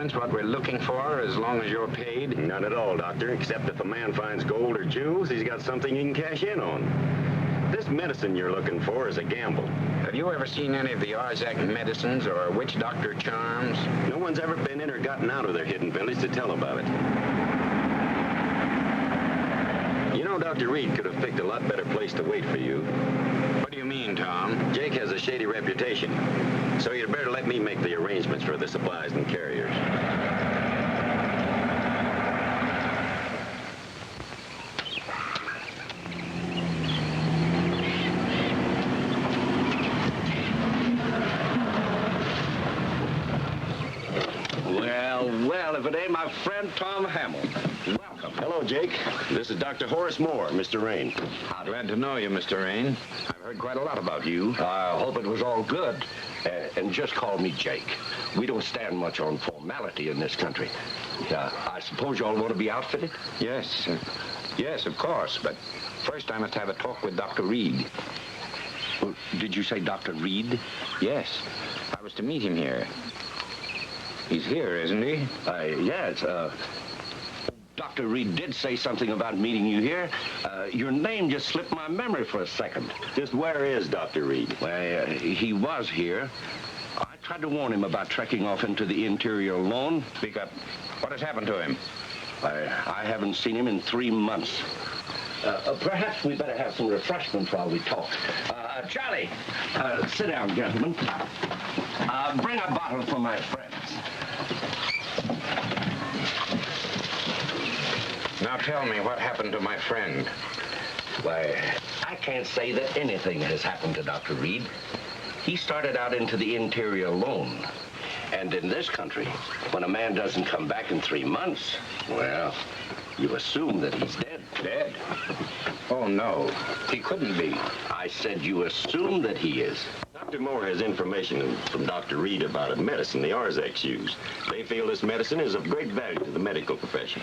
difference what we're looking for as long as you're paid? None at all, Doctor, except if a man finds gold or jewels, he's got something he can cash in on. This medicine you're looking for is a gamble. Have you ever seen any of the Arzac medicines or witch doctor charms? No one's ever been in or gotten out of their hidden village to tell about it. You know, Dr. Reed could have picked a lot better place to wait for you. What do you mean, Tom? Jake has a shady reputation, so you'd better let me make the arrangements for the supplies and carriers. Well, if it ain't my friend Tom Hamill. Welcome. Hello, Jake. This is Dr. Horace Moore, Mr. Rain. Glad to know you, Mr. Rain. I've heard quite a lot about you. I hope it was all good. And just call me Jake. We don't stand much on formality in this country. I suppose you all want to be outfitted? Yes. Yes, of course. But first I must have a talk with Dr. Reed. Did you say Dr. Reed? Yes. I was to meet him here. He's here, isn't he? Yes. Dr. Reed did say something about meeting you here. Your name just slipped my memory for a second. Just where is Dr. Reed? Well, he was here. I tried to warn him about trekking off into the interior alone. Speak up. What has happened to him? I haven't seen him in 3 months. Perhaps we better have some refreshments while we talk. Charlie, sit down, gentlemen. Bring a bottle for my friends. Now tell me what happened to my friend. Why, I can't say that anything has happened to Dr. Reed. He started out into the interior alone. And in this country, when a man doesn't come back in 3 months, well, you assume that he's dead. Dead? Oh, no. He couldn't be. I said you assume that he is. Dr. Moore has information from Dr. Reed about a medicine the Arzacs use. They feel this medicine is of great value to the medical profession.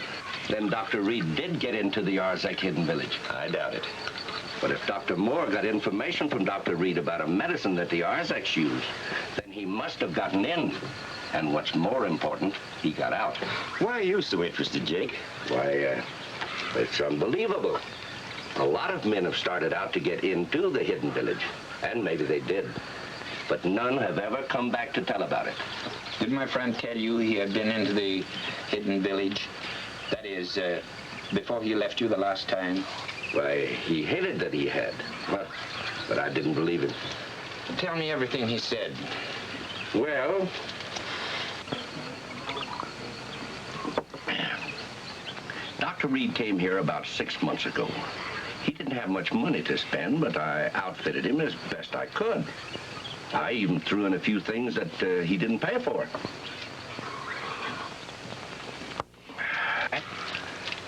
Then Dr. Reed did get into the Arzac hidden village. I doubt it. But if Dr. Moore got information from Dr. Reed about a medicine that the Arzacs use, then he must have gotten in. And what's more important, he got out. Why are you so interested, Jake? Why, it's unbelievable. A lot of men have started out to get into the hidden village, and maybe they did. But none have ever come back to tell about it. Did my friend tell you he had been into the hidden village? That is, before he left you the last time? Why, he hinted that he had. But I didn't believe him. Tell me everything he said. Well, Dr. Reed came here about 6 months ago. He didn't have much money to spend, but I outfitted him as best I could. I even threw in a few things that he didn't pay for.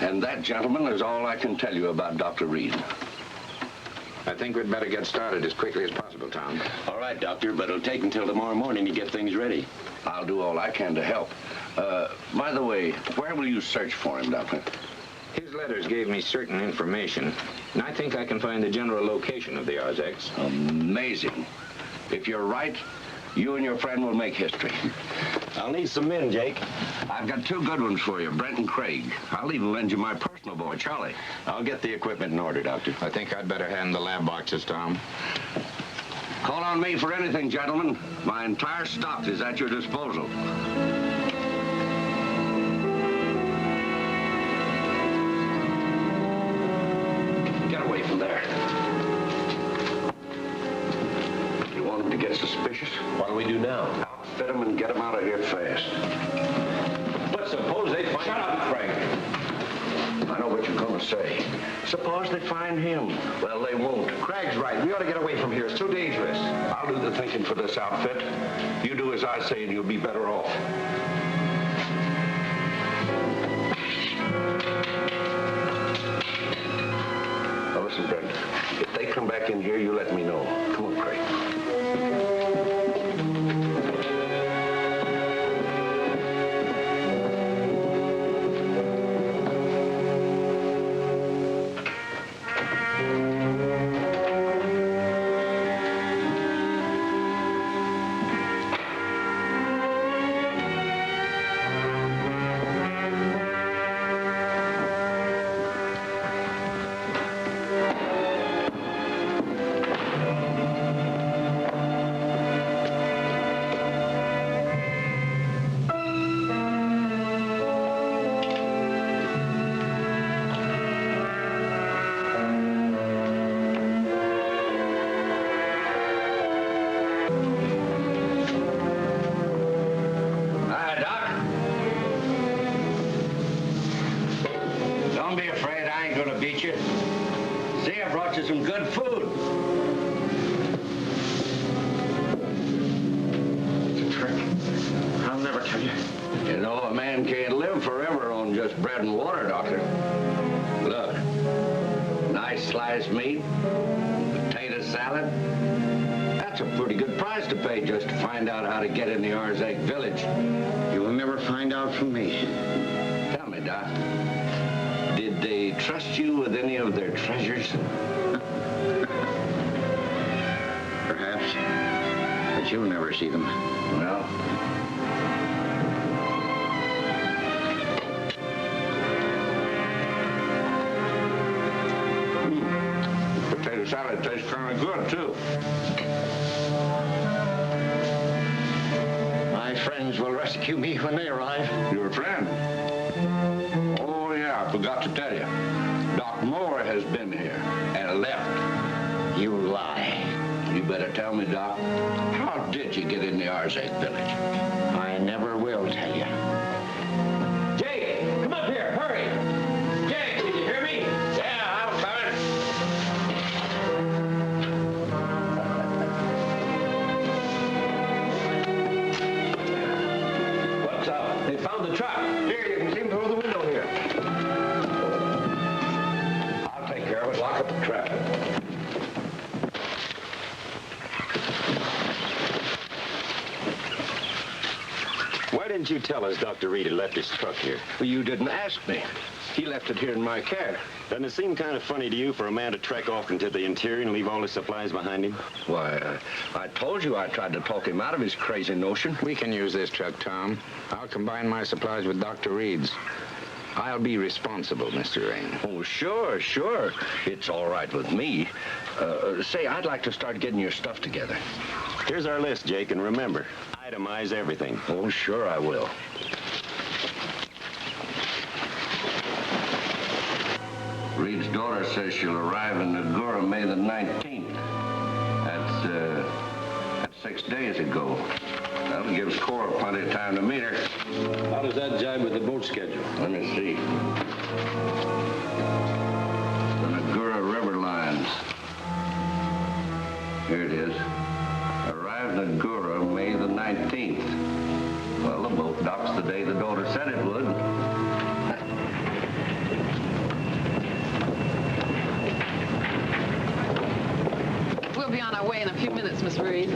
And that, gentlemen, is all I can tell you about Dr. Reed. I think we'd better get started as quickly as possible, Tom. All right, Doctor, but it'll take until tomorrow morning to get things ready. I'll do all I can to help. By the way, where will you search for him, Doctor? His letters gave me certain information, and I think I can find the general location of the Arzacs. Amazing. If you're right, you and your friend will make history. I'll need some men, Jake. I've got 2 good ones for you, Brent and Craig. I'll even lend you my personal boy, Charlie. I'll get the equipment in order, Doctor. I think I'd better hand the lab boxes, Tom. Call on me for anything, gentlemen. My entire stock is at your disposal. Get away from there. You want them to get suspicious? What do we do now? Outfit them and get them out of here fast. But suppose they find... Shut up, Craig. I know what you're going to say. Suppose they find him. Well, they won't. Craig's right. We ought to get away from here. It's too dangerous. I'll do the thinking for this outfit. You do as I say and you'll be better off. Now listen, Brent. If they come back in here, you let me know. Come on, Craig. sliced meat, potato salad. That's a pretty good price to pay just to find out how to get in the Arzac village. You'll never find out from me. Tell me, Doc, did they trust you with any of their treasures? Perhaps, but you'll never see them. Well, potato salad tastes kind of good, too. My friends will rescue me when they arrive. Your friend? Oh, yeah, I forgot to tell you. Doc Moore has been here and left. You lie. You better tell me, Doc, how did you get in the Arzac village? I never will tell you. Jake, come up here, hurry! Jake, did you hear me? Yeah, I'm coming. What's up? They found the truck. Here, you can see him through the window here. I'll take care of it. Lock up the trap. Why didn't you tell us Dr. Reed had left his truck here? Well, you didn't ask me. He left it here in my care. Doesn't it seem kind of funny to you for a man to trek off into the interior and leave all his supplies behind him? Why, I told you I tried to talk him out of his crazy notion. We can use this truck, Tom. I'll combine my supplies with Dr. Reed's. I'll be responsible, Mr. Rain. Oh, sure, sure. It's all right with me. Say, I'd like to start getting your stuff together. Here's our list, Jake, and remember, itemize everything. Oh, sure I will. Reed's daughter says she'll arrive in Negura May the 19th. That's 6 days ago. That'll give Cora plenty of time to meet her. How does that jibe with the boat schedule? Let me see. The Negura River lines. Here it is. Arrive Negura May the 19th. Well, the boat docks the day the daughter said it would. We'll be on our way in a few minutes, Miss Reed.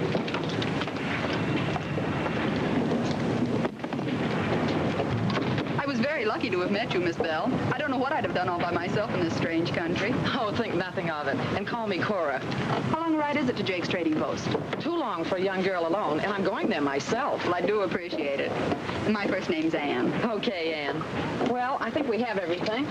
I was very lucky to have met you, Miss Bell. I don't know what I'd have done all by myself in this strange country. Oh, think nothing of it. And call me Cora. How long a ride is it to Jake's Trading Post? Too long for a young girl alone, and I'm going there myself. Well, I do appreciate it. And my first name's Anne. Okay, Anne. Well, I think we have everything.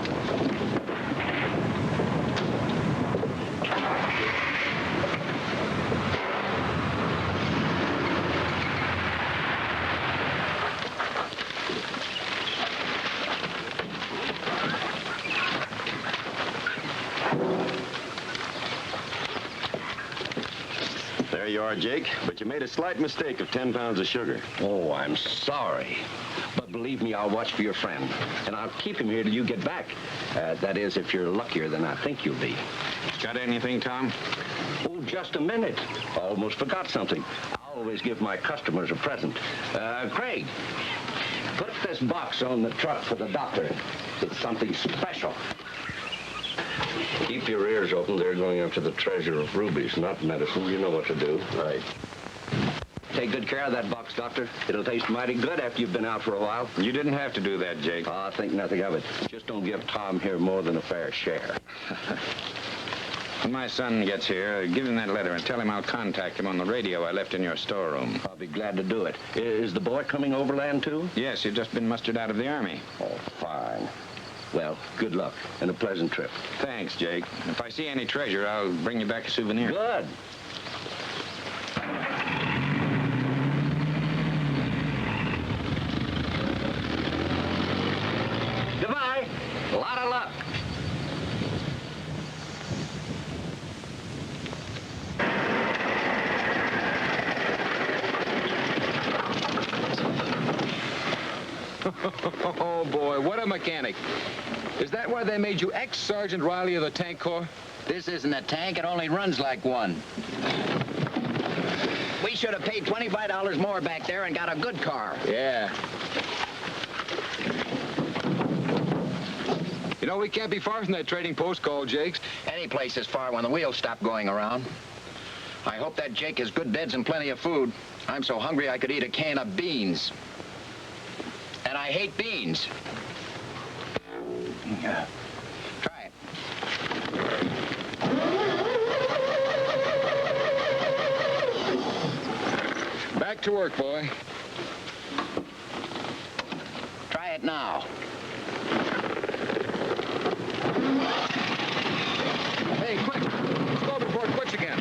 There you are, Jake, but you made a slight mistake of 10 pounds of sugar. Oh, I'm sorry. But believe me, I'll watch for your friend. And I'll keep him here till you get back. That is, if you're luckier than I think you'll be. Got anything, Tom? Oh, just a minute. I almost forgot something. I always give my customers a present. Craig, put this box on the truck for the doctor. It's something special. Keep your ears open. They're going after the treasure of rubies, not medicine. You know what to do. Right. Take good care of that box, Doctor. It'll taste mighty good after you've been out for a while. You didn't have to do that, Jake. Oh, think nothing of it. Just don't give Tom here more than a fair share. When my son gets here, give him that letter and tell him I'll contact him on the radio I left in your storeroom. I'll be glad to do it. Is the boy coming overland, too? Yes, you've just been mustered out of the Army. Oh, fine. Well, good luck and a pleasant trip. Thanks, Jake. If I see any treasure, I'll bring you back a souvenir. Good. Goodbye. A lot of luck. Oh, boy, what a mechanic. Is that why they made you ex-Sergeant Riley of the Tank Corps? This isn't a tank. It only runs like one. We should have paid $25 more back there and got a good car. Yeah. You You know, we can't be far from that trading post called Jake's. Any place is far when the wheels stop going around. I hope that Jake has good beds and plenty of food. I'm so hungry I could eat a can of beans. And I hate beans. Try it. Back to work, boy. Try it now. Hey, quick! Let's go before it quits again.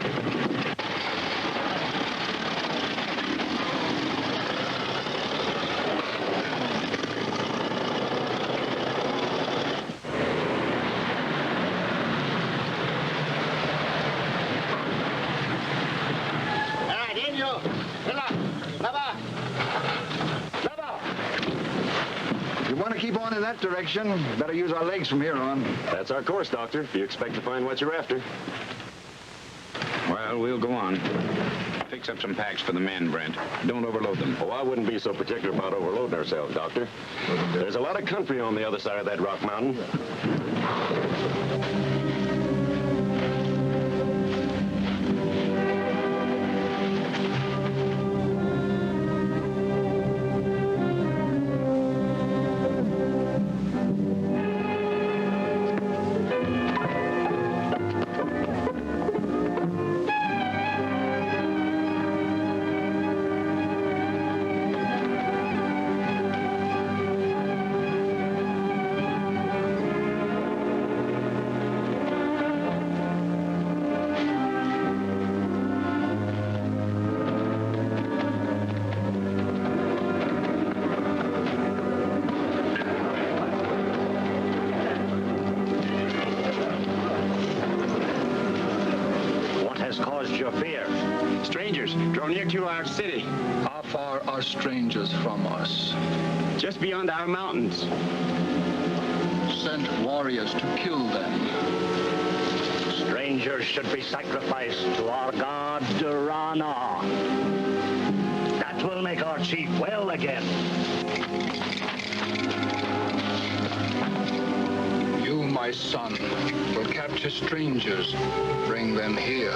If you want to keep on in that direction, better use our legs from here on. That's our course, Doctor, if you expect to find what you're after. Well, we'll go on. Fix up some packs for the men, Brent. Don't overload them. Oh, I wouldn't be so particular about overloading ourselves, Doctor. There's a lot of country on the other side of that rock mountain. Our city. How far are strangers from us? Just beyond our mountains. Sent warriors to kill them. Strangers should be sacrificed to our god Durana. That will make our chief well again. You, my son, will capture strangers, bring them here.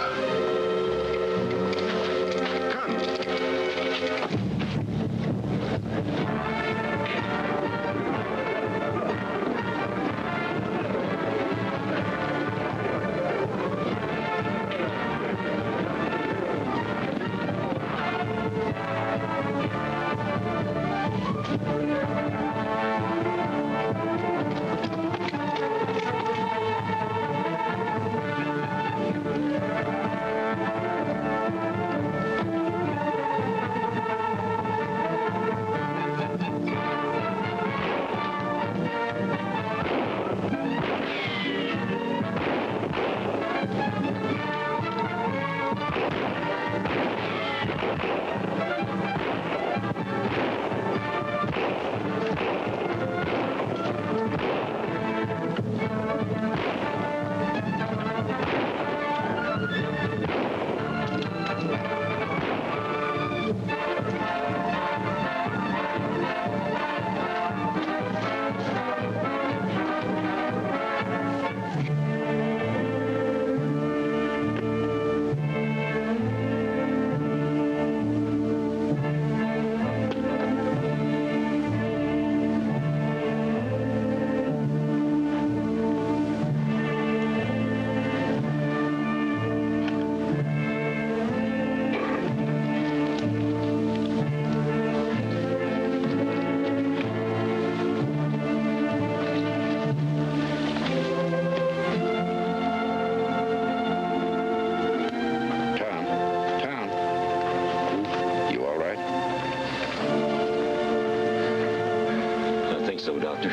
So, Doctor.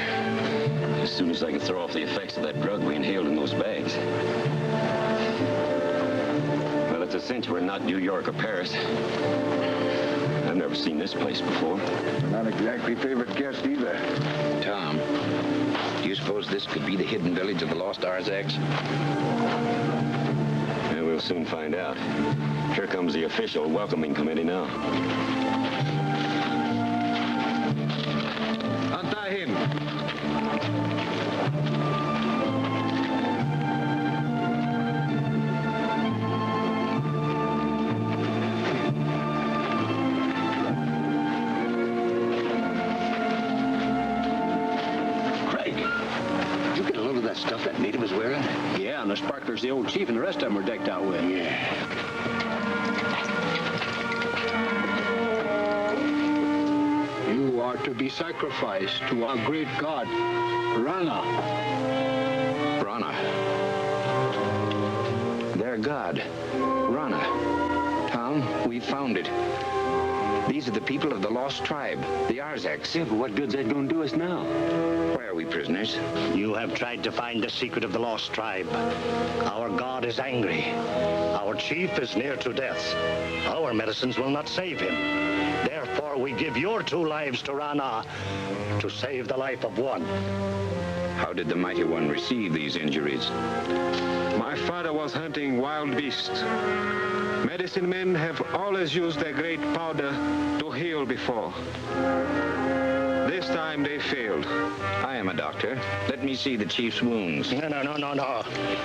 As soon as I can throw off the effects of that drug we inhaled in those bags. Well, it's a cinch we're not New York or Paris. I've never seen this place before. Not exactly favorite guest either. Tom, do you suppose this could be the hidden village of the lost Arzacs? Yeah, we'll soon find out. Here comes the official welcoming committee now. Untie him. sparklers the old chief and the rest of them were decked out with. You are to be sacrificed to our great god, Rana. Rana. Their god, Rana. Tom, we found it. These are the people of the lost tribe, the Arzacs. Yeah, but what good's that going to do us now? Why are we prisoners? You have tried to find the secret of the lost tribe. Our god is angry. Our chief is near to death. Our medicines will not save him. Therefore, we give your 2 lives to Rana to save the life of one. How did the Mighty One receive these injuries? My father was hunting wild beasts. Medicine men have always used their great powder to heal before. This time they failed. I am a doctor. Let me see the chief's wounds. No.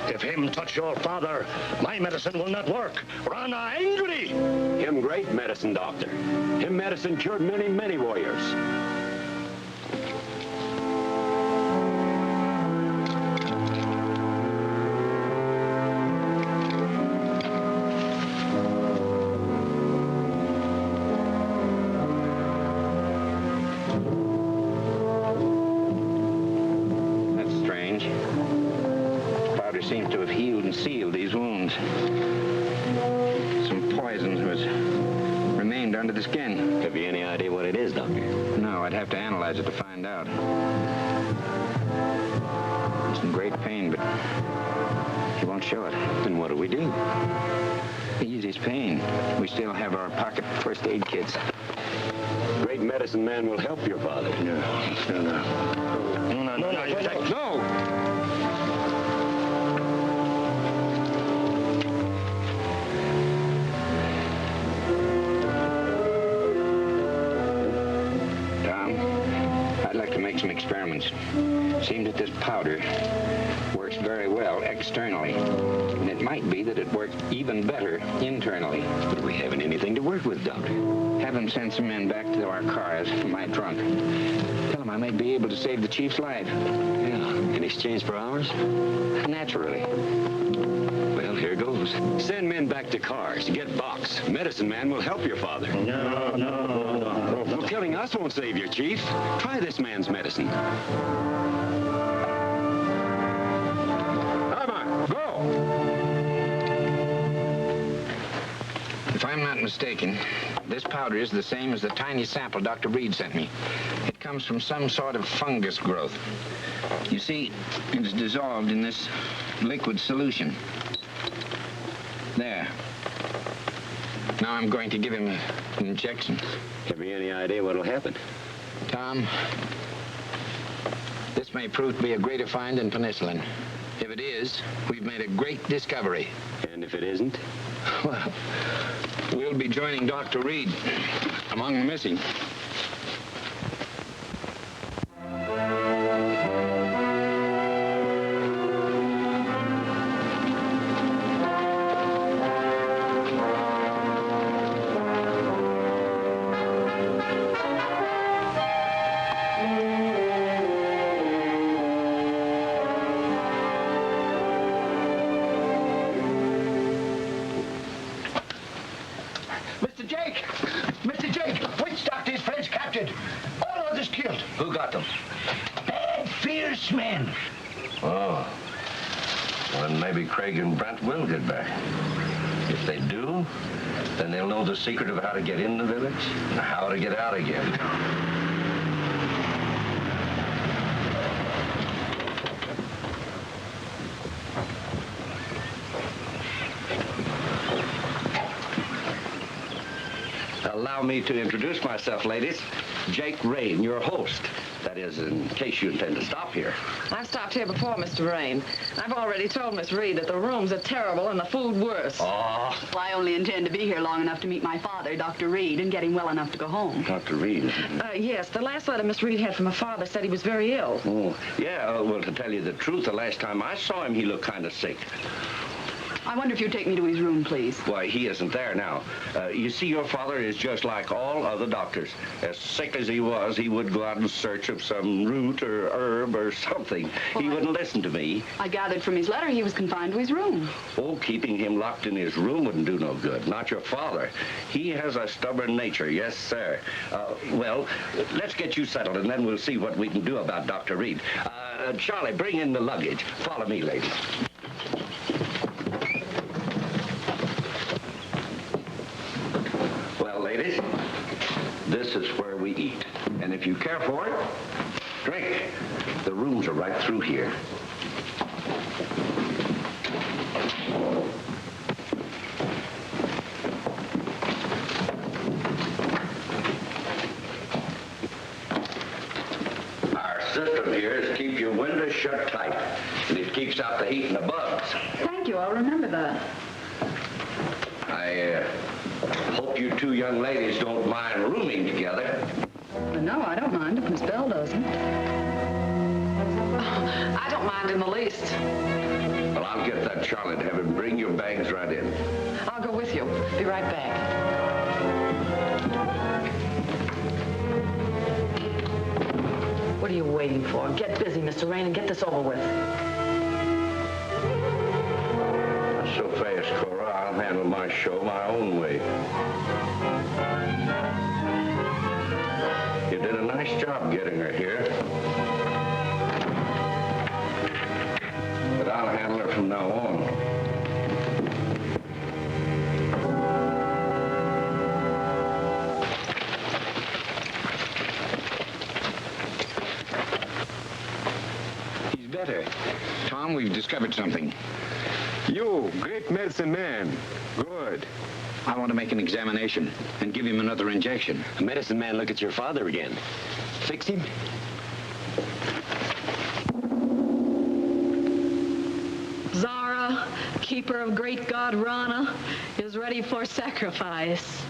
If him touch your father, my medicine will not work. Rana angry. Him great medicine doctor. Him medicine cured many, many warriors. Seems to have healed and sealed these wounds. Some poison has remained under the skin. Have you any idea what it is, Doctor? No, I'd have to analyze it to find out. He's in great pain, but he won't show it. Then what do we do? Ease his pain. We still have our pocket first aid kits. Great medicine man will help your father. No. Some experiments. Seems that this powder works very well externally, and it might be that it works even better internally. But we haven't anything to work with, Doctor. Have them send some men back to our cars from my trunk. Tell them I may be able to save the chief's life. Yeah, in exchange for ours? Naturally. Well, here goes. Send men back to cars. Get box. Medicine man will help your father. No. Well, killing us won't save your chief. Try this man's medicine. Come on, go! If I'm not mistaken, this powder is the same as the tiny sample Dr. Reed sent me. It comes from some sort of fungus growth. You see, it's dissolved in this liquid solution. There. Now I'm going to give him an injection. Have you any idea what'll happen? Tom, this may prove to be a greater find than penicillin. If it is, we've made a great discovery. And if it isn't? Well, we'll be joining Dr. Reed among the missing. Then they'll know the secret of how to get in the village and how to get out again. Allow me to introduce myself, ladies. Jake Rain, your host. That is, in case you intend to stop here. I've stopped here before, Mr. Rain. I've already told Miss Reed that the rooms are terrible and the food worse. Oh. Well, I only intend to be here long enough to meet my father, Dr. Reed, and get him well enough to go home. Dr. Reed? Yes, the last letter Miss Reed had from her father said he was very ill. Oh, yeah, well, to tell you the truth, the last time I saw him, he looked kind of sick. I wonder if you'd take me to his room, please. Why, he isn't there now. You see, your father is just like all other doctors. As sick as he was, he would go out in search of some root or herb or something. He wouldn't listen to me. I gathered from his letter he was confined to his room. Oh, keeping him locked in his room wouldn't do no good. Not your father. He has a stubborn nature, yes, sir. Well, let's get you settled, and then we'll see what we can do about Dr. Reed. Charlie, bring in the luggage. Follow me, ladies. Well, ladies, this is where we eat. And if you care for it, drink. The rooms are right through here. Our system here is keep your windows shut tight, and it keeps out the heat and the bugs. Thank you. I'll remember that. I hope you two young ladies don't mind rooming together. No, I don't mind if Miss Bell doesn't. I don't mind in the least. Well, I'll get that Charlie to have him bring your bags right in. I'll go with you. Be right back. What are you waiting for? Get busy, Mr. Rain, and get this over with. Not so fast, Cora. I'll handle my show my own way. You did a nice job getting her here. But I'll handle her from now on. He's better. Tom, we've discovered something. You, great medicine man. Good. I want to make an examination and give him another injection. A medicine man look at your father again. Fix him? Zara, keeper of great god Rana, is ready for sacrifice.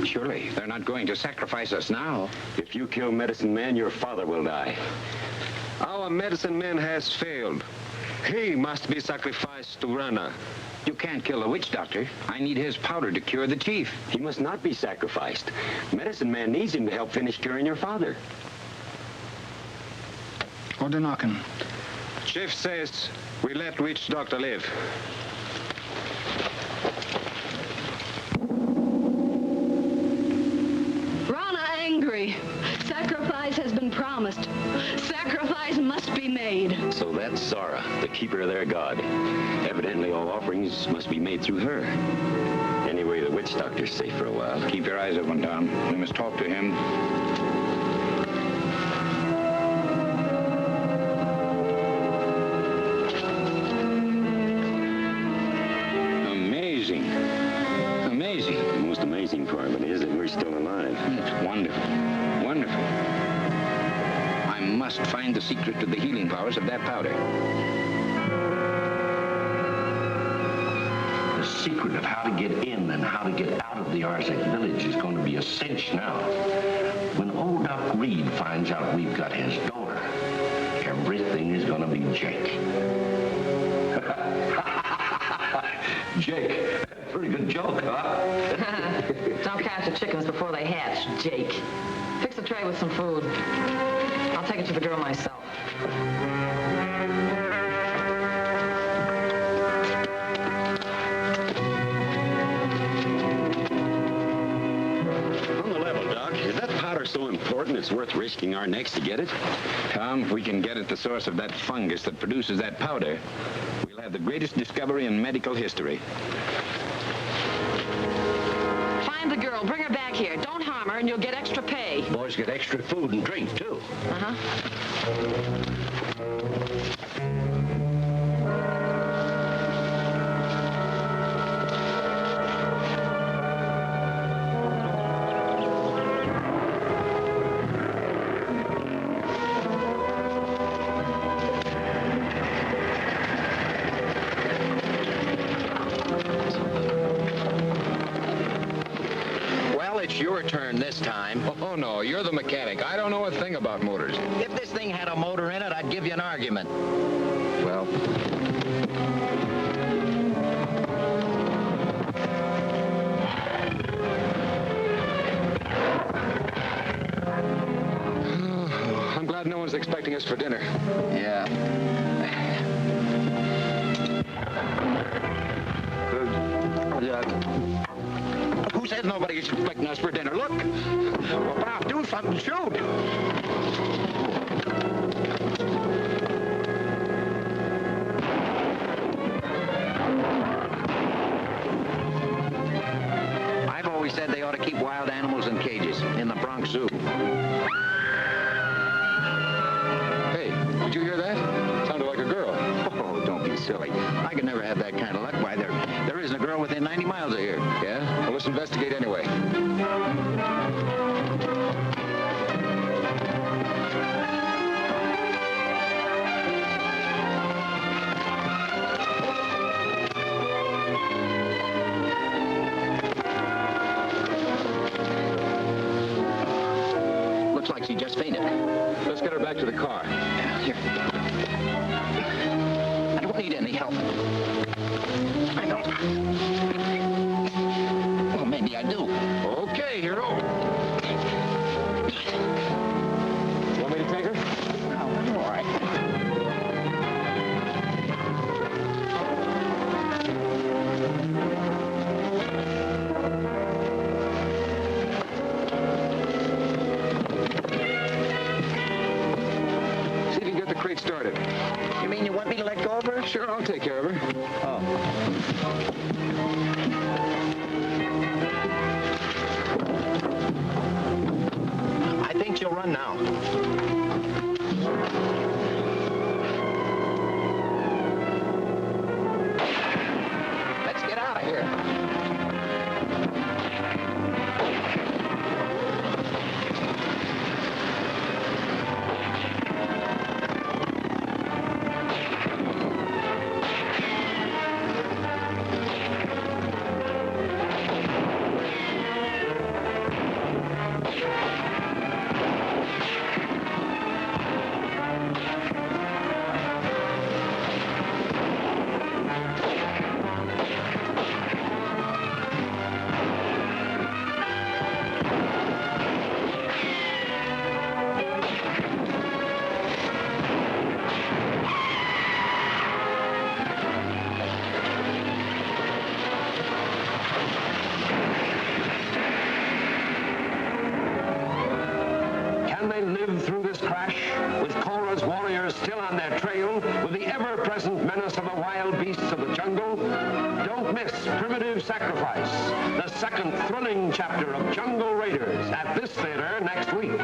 Surely, they're not going to sacrifice us now. If you kill medicine man, your father will die. Our medicine man has failed. He must be sacrificed to Rana. You can't kill the witch doctor. I need his powder to cure the chief. He must not be sacrificed. Medicine man needs him to help finish curing your father. Order knocking. Chief says we let witch doctor live. Rana angry. Sacrifice has been promised. Sacrifice must be made. So that's Zara, the keeper of their god. Evidently, all offerings must be made through her. Anyway, the witch doctor's safe for a while. Keep your eyes open, Tom. We must talk to him. Amazing. Amazing. The most amazing part of it is that we're still alive. It's wonderful. Wonderful. I must find the secret to the healing powers of that powder. The secret of how to get in and how to get out of the Arzac village is going to be a cinch now. When old Doc Reed finds out we've got his daughter, everything is going to be Jake. Jake. Pretty good joke, huh? Don't count your chickens before they hatch, Jake. Fix a tray with some food. I'll take it to the girl myself. On the level, Doc, is that powder so important it's worth risking our necks to get it? Tom, if we can get at the source of that fungus that produces that powder, we'll have the greatest discovery in medical history. Find the girl. Bring her back here. Don't harm her, and you'll get extra pay. Boys get extra food and drink, too. Uh-huh. It's your turn this time. Oh, no, you're the mechanic. I don't know a thing about motors. If this thing had a motor in it, I'd give you an argument. Well, I'm glad no one's expecting us for dinner. Yeah. who says nobody's expecting us for dinner? Look. Well, Bob, do something. Shoot. I've always said they ought to keep wild animals in cages in the Bronx Zoo. Hey, did you hear that? Sounded like a girl. Oh, don't be silly. I could never have that kind of luck. Why, there isn't a girl within 90 miles of here. Yeah? Well, let's investigate anyway. Looks like she just fainted. Let's get her back to the car. Here. I don't need any help. I don't. Well, maybe I do. Okay, hero. Want me to take her? No, I'm all right. See if you can get the crate started. You mean you want me to let go of her? Sure, I'll take care of her. I think she'll run now. Let's get out of here. Can they live through this crash with Cora's warriors still on their trail, with the ever-present menace of the wild beasts of the jungle? Don't miss Primitive Sacrifice, the second thrilling chapter of Jungle Raiders, at this theater next week.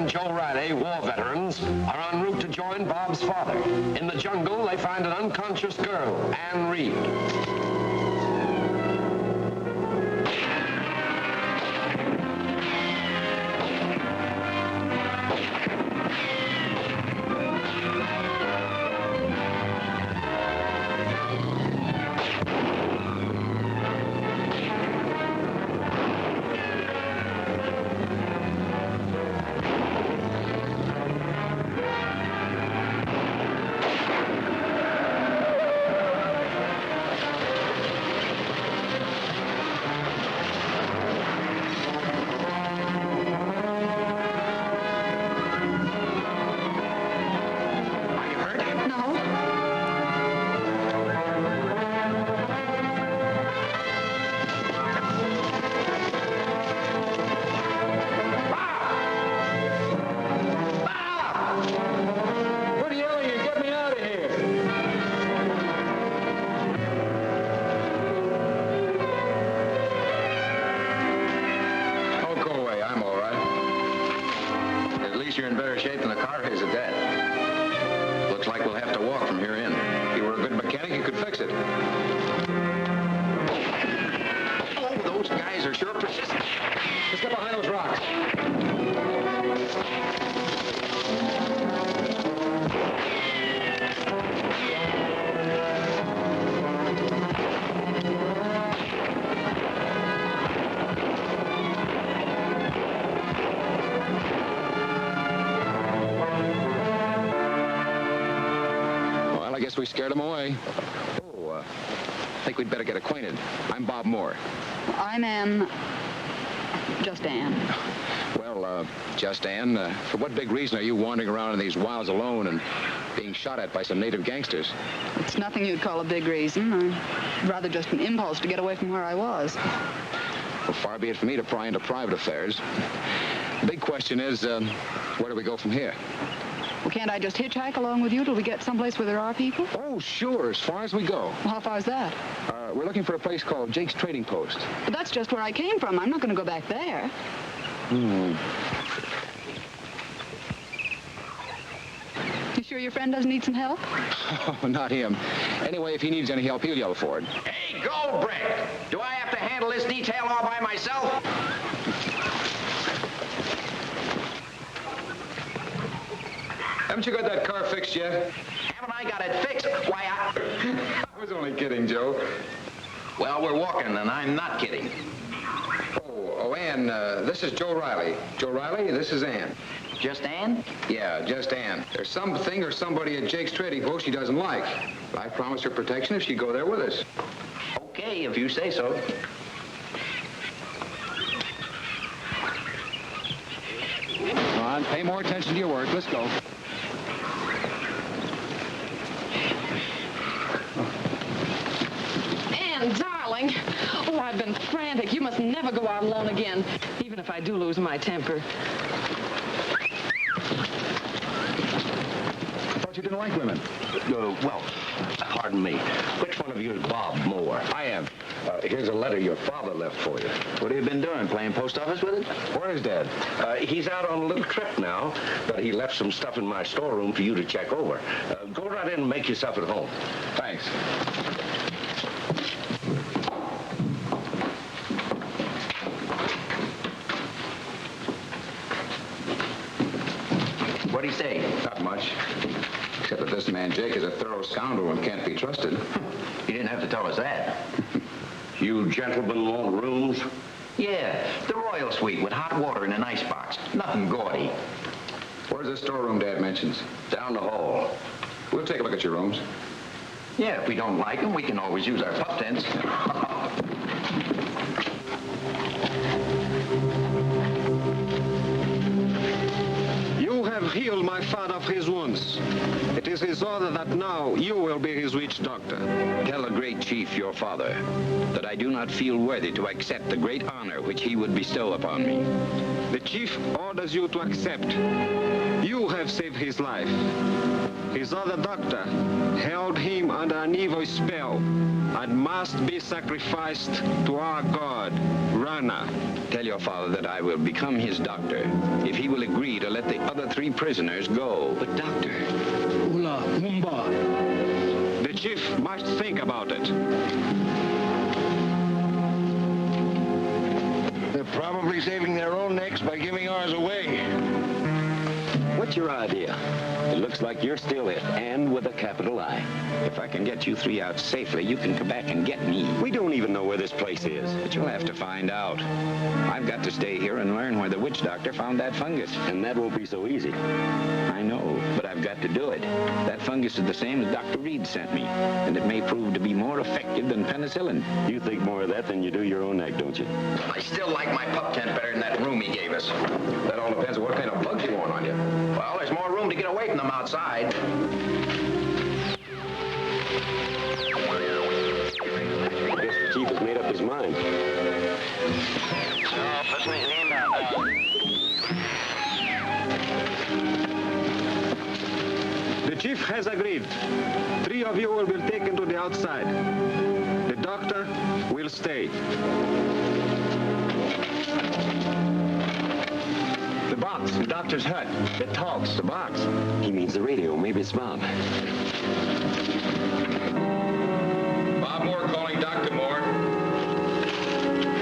Joe Riley, war veterans, are en route to join Bob's father. In the jungle, they find an unconscious girl, Anne Reed. least you're in better shape than the car is at that. Looks like we'll have to walk from here in. If you were a good mechanic, you could fix it. Oh, those guys are sure persistent. Let's get behind those rocks. Well, I guess we scared them away. Oh, I think we'd better get acquainted. I'm Bob Moore. I'm Ann. Just Ann. Well, just Ann, for what big reason are you wandering around in these wilds alone and being shot at by some native gangsters? It's nothing you'd call a big reason. Rather just an impulse to get away from where I was. Well, far be it from me to pry into private affairs. The big question is, where do we go from here? Well, can't I just hitchhike along with you till we get someplace where there are people? Oh, sure, as far as we go. Well, how far is that? We're looking for a place called Jake's Trading Post. But that's just where I came from. I'm not going to go back there. You sure your friend doesn't need some help? Oh, not him. Anyway, if he needs any help, he'll yell for it. Hey, Goldbrick! Do I have to handle this detail all by myself? Haven't you got that car fixed yet? Haven't I got it fixed? Why, I was only kidding, Joe. Well, we're walking, and I'm not kidding. Oh, Ann, this is Joe Riley. Joe Riley, this is Ann. Just Ann? Yeah, just Ann. There's something or somebody at Jake's Trading Post she doesn't like. I promised her protection if she'd go there with us. Okay, if you say so. Come on, pay more attention to your work. Let's go. Ann, darling. Oh, I've been frantic. You must never go out alone again, even if I do lose my temper. I thought you didn't like women. Well, pardon me. Which one of you is Bob Moore? I am. Here's a letter your father left for you. What have you been doing, playing post office with it? Where is Dad? He's out on a little trip now, but he left some stuff in my storeroom for you to check over. Go right in and make yourself at home. Thanks. What'd he say? Not much. Except that this man Jake is a thorough scoundrel and can't be trusted. You didn't have to tell us that. You gentlemen want rooms? Yeah, the Royal Suite with hot water in an icebox. Nothing gaudy. Where's the storeroom Dad mentions? Down the hall. We'll take a look at your rooms. Yeah, if we don't like them, we can always use our pup tents. You have healed my father of his wounds. It is his order that now you will be his witch doctor. Tell the great chief, your father, that I do not feel worthy to accept the great honor which he would bestow upon me. The chief orders you to accept. You have saved his life. His other doctor held him under an evil spell and must be sacrificed to our god, Rana. Tell your father that I will become his doctor if he will agree to let the other 3 prisoners go. But, Doctor... Ula Mumba. The chief must think about it. They're probably saving their own necks by giving ours away. What's your idea? It looks like you're still it, and with a capital I. If I can get you 3 out safely, you can come back and get me. We don't even know where this place is. But you'll have to find out. I've got to stay here and learn where the witch doctor found that fungus. And that won't be so easy. I know, but I've got to do it. That fungus is the same as Dr. Reed sent me, and it may prove to be more effective than penicillin. You think more of that than you do your own egg, don't you? I still like my pup tent better than that room he gave us. That all depends on what kind of bugs you want on you. Well, there's more room to get away from them outside. Guess the chief has made up his mind. The chief has agreed. 3 of you will be taken to the outside. The doctor will stay. The Bob, box. The doctor's hut. It talks, the box. He means the radio. Maybe it's Bob. Bob Moore calling Dr. Moore.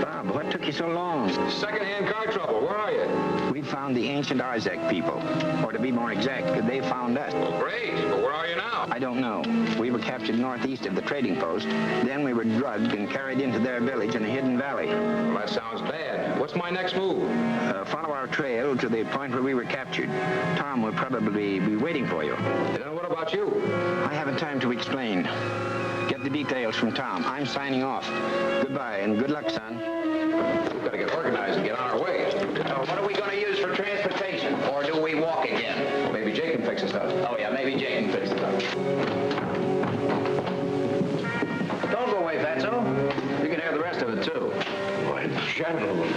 Bob, what took you so long? Second-hand car trouble. Where are you? We found the ancient Arzac people. Or to be more exact, they found us. Well, great. But where are you now? I don't know. We were captured northeast of the trading post. Then we were drugged and carried into their village in a hidden valley. Well, that sounds bad. What's my next move? Follow our trail to the point where we were captured. Tom will probably be waiting for you. And then what about you? I haven't time to explain. Get the details from Tom. I'm signing off. Goodbye and good luck, son. We've got to get organized and get on our way. What are we going to use for transportation? Or do we walk again? Well, maybe Jake can fix us up. Oh, yeah, maybe Jake can fix it up. Don't go away, Fatso. You can have the rest of it, too. Why, gentlemen,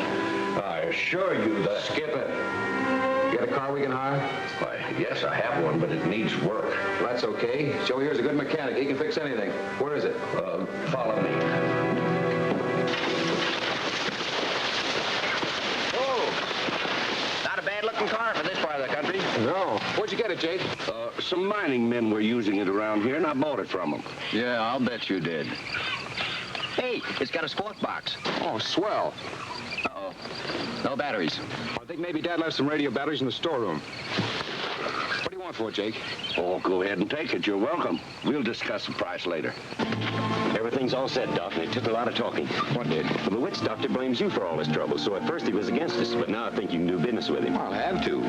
I assure you that... Skip it. You got a car we can hire? Why, yes, I have one, but it needs work. Well, that's okay. Joe here's a good mechanic. He can fix anything. Where is it? Follow me. Not a bad-looking car for this part of the country. No. Where'd you get it, Jake? Some mining men were using it around here, and I bought it from them. Yeah, I'll bet you did. Hey, it's got a squawk box. Oh, swell. Uh-oh. No batteries. I think maybe Dad left some radio batteries in the storeroom. What do you want for it, Jake? Oh, go ahead and take it. You're welcome. We'll discuss the price later. Everything's all set, Doc, and it took a lot of talking. What did? Well, the witch doctor blames you for all this trouble, so at first he was against us, but now I think you can do business with him. I'll have to.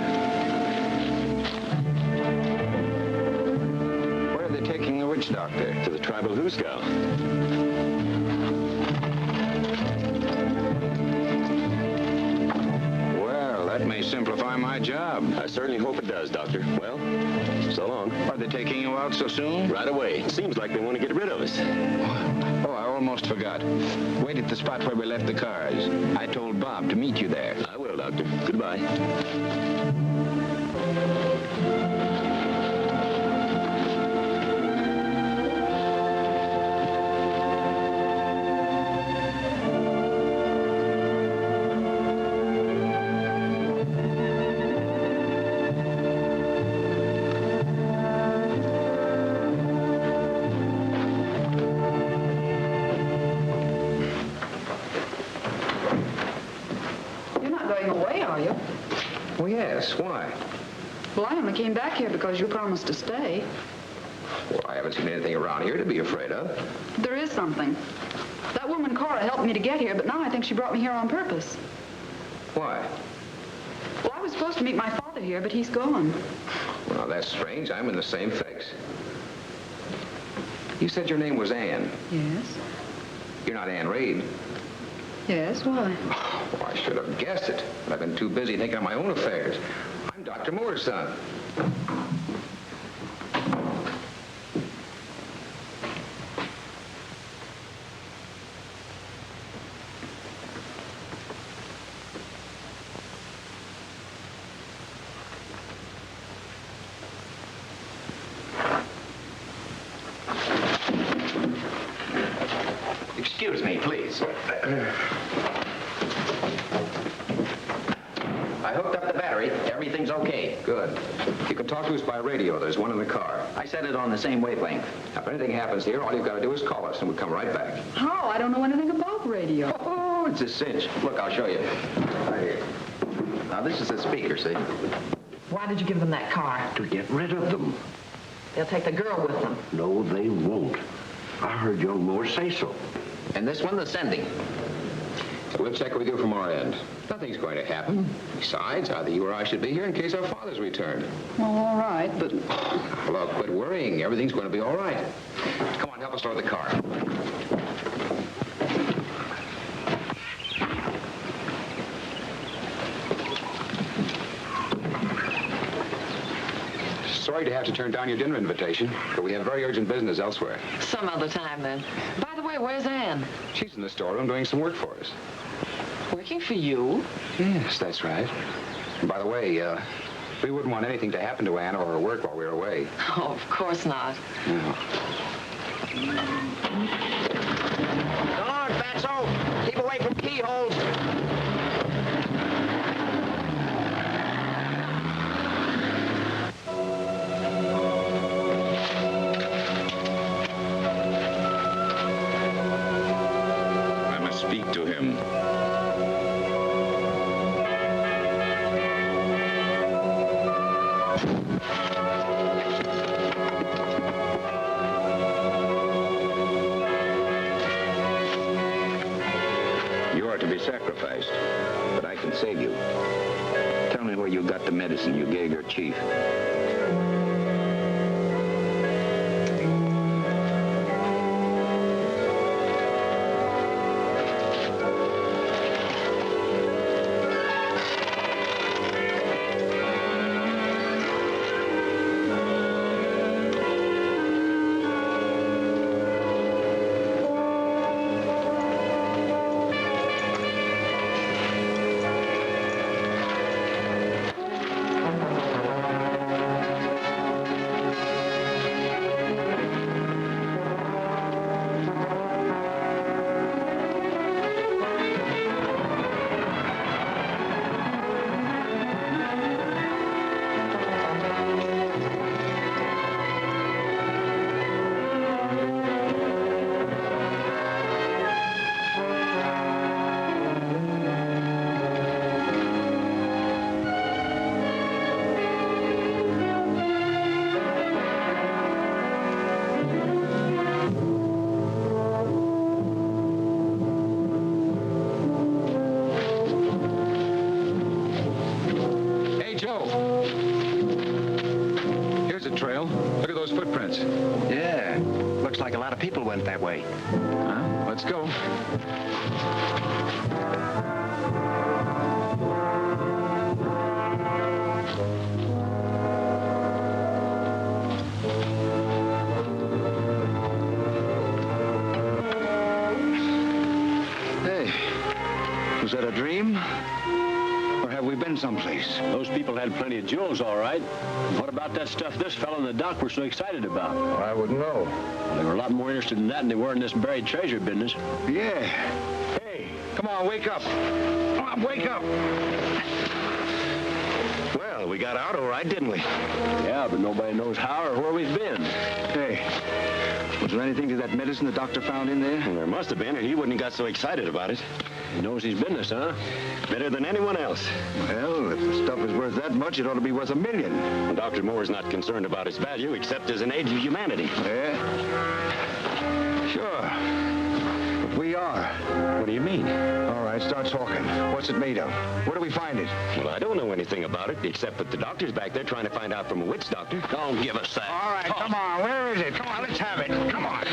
Where are they taking the witch doctor? To the tribal Huskow. Well, that may simplify my job. I certainly hope it does, Doctor. Well, so long. Are they taking you out so soon? Right away. It seems like they want to get rid of us. Oh, I almost forgot. Wait at the spot where we left the cars. I told Bob to meet you there. I will, Doctor. Goodbye. Oh, yes. Why? Well, I only came back here because you promised to stay. Well, I haven't seen anything around here to be afraid of. There is something. That woman Cora helped me to get here, but now I think she brought me here on purpose. Why? Well, I was supposed to meet my father here, but he's gone. Well, that's strange. I'm in the same fix. You said your name was Ann. Yes. You're not Ann Reed. Yes, why? Oh, I should have guessed it, but I've been too busy thinking of my own affairs. I'm Dr. Moore's son. Excuse me, please. I hooked up the battery. Everything's okay. Good. You can talk to us by radio. There's one in the car. I set it on the same wavelength. Now, if anything happens here, all you've got to do is call us, and we'll come right back. How? I don't know anything about radio. Oh, it's a cinch. Look, I'll show you. Right here. Now, this is the speaker, see? Why did you give them that car? To get rid of them. They'll take the girl with them. No, they won't. I heard young Moore say so. And this one, the sending. We'll check with you from our end. Nothing's going to happen. Besides, either you or I should be here in case our father's returned. Well, all right, but... Look, quit worrying. Everything's going to be all right. Come on, help us load the car. Sorry to have to turn down your dinner invitation, but we have very urgent business elsewhere. Some other time, then. By the way, where's Ann? She's in the storeroom doing some work for us. Working for you? Yes, that's right. And by the way, we wouldn't want anything to happen to Ann or her work while we were away. Oh, of course not. No. Come on, Fatso. Keep away from keyholes. I can save you. Tell me where you got the medicine you gave your chief. Footprints. Yeah. Looks like a lot of people went that way. Huh? Let's go. Hey, was that a dream? Or have we been someplace? Those people had plenty of jewels, all right. What about that stuff this fellow and the doc were so excited about? Well, I wouldn't know. Well, they were a lot more interested in that than they were in this buried treasure business. Yeah. Hey, come on, wake up. Come on, wake up. Well, we got out all right, didn't we? Yeah, but nobody knows how or where we've been. Hey, was there anything to that medicine the doctor found in there? Well, there must have been, or he wouldn't have got so excited about it. He knows his business, huh? Better than anyone else. Well, if the stuff is worth that much, it ought to be worth $1 million. Well, Dr. Moore's not concerned about its value, except as an aid to humanity. Yeah? Sure. But we are. What do you mean? All right, start talking. What's it made of? Where do we find it? Well, I don't know anything about it, except that the doctor's back there trying to find out from a witch doctor. Don't give us that. All right, come on. Where is it? Come on, let's have it. Come on.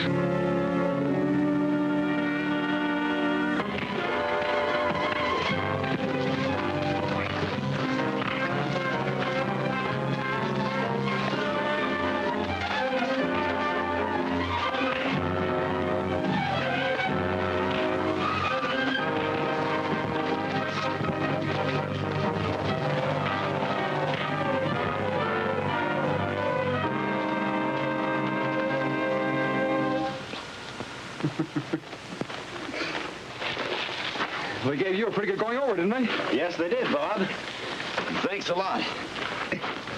They gave you a pretty good going over, didn't they? Yes, they did, Bob. Thanks a lot.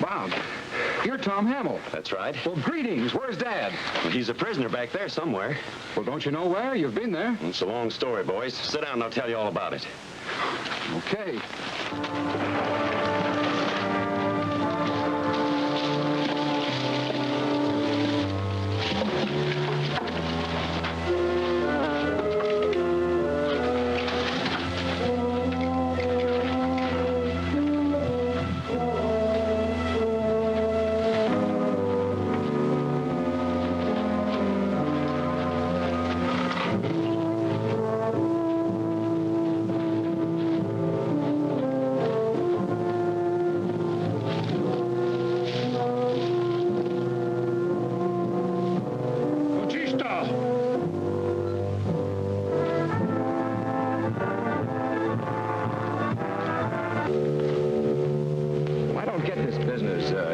Bob, you're Tom Hamill. That's right. Well, greetings. Where's Dad? Well, he's a prisoner back there somewhere. Well, don't you know where? You've been there. It's a long story, boys. Sit down and I'll tell you all about it. Okay.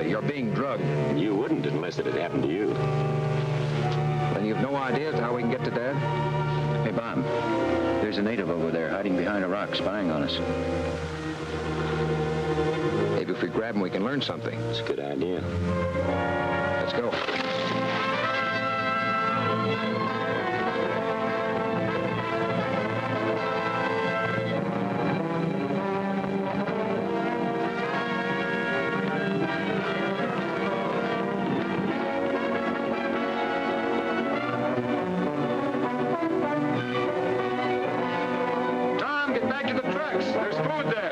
You're being drugged. You wouldn't unless it had happened to you. Then you've no idea as to how we can get to Dad? Hey, Bob, there's a native over there hiding behind a rock spying on us. Maybe if we grab him, we can learn something. It's a good idea. Let's go. There's food there.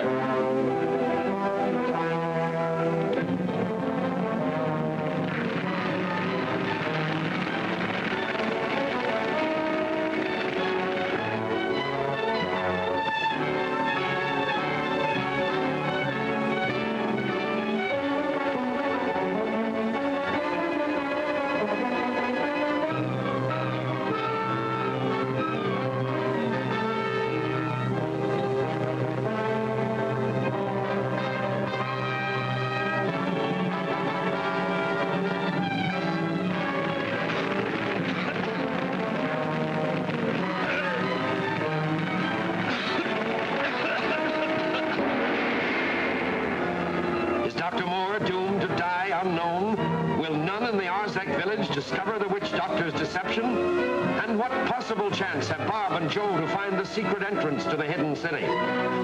discover the witch doctor's deception? And what possible chance have Bob and Joe to find the secret entrance to the hidden city?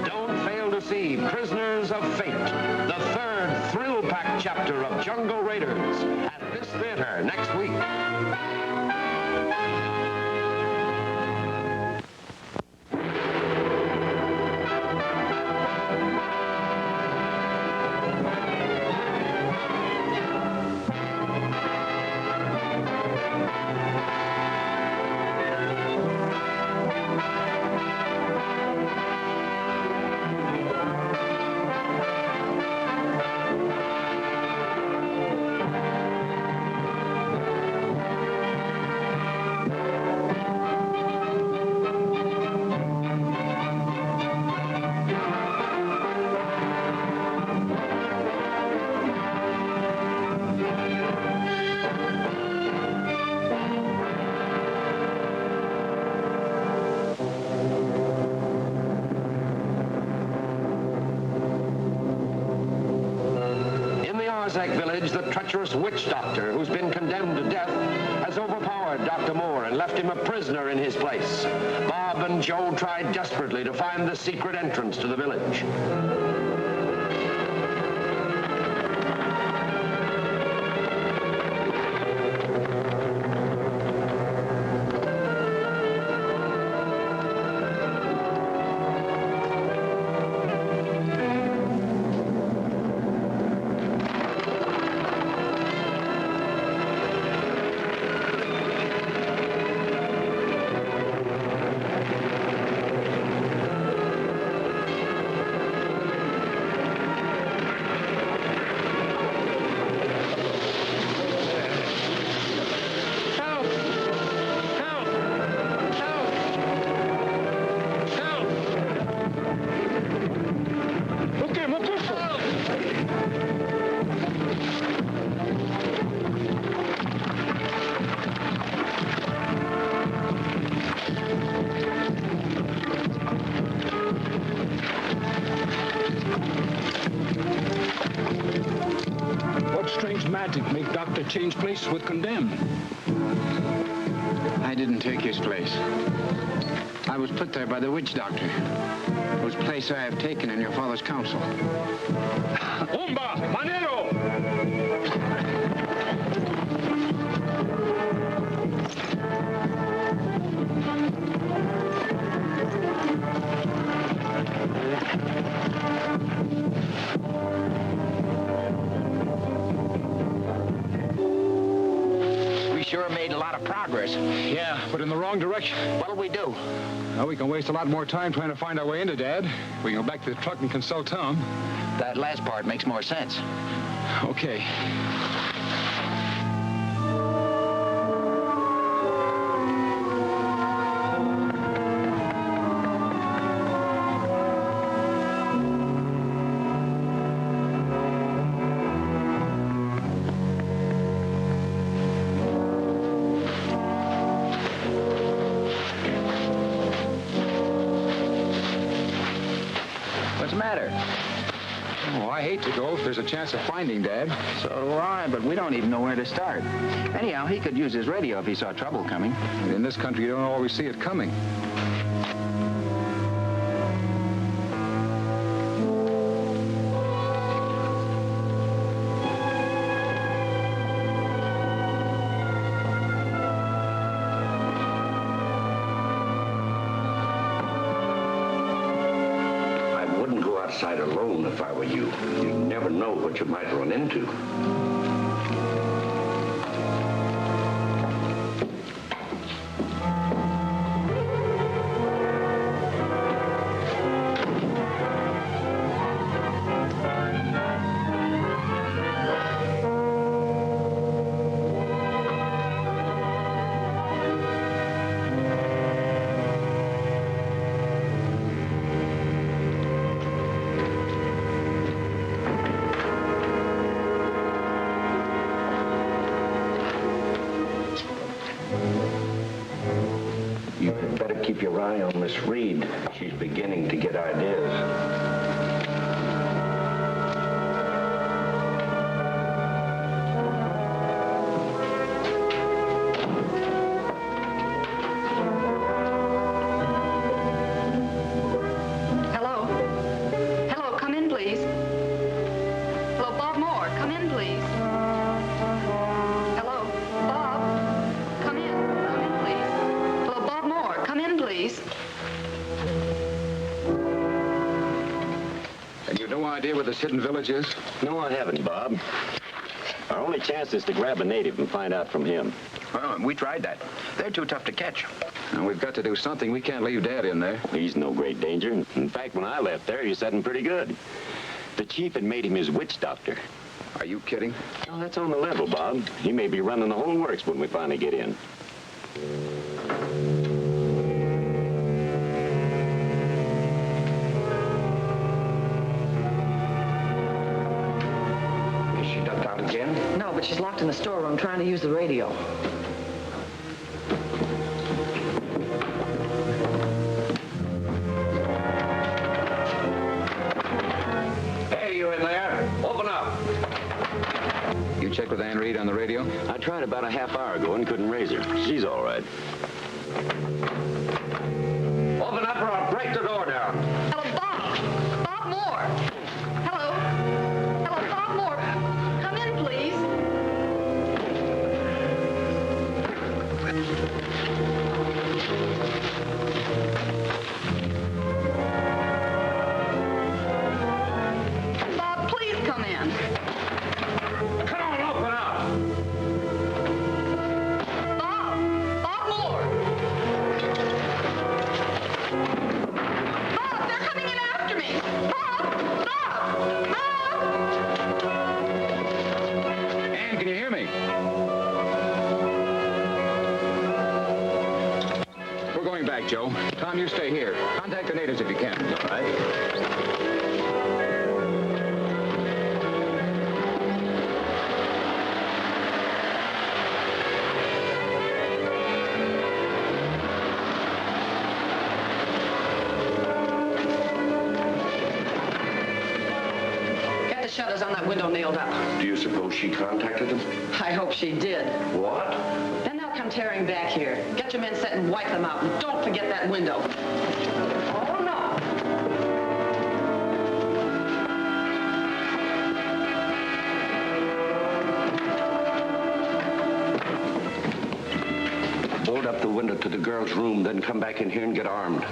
Don't fail to see Prisoners of Fate, the third thrill-packed chapter of Jungle Raiders, at this theater next week. Arzac village, the treacherous witch doctor, who's been condemned to death, has overpowered Dr. Moore and left him a prisoner in his place. Bob and Joe tried desperately to find the secret entrance to the village. Make Doctor change places with Condemned. I didn't take his place. I was put there by the witch doctor, whose place I have taken in your father's council. Umba! Manero! Sure made a lot of progress. Yeah, but in the wrong direction. What'll we do? Well, we can waste a lot more time trying to find our way into Dad. We can go back to the truck and consult Tom. That last part makes more sense. Okay. Oh, I hate to go if there's a chance of finding Dad. So do I, but we don't even know where to start. Anyhow, he could use his radio if he saw trouble coming. And in this country, you don't always see it coming. Outside alone if I were you. You never know what you might run into. Keep your eye on Miss Reed. She's beginning to get ideas. Come in, please. Hello? Bob? Come in. Come in, please. Hello, Bob Moore. Come in, please. And you've no idea where this hidden village is? No, I haven't, Bob. Our only chance is to grab a native and find out from him. Well, we tried that. They're too tough to catch. And we've got to do something. We can't leave Dad in there. He's no great danger. In fact, when I left there, he said him pretty good. The chief had made him his witch doctor. Are you kidding? Oh, that's on the level, Bob. He may be running the whole works when we finally get in. Is she ducked out again? No, but she's locked in the storeroom trying to use the radio. Hey, you in there? Open up. You checked with Ann Reed on the radio? I tried about a half hour ago and couldn't raise her. She's all right. Open up or I'll break the door down. Hello, Bob. Bob Moore. Hello. Hello, Bob Moore. Come in, please. Bob, please come in. Come on, open up. Bob Moore. Bob, they're coming in after me. Bob. Ann, can you hear me? We're going back, Joe. Tom, you stay here. Contact the natives if you can. All right. Get the shutters on that window nailed up. Do you suppose she contacted them? I hope she did. What? Then they'll come tearing back here. Get your men set and wipe them out. And don't forget that window. Oh, no. Bolt up the window to the girl's room, then come back in here and get armed.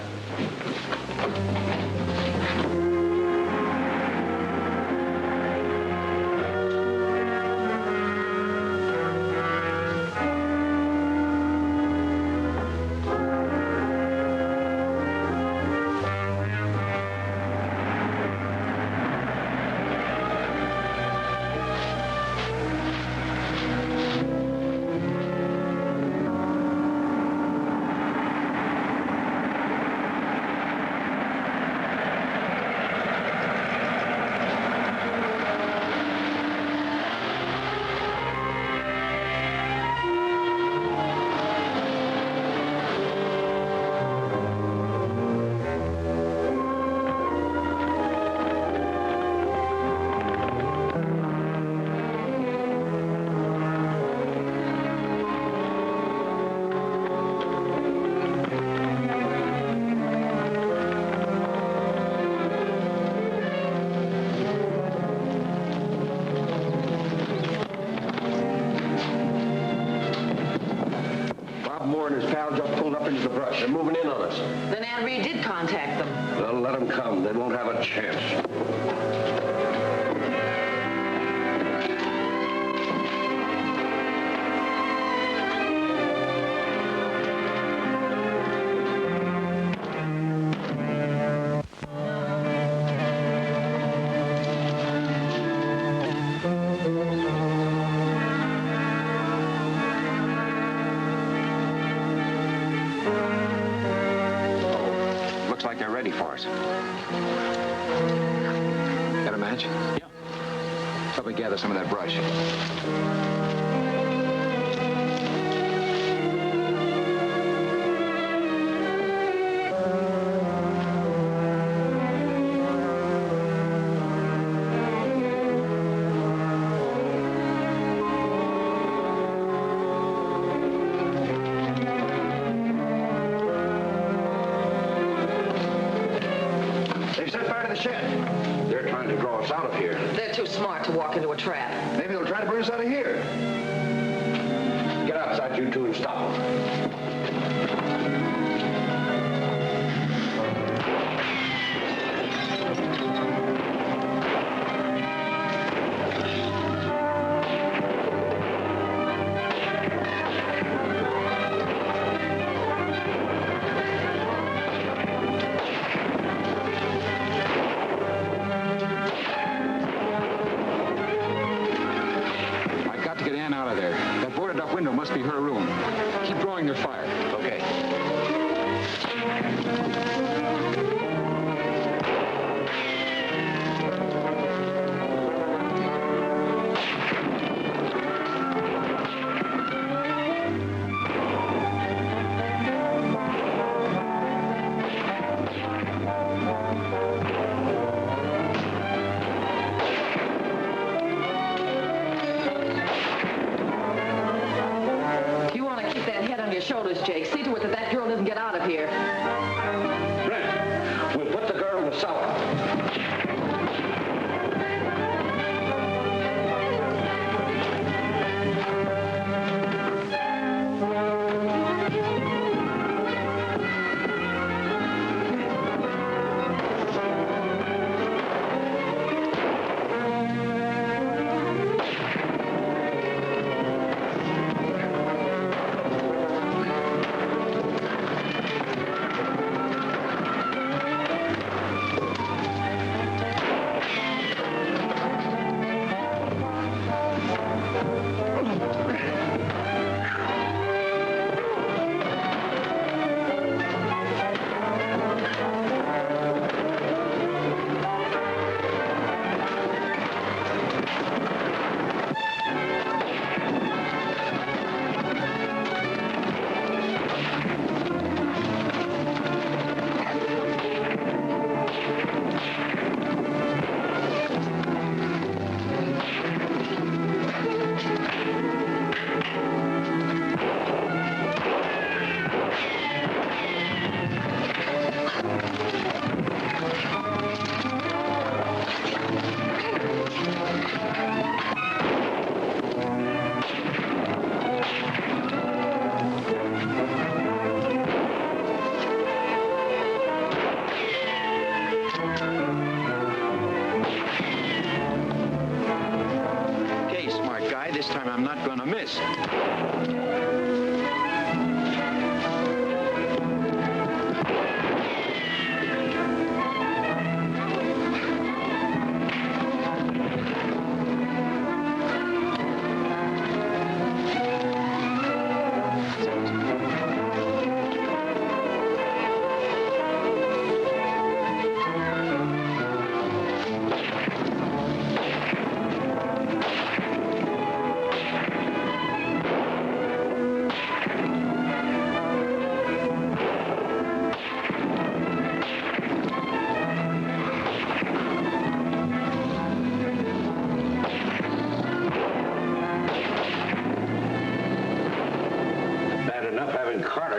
Moore and his pal just pulled up into the brush. They're moving in on us. Then Ann Reed did contact them. Well, let them come. They won't have a chance. Looks like they're ready for us. Got a match? Yeah. Help me gather some of that brush. They've set fire to the shed. They're trying to draw us out of here. They're too smart to walk into a trap. Maybe they'll try to burn us out of here. Get outside, you two, and stop them. Must be her room. Keep drawing your fire. Okay. Shoulders, Jake. See to it that that girl doesn't get out of here. Brent, we'll put the girl in the cellar. This time I'm not going to miss.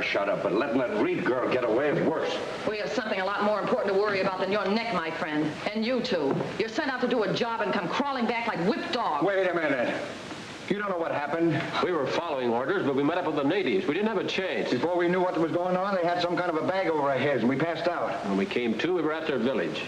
Shut up, but letting that Reed girl get away is worse. We have something a lot more important to worry about than your neck, my friend. And you two. You're sent out to do a job and come crawling back like whipped dogs. Wait a minute. You don't know what happened. We were following orders, but we met up with the natives. We didn't have a chance. Before we knew what was going on, they had some kind of a bag over our heads, and we passed out. When we came to, we were at their village.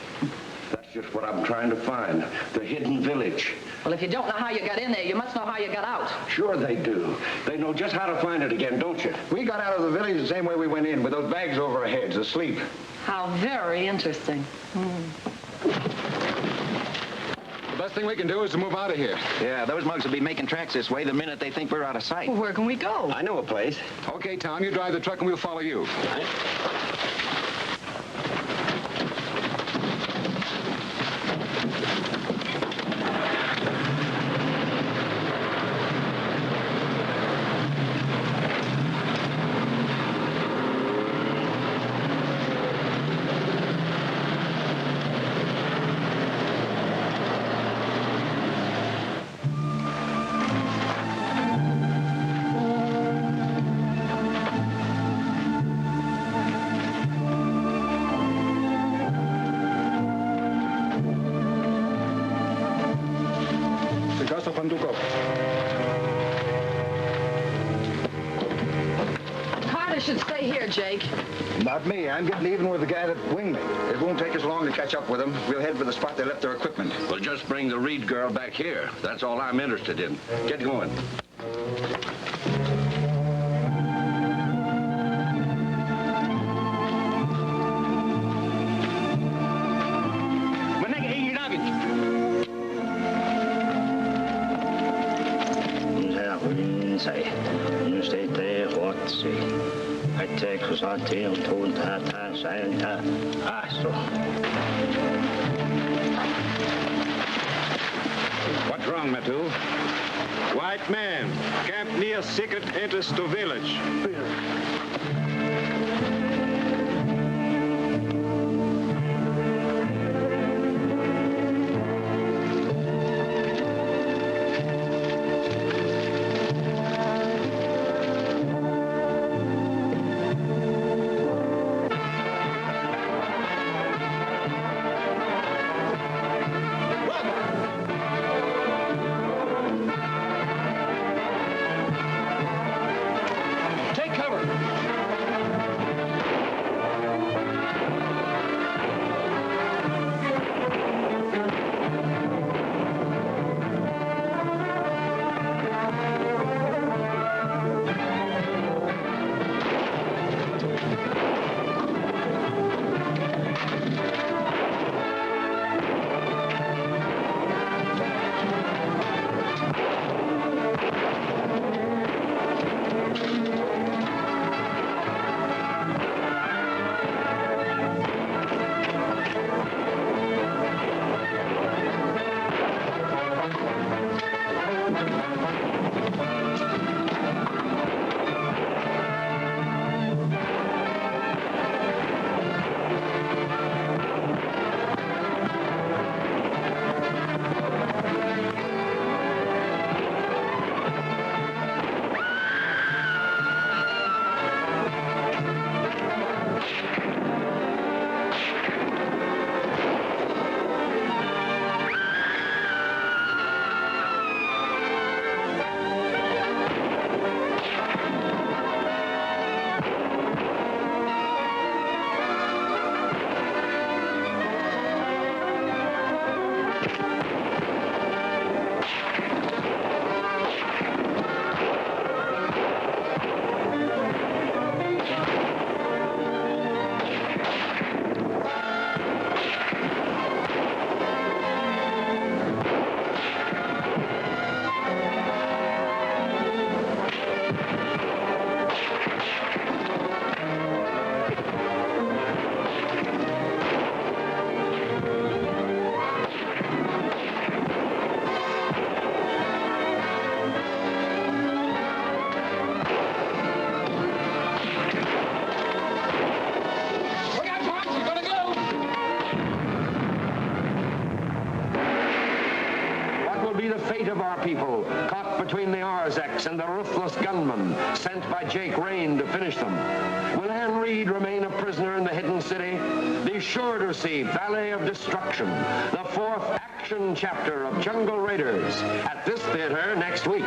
That's just what I'm trying to find. The hidden village. Well, if you don't know how you got in there, you must know how you got out. Sure they do. They know just how to find it again, don't you? We got out of the village the same way we went in, with those bags over our heads, asleep. How very interesting. The best thing we can do is to move out of here. Yeah, those mugs will be making tracks this way the minute they think we're out of sight. Well, where can we go? I know a place. Okay, Tom, you drive the truck and we'll follow you. Right. Приказ Пандуков. Carter should stay here, Jake. Not me. I'm getting even with the guy that winged me. It won't take us long to catch up with them. We'll head for the spot they left their equipment. Well, just bring the Reed girl back here. That's all I'm interested in. Get going. What's wrong, Matu? White man, camp near secret entrance to village. People caught between the Arzacs and the ruthless gunmen sent by Jake Rain to finish them. Will Anne Reed remain a prisoner in the hidden city? Be sure to see Valley of Destruction, the fourth action chapter of Jungle Raiders, at this theater next week.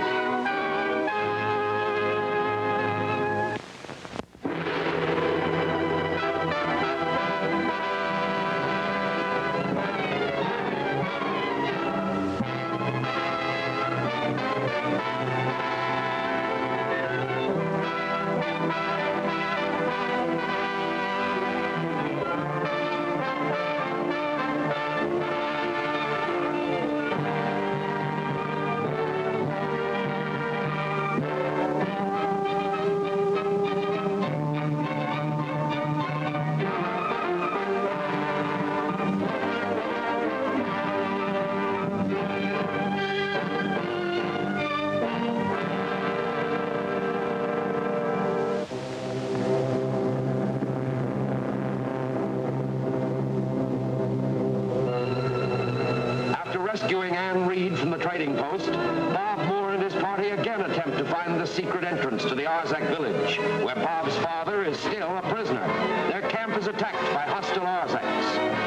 Rescuing Anne Reed from the trading post, Bob Moore and his party again attempt to find the secret entrance to the Arzac village, where Bob's father is still a prisoner. Their camp is attacked by hostile Arzacs.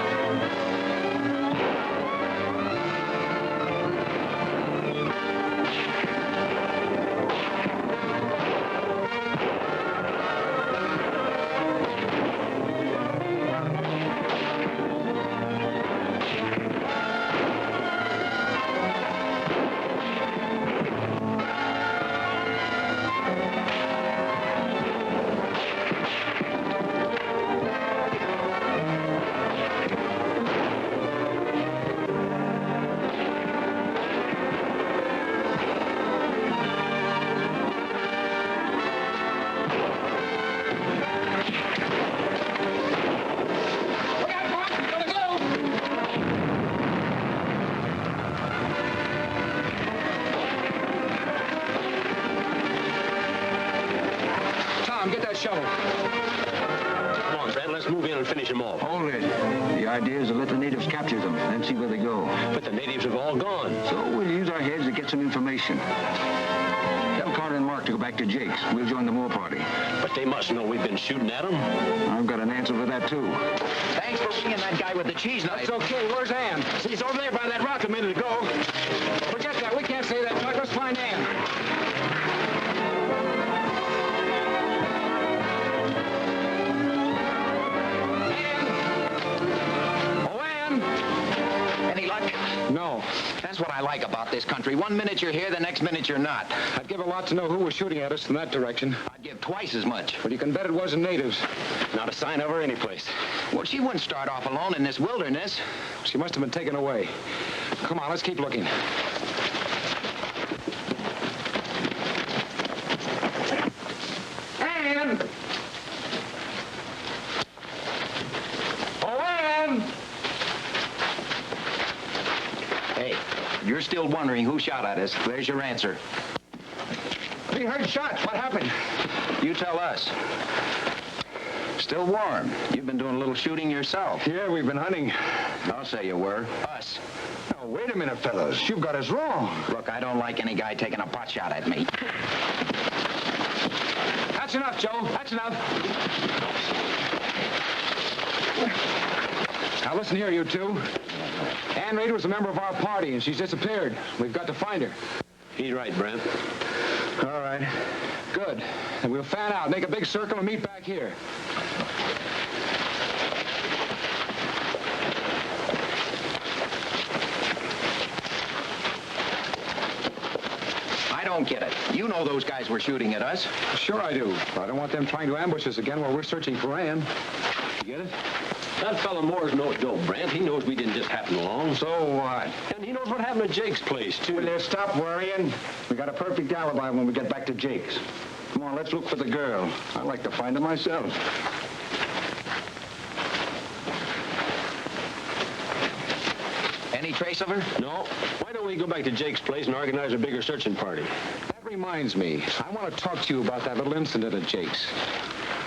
shovel. Come on, Brad, let's move in and finish them off. Hold it. The idea is to let the natives capture them, then see where they go. But the natives have all gone. So we'll use our heads to get some information. Tell Carter and Mark to go back to Jake's. We'll join the Moore party. But they must know we've been shooting at them. I've got an answer for that, too. Thanks for seeing that guy with the cheese knife. It's okay. Where's Ann? He's over there by that rock a minute ago. Forget that. We can't say that, Chuck. Let's find Ann. Any luck? No. That's what I like about this country. One minute you're here, the next minute you're not. I'd give a lot to know who was shooting at us from that direction. I'd give twice as much. But you can bet it wasn't natives. Not a sign of her anyplace. Well, she wouldn't start off alone in this wilderness. She must have been taken away. Come on, let's keep looking. Ann! Oh, Ann! Hey, you're still wondering who shot at us. There's your answer. We heard shots. What happened? You tell us. Still warm. You've been doing a little shooting yourself. Yeah, we've been hunting. I'll say you were. Us. Now, wait a minute, fellas. You've got us wrong. Look, I don't like any guy taking a pot shot at me. That's enough, Joe. That's enough. Now, listen here, you two. Ann Reed was a member of our party, and she's disappeared. We've got to find her. He's right, Brent. All right. Good. Then we'll fan out, make a big circle, and meet back here. I don't get it. You know those guys were shooting at us. Sure I do. I don't want them trying to ambush us again while we're searching for Ann. You get it? That fellow Moore's no dope, Brent. He knows we didn't just happen along. So what? And he knows what happened at Jake's place, too. Will you stop worrying? We got a perfect alibi when we get back to Jake's. Come on, let's look for the girl. I'd like to find her myself. Any trace of her? No. Why don't we go back to Jake's place and organize a bigger searching party? That reminds me. I want to talk to you about that little incident at Jake's.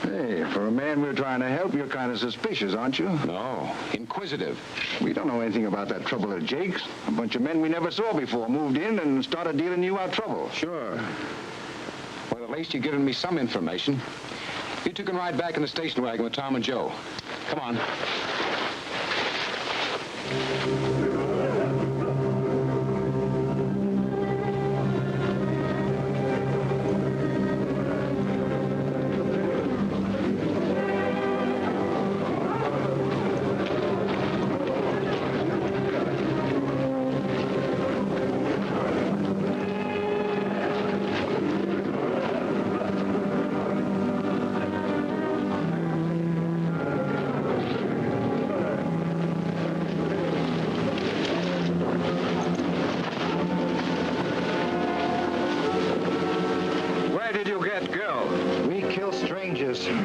Hey, for a man we're trying to help, you're kind of suspicious, aren't you? No. Inquisitive. We don't know anything about that trouble at Jake's. A bunch of men we never saw before moved in and started dealing you out trouble. Sure. Well, at least you've given me some information. You two can ride back in the station wagon with Tom and Joe. Come on.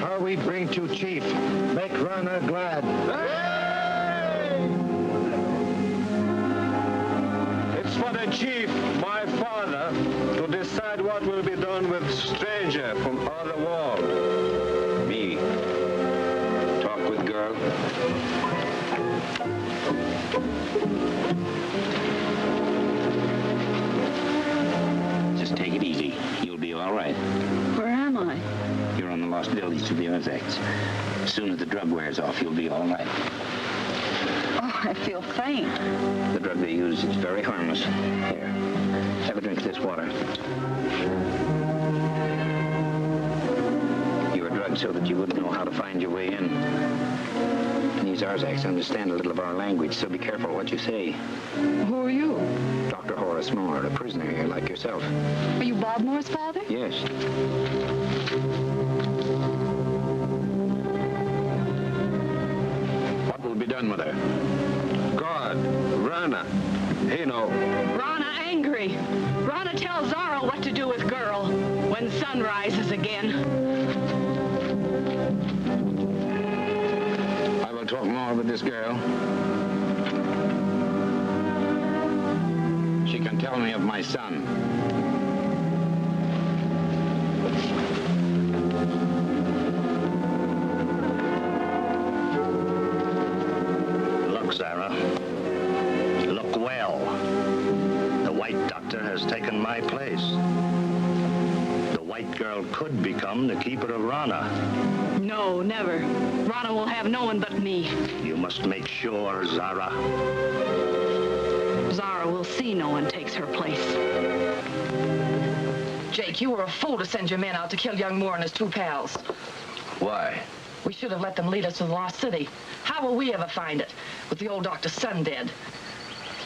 Her we bring to chief. Make Rana glad. It's for the chief, my father, to decide what will be done with stranger from other world. Me. Talk with girl. Just take it easy. You'll be all right. Where am I? You're on the lost village to the Arzacs. As soon as the drug wears off, you'll be all right. Oh, I feel faint. The drug they use is very harmless. Here, have a drink of this water. You were drugged so that you wouldn't know how to find your way in. These Arzacs understand a little of our language, so be careful what you say. Who are you? Dr. Horace Moore, a prisoner here like yourself. Are you Bob Moore's father? Yes. What will be done with her? God, Rana, he know. Rana angry. Rana tells Zara what to do with girl when sun rises again. I will talk more with this girl. She can tell me of my son. my place. The white girl could become the keeper of Rana. No, never. Rana will have no one but me. You must make sure, Zara. Zara will see no one takes her place. Jake, you were a fool to send your men out to kill young Moore and his two pals. Why? We should have let them lead us to the lost city. How will we ever find it, with the old doctor's son dead?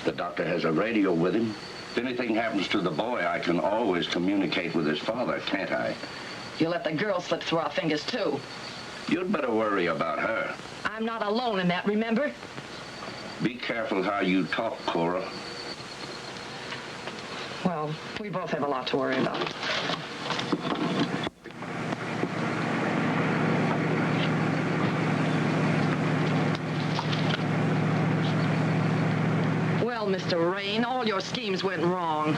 The doctor has a radio with him. If anything happens to the boy, I can always communicate with his father, can't I? You let the girl slip through our fingers, too. You'd better worry about her. I'm not alone in that, remember? Be careful how you talk, Cora. Well, we both have a lot to worry about. Well, Mr. Rain, all your schemes went wrong.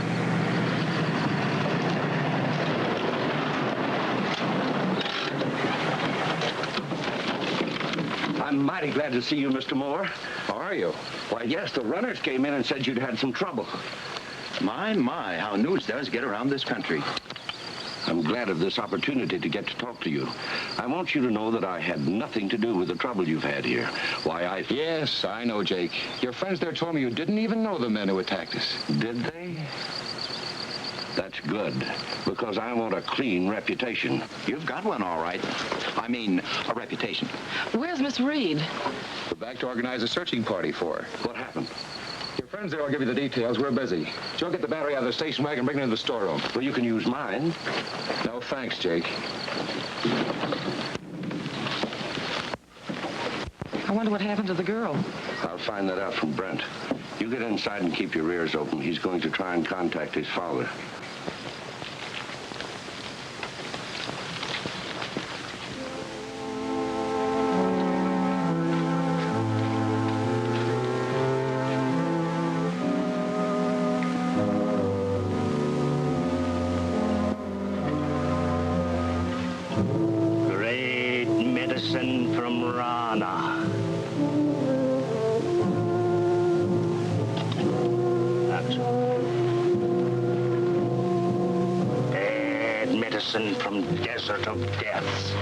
I'm mighty glad to see you, Mr. Moore. How are you? Why, yes, the runners came in and said you'd had some trouble. My, how news does get around this country. I'm glad of this opportunity to get to talk to you. I want you to know that I had nothing to do with the trouble you've had here. Yes, I know, Jake. Your friends there told me you didn't even know the men who attacked us. Did they? That's good, because I want a clean reputation. You've got one, all right. I mean, a reputation. Where's Miss Reed? We're back to organize a searching party for her. What happened? Your friends there will give you the details. We're busy. Joe, get the battery out of the station wagon and bring it into the storeroom. Well, you can use mine. No, thanks, Jake. I wonder what happened to the girl. I'll find that out from Brent. You get inside and keep your ears open. He's going to try and contact his father. Great medicine from Rana. That's bad medicine from Desert of Death.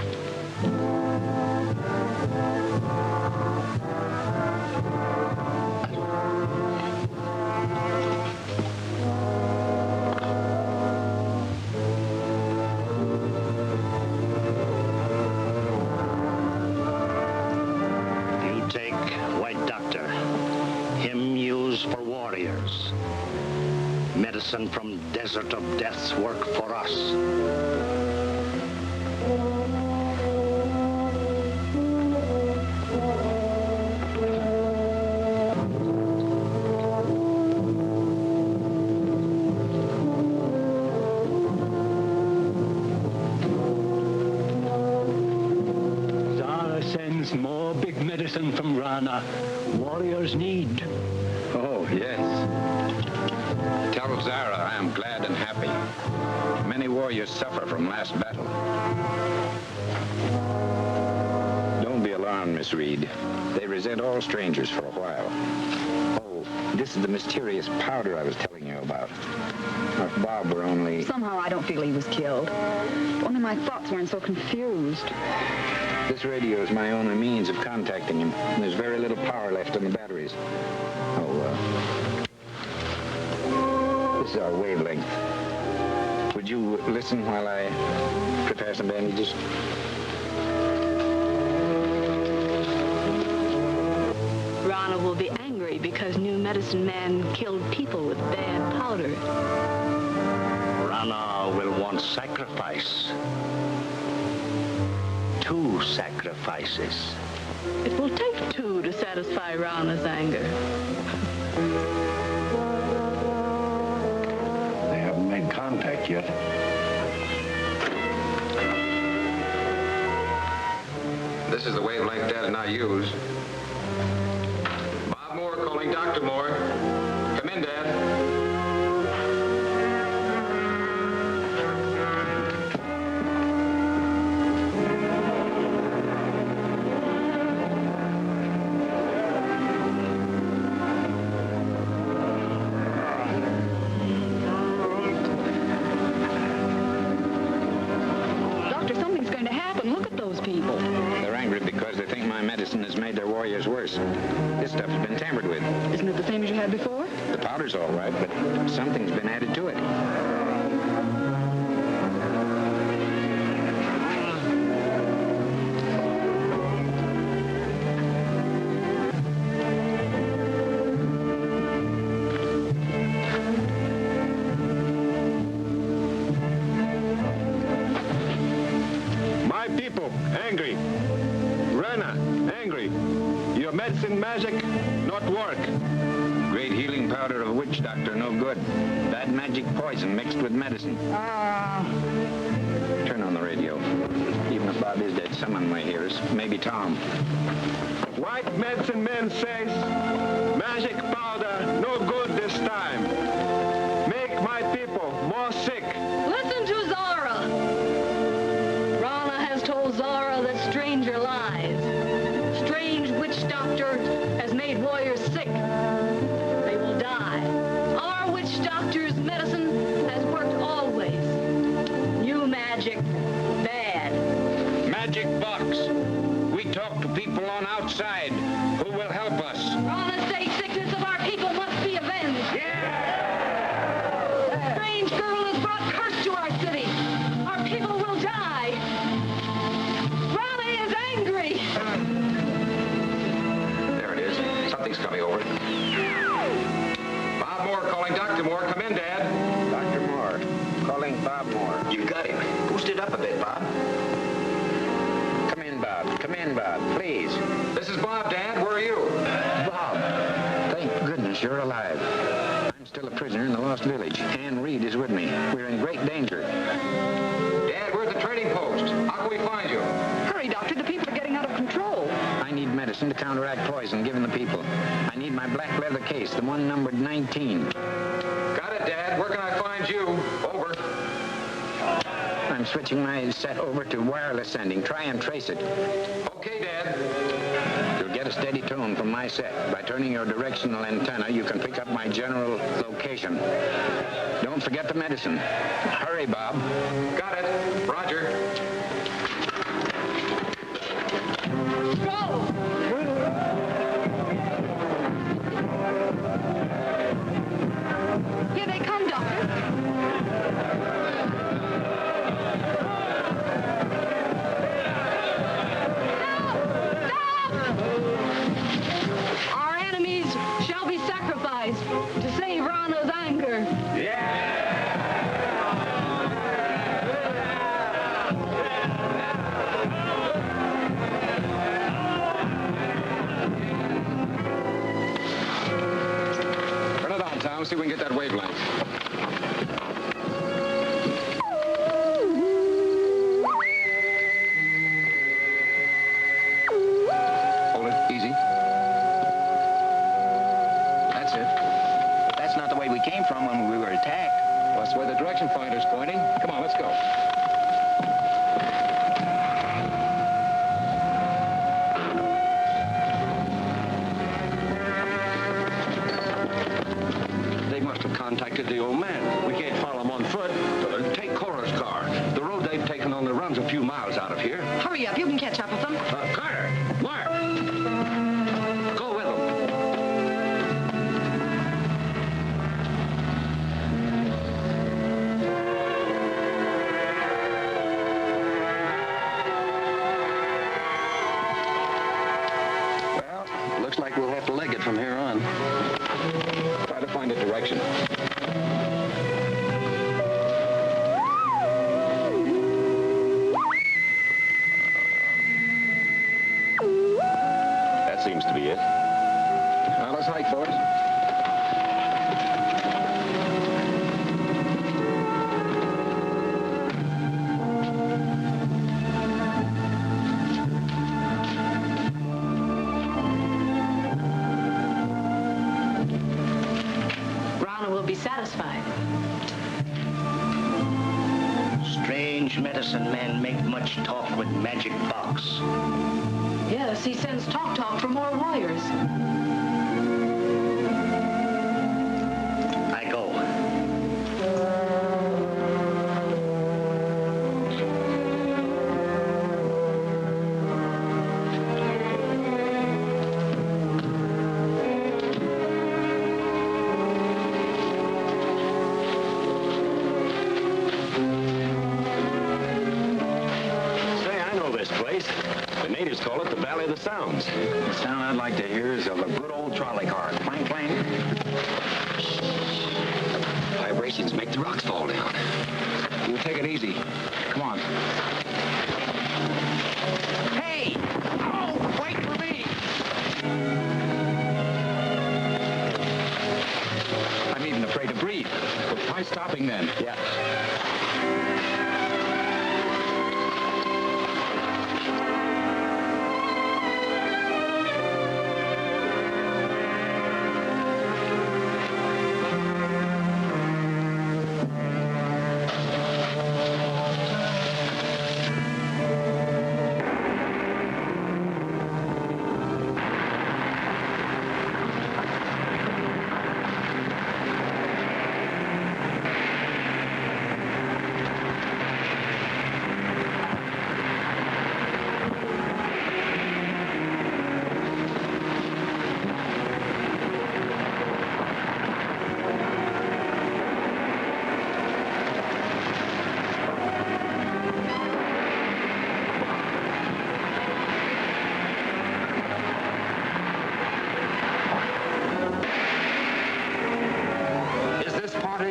You take White Doctor. Him use for warriors. Medicine from Desert of Death's work for us. Zara sends more big medicine from Rana. Warriors need. Oh, yes. Tell Zara I am glad and happy. Many warriors suffer from last battle. Don't be alarmed, Miss Reed. They resent all strangers for a while. Oh, this is the mysterious powder I was telling you about. Now, if Bob were only... Somehow I don't feel he was killed. Only my thoughts weren't so confused. This radio is my only means of contacting him. There's very little power left in the batteries. This is our wavelength. Would you listen while I prepare some bandages? Rana will be angry because new medicine man killed people with bad powder. Rana will want sacrifice. 2 sacrifices. It will take 2 to satisfy Rana's anger. They haven't made contact yet. This is the wavelength Dad and I use. Bob Moore calling Dr. Moore. Come in, Dad. powder's all right, but something's been added to it. My people, angry. Rana, angry. Your medicine magic, not work. Great healing powder of witch doctor, no good. Bad magic poison mixed with medicine. Turn on the radio. Even if Bob is dead, someone may hear us. Maybe Tom. White medicine man says, magic powder, no good this time. Make my people more sick. Listen to Zara. Rana has told Zara that stranger lies. Strange witch doctor has made warriors sick. They will die. Our witch doctor's medicine has worked always. New magic, bad. Magic box. We talk to people on outside who will help us. Rana's day sickness of our people must be avenged. The strange girl has brought curse to our city. Our people will die. Rana is angry. There it is. Something's coming over. Bob Moore calling Dr. Moore. Come in, Dad. Dr. Moore, calling Bob Moore. You got him. Boost it up a bit, Bob. Come in, Bob. Come in, Bob, please. This is Bob, Dad. Where are you? Bob, thank goodness you're alive. I'm still a prisoner in the Lost Village. Ann Reed is with me. We're in great danger. Dad, we're at the trading post. How can we find you? Hurry, Doctor. The people are getting out of control. I need medicine to counteract poison given the people. I need my black leather case, the one numbered 19. Got it, Dad. Where can I find you? Over. I'm switching my set over to wireless sending. Try and trace it. Okay, Dad. You'll get a steady tone from my set. By turning your directional antenna, you can pick up my general location. Don't forget the medicine. Hurry, Bob. Got it. Roger. Go! Here they come, Doctor. Our enemies shall be sacrificed to save Rana's anger. Turn it on, Tom. See if we can get that wavelength. Hold it. Easy. That's it. That's not the way we came from when we were attacked. Well, that's where the direction finder's pointing. Come on, let's go. They must have contacted the old man. We can't follow him on foot. Take Cora's car. The road they've taken on the run's a few miles out of here. Hurry up, you can catch up with them. Carter! Mark! Go with them. Well, looks like we'll have to leg it from here on. Try to find a direction. That seems to be it. Now, let's hike, fellas. Rana will be satisfied. Strange medicine men make much talk with magic box. Yes, he sends talk for more warriors. I go. place. The natives call it the Valley of the Sounds. The sound I'd like to hear is of a good old trolley car. Clang, clang. Vibrations make the rocks fall down. You take it easy. Come on. Hey! Oh, wait for me! I'm even afraid to breathe. Well, try stopping then. Yeah.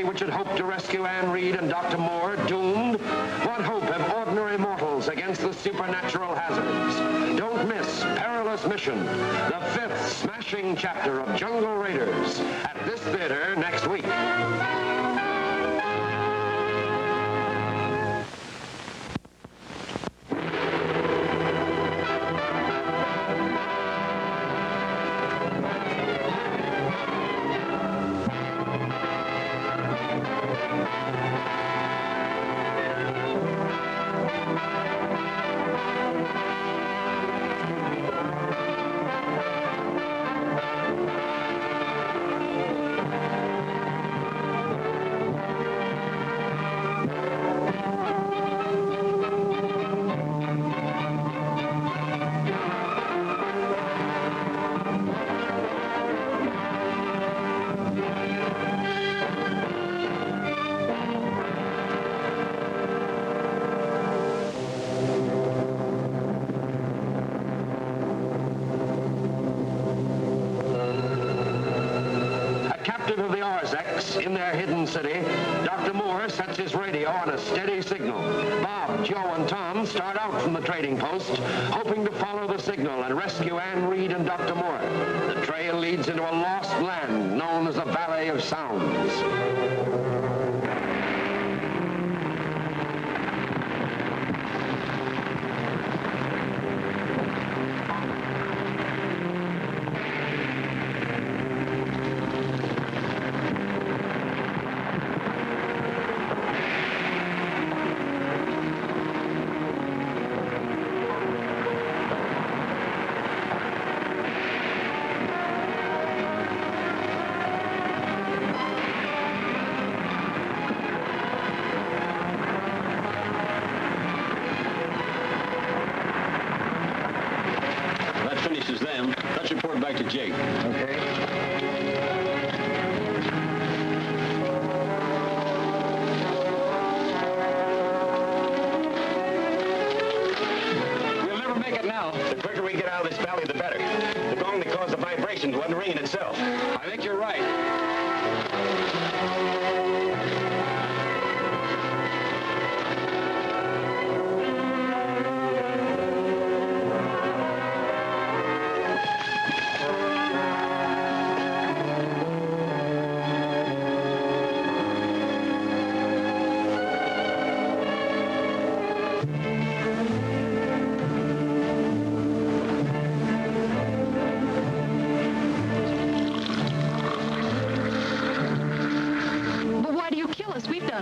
Which had hoped to rescue Anne Reed and Dr. Moore doomed? What hope have ordinary mortals against the supernatural hazards? Don't miss Perilous Mission, the 5th smashing chapter of Jungle Raiders, at this theater next week. Of the Arzacs in their hidden city, Dr. Moore sets his radio on a steady signal. Bob, Joe, and Tom start out from the trading post, hoping to follow the signal and rescue Anne Reed and Dr. Moore. The trail leads into a lost land known as the Valley of Sounds. Let's report back to Jake. Okay. We'll never make it now. The quicker we get out of this valley, the better. The gong that caused the vibrations wasn't ringing itself. I think you're right.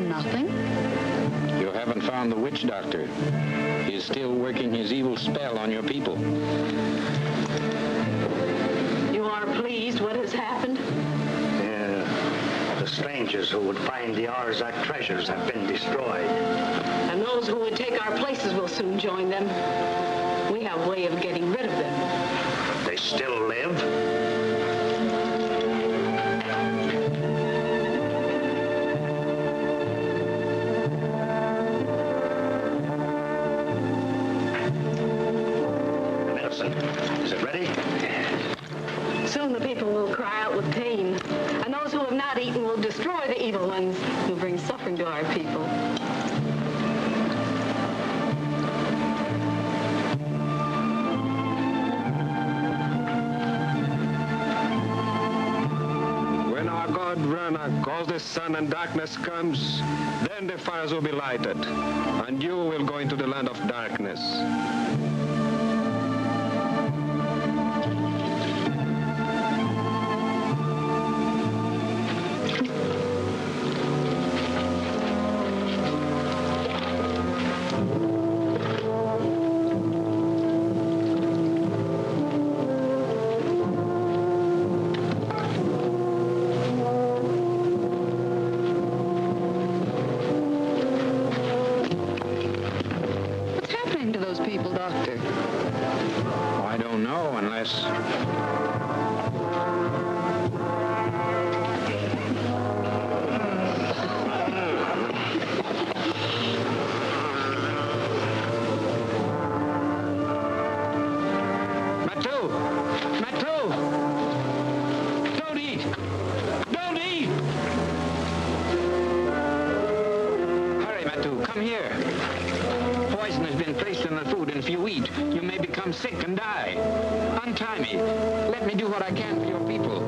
Nothing. You haven't found the witch doctor. He's still working his evil spell on your people. You are pleased what has happened? Yeah. The strangers who would find the Arzac treasures have been destroyed. And those who would take our places will soon join them. We have a way of getting rid of them. They still live? Is it ready? Soon the people will cry out with pain, and those who have not eaten will destroy the evil ones who bring suffering to our people. When our God Rana calls the sun and darkness comes, then the fires will be lighted, and you will go into the land of darkness. Sick and die. Untie me. Let me do what I can for your people.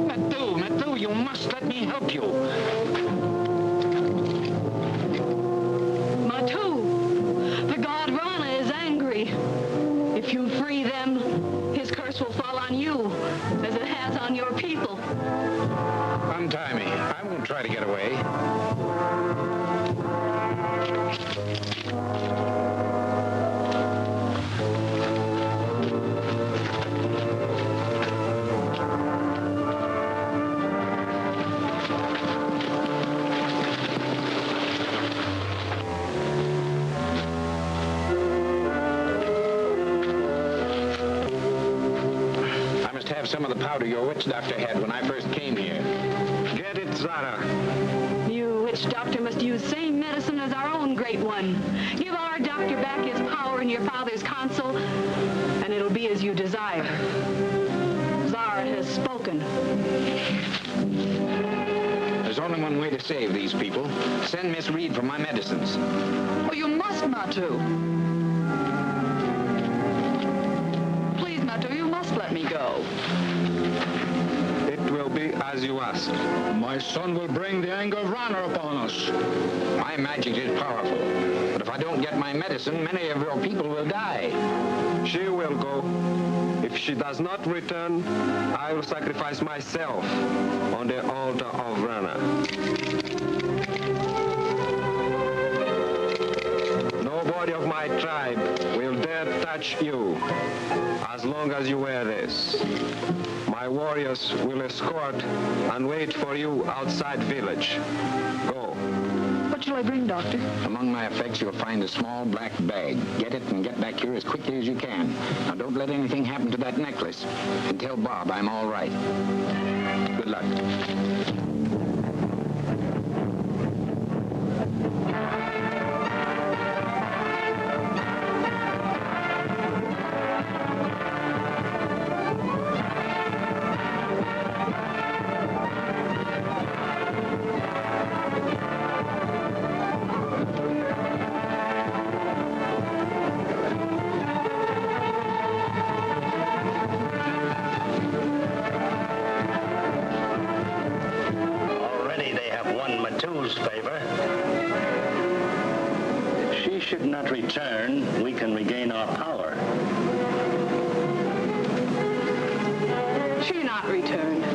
Matthew, you must let me help you. Matthew, the god Rana is angry. If you free them, his curse will fall on you, as it has on your people. Untie me. I won't try to get away. Some of the powder your witch doctor had when I first came here. Get it, Zara. You witch doctor must use same medicine as our own great one. Give our doctor back his power in your father's console, and it'll be as you desire. Zara has spoken. There's only one way to save these people. Send Miss Reed for my medicines. Oh, you must, Matu. Please, Matu, you must let me go. It will be as you ask. My son will bring the anger of Rana upon us. My magic is powerful, but if I don't get my medicine, many of your people will die. She will go. If she does not return, I will sacrifice myself on the altar of Rana. Nobody of my tribe will dare touch you as long as you wear this. My warriors will escort and wait for you outside village. Go. What shall I bring, Doctor? Among my effects, you'll find a small black bag. Get it and get back here as quickly as you can. Now, don't let anything happen to that necklace. And tell Bob I'm all right. Good luck. Should not return, we can regain our power. She not returned.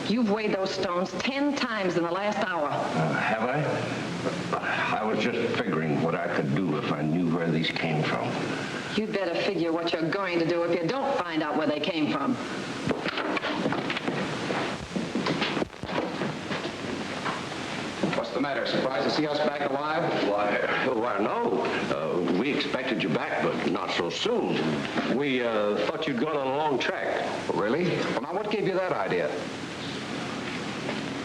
You've weighed those stones 10 times in the last hour. Have I? I was just figuring what I could do if I knew where these came from. You'd better figure what you're going to do if you don't find out where they came from. What's the matter? Surprised to see us back alive? Why, no. We expected you back, but not so soon. We thought you'd gone on a long trek. Really? Well, now, what gave you that idea?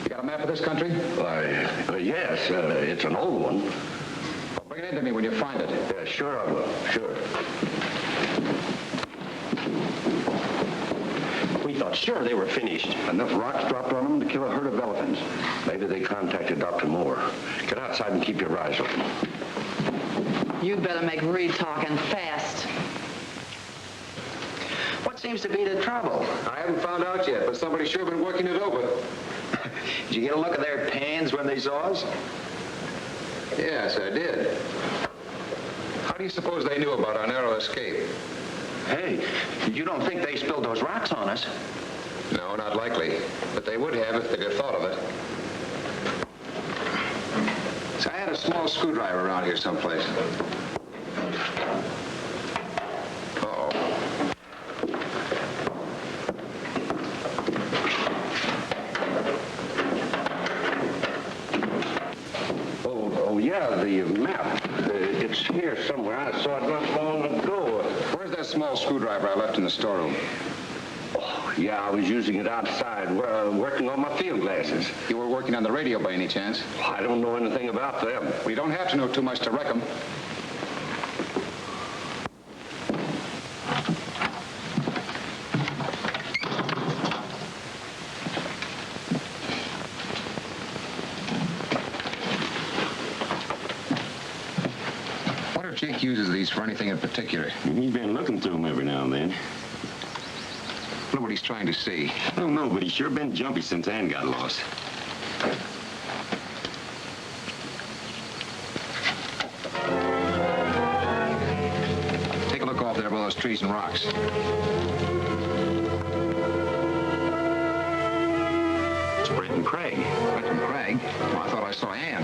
You got a map of this country? Why, yes. It's an old one. Well, bring it in to me when you find it. Yeah, sure I will. Sure. We thought sure they were finished. Enough rocks dropped on them to kill a herd of elephants. Maybe they contacted Dr. Moore. Get outside and keep your eyes open. You'd better make Reed talking fast. What seems to be the trouble? I haven't found out yet, but somebody's sure been working it over. Did you get a look at their pans when they saw us? Yes, I did. How do you suppose they knew about our narrow escape? Hey, you don't think they spilled those rocks on us? No, not likely. But they would have if they'd have thought of it. So I had a small screwdriver around here someplace. Uh-oh. Oh, yeah, the map. It's here somewhere. I saw it not long ago. Where's that small screwdriver I left in the storeroom? Oh, yeah, I was using it outside, working on my field glasses. You were working on the radio by any chance? I don't know anything about them. We don't have to know too much to wreck them. Jake uses these for anything in particular. He's been looking through them every now and then. I wonder what he's trying to see. I don't know, but he's sure been jumpy since Ann got lost. Take a look off there below those trees and rocks. It's Brett and Craig. Brett and Craig? Well, I thought I saw Ann.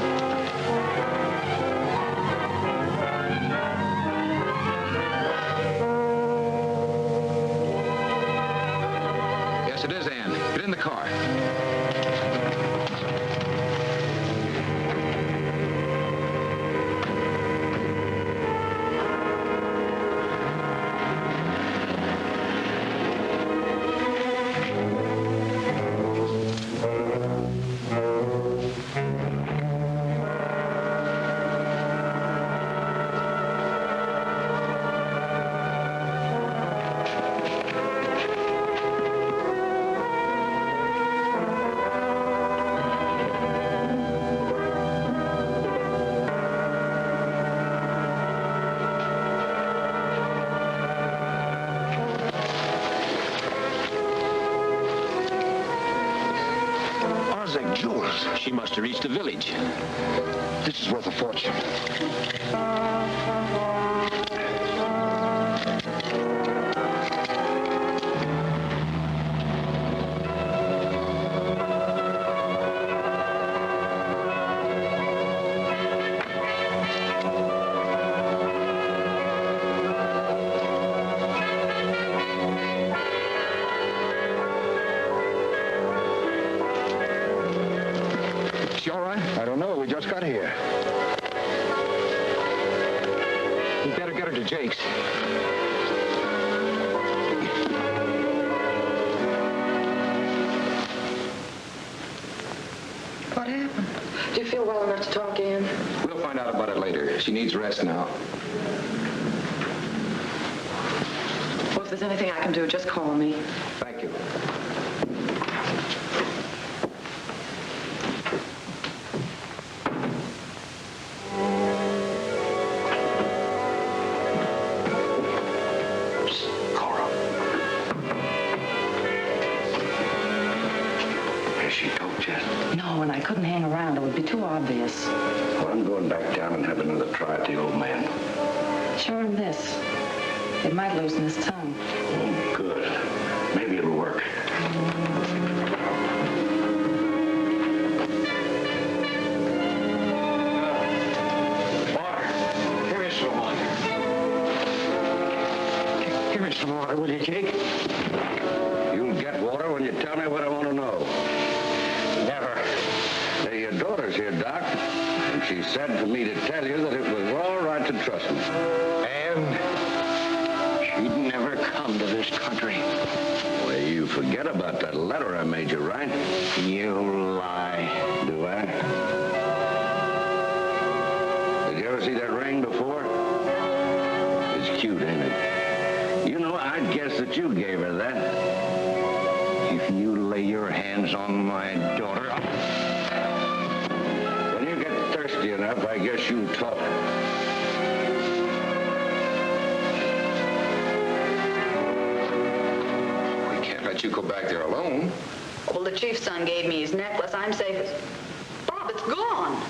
Yes, it is Ann. Get in the car. Arzac jewels. She must have reached the village. This is worth a fortune. She all right? I don't know. We just got here. We better get her to Jake's. What happened? Do you feel well enough to talk, Ann? We'll find out about it later. She needs rest now. Well, if there's anything I can do, just call me. Thank you. No, and I couldn't hang around. It would be too obvious. Well, I'm going back down and have another try at the old man. Show him this. It might loosen his tongue. Oh, good. Maybe it'll work. some water, will you, Jake? You'll get water when you tell me what I want to know. Never. Hey, your daughter's here, Doc, and she said for me to tell you that it was all right to trust me. And she'd never come to this country. Well, you forget about that letter I made you, right? You lie. Do I? Did you ever see that ring before? It's cute, ain't it? You know, I'd guess that you gave her that. If you lay your hands on my daughter, When you get thirsty enough, I guess you'll talk. We can't let you go back there alone. Well, the chief's son gave me his necklace. I'm safe as... Bob, it's gone.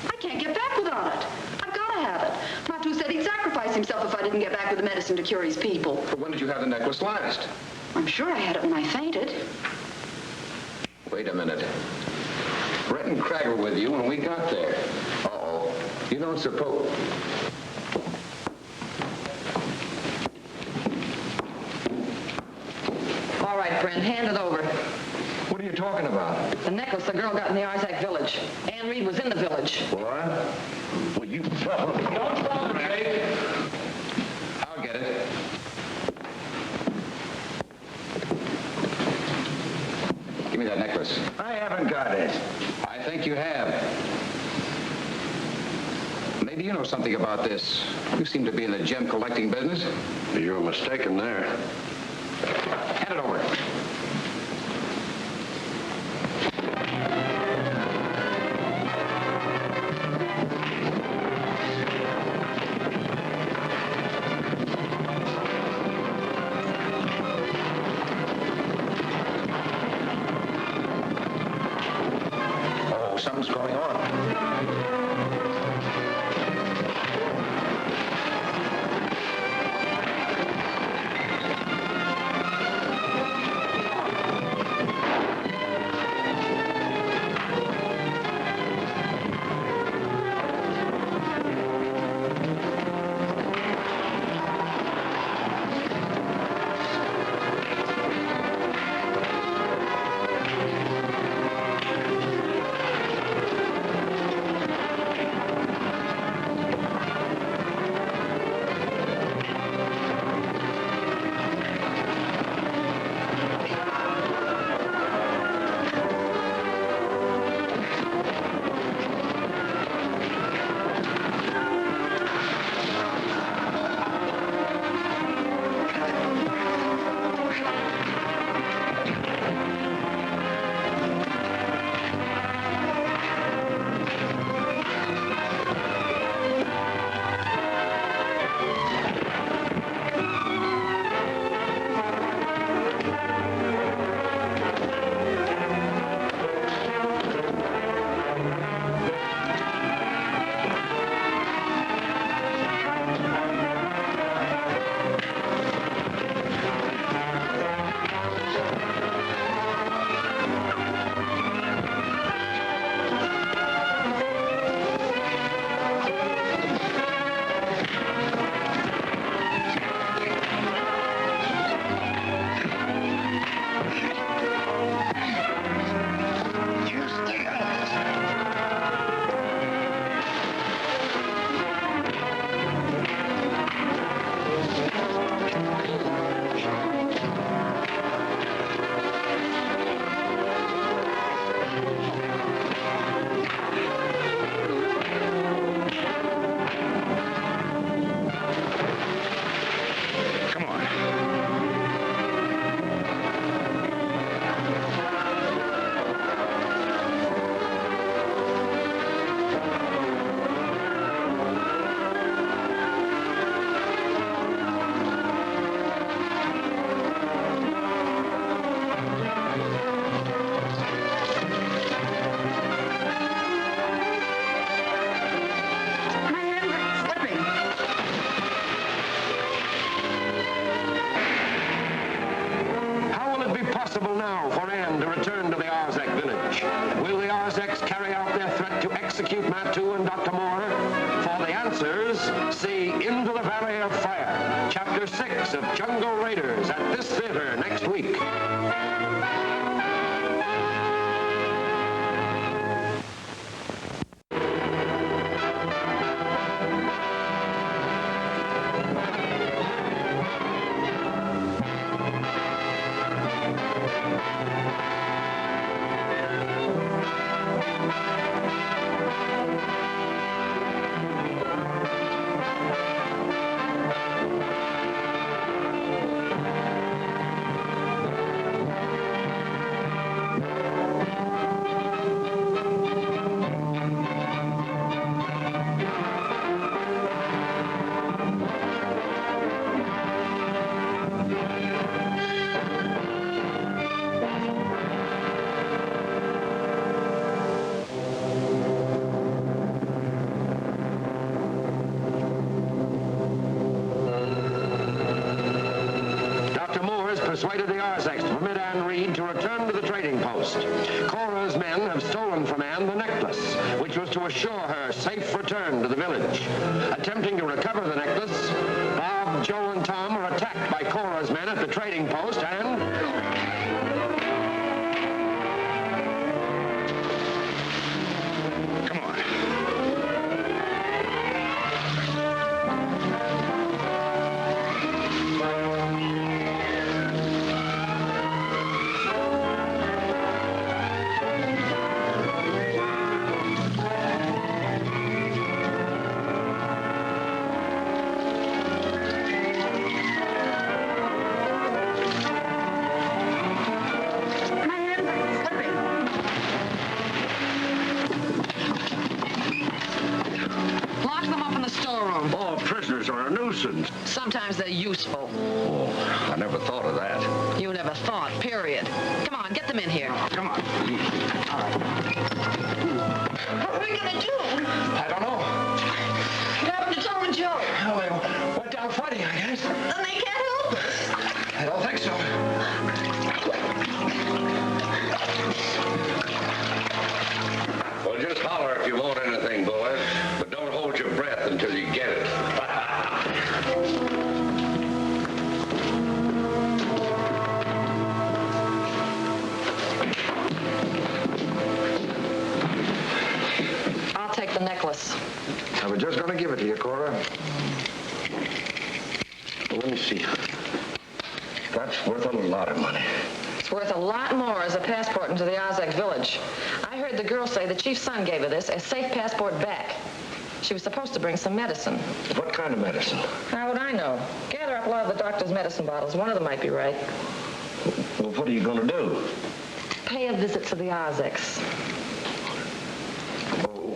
I can't get back without it. I've got to have it. Matu said he'd sacrifice himself if I didn't get back with the medicine to cure his people. But when did you have the necklace last? I'm sure I had it when I fainted. Wait a minute. Brett and Craig were with you when we got there. Uh-oh. You don't suppose... All right, Brent, hand it over. What are you talking about? The necklace the girl got in the Arzac village. Ann Reed was in the village. What? Well, you trouble. Don't trouble me. I'll get it. Give me that necklace. I haven't got it. I think you have. Maybe you know something about this. You seem to be in the gem collecting business. You're mistaken there. Hand it over. Oh, something's going on. Possible now for Anne to return to the Arzac village. Will the Arzacs carry out their threat to execute Matu and Dr. Moore? For the answers, see Into the Valley of Fire, Chapter Chapter 6 of Jungle Raiders at this theater next week. Persuaded the Arzacs to permit Anne Reed to return to the trading post. Cora's men have stolen from Anne the necklace, which was to assure her safe return to the village. Attempting to recover the necklace, Bob, Joe, and Tom are attacked by Cora's men at the trading post and... Sometimes they're useful. Oh, I never thought of that. You never thought, period. Come on, get them in here. Come on. What are we gonna do? I don't know. What happened to Tom and Joe? Well, they went down fighting, I guess. And they can't help us. I don't think so. Well, just holler if you want anything, boys. But don't hold your breath until you get it. I'll take the necklace. I was just going to give it to you, Cora. Well, let me see. That's worth a lot of money. It's worth a lot more as a passport into the Arzac village. I heard the girl say the chief's son gave her this as safe passport back. She was supposed to bring some medicine. What kind of medicine? How would I know? Gather up a lot of the doctor's medicine bottles. One of them might be right. Well, what are you going to do? Pay a visit to the Arzacs.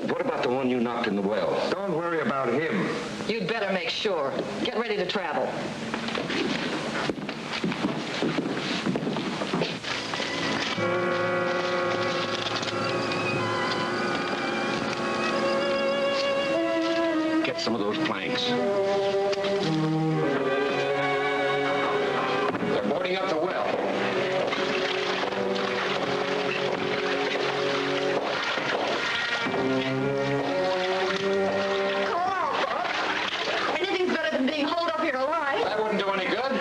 What about the one you knocked in the well? Don't worry about him. You'd better make sure. Get ready to travel. Get some of those planks. They're boarding up the well. Anything's better than being holed up here alive. That wouldn't do any good.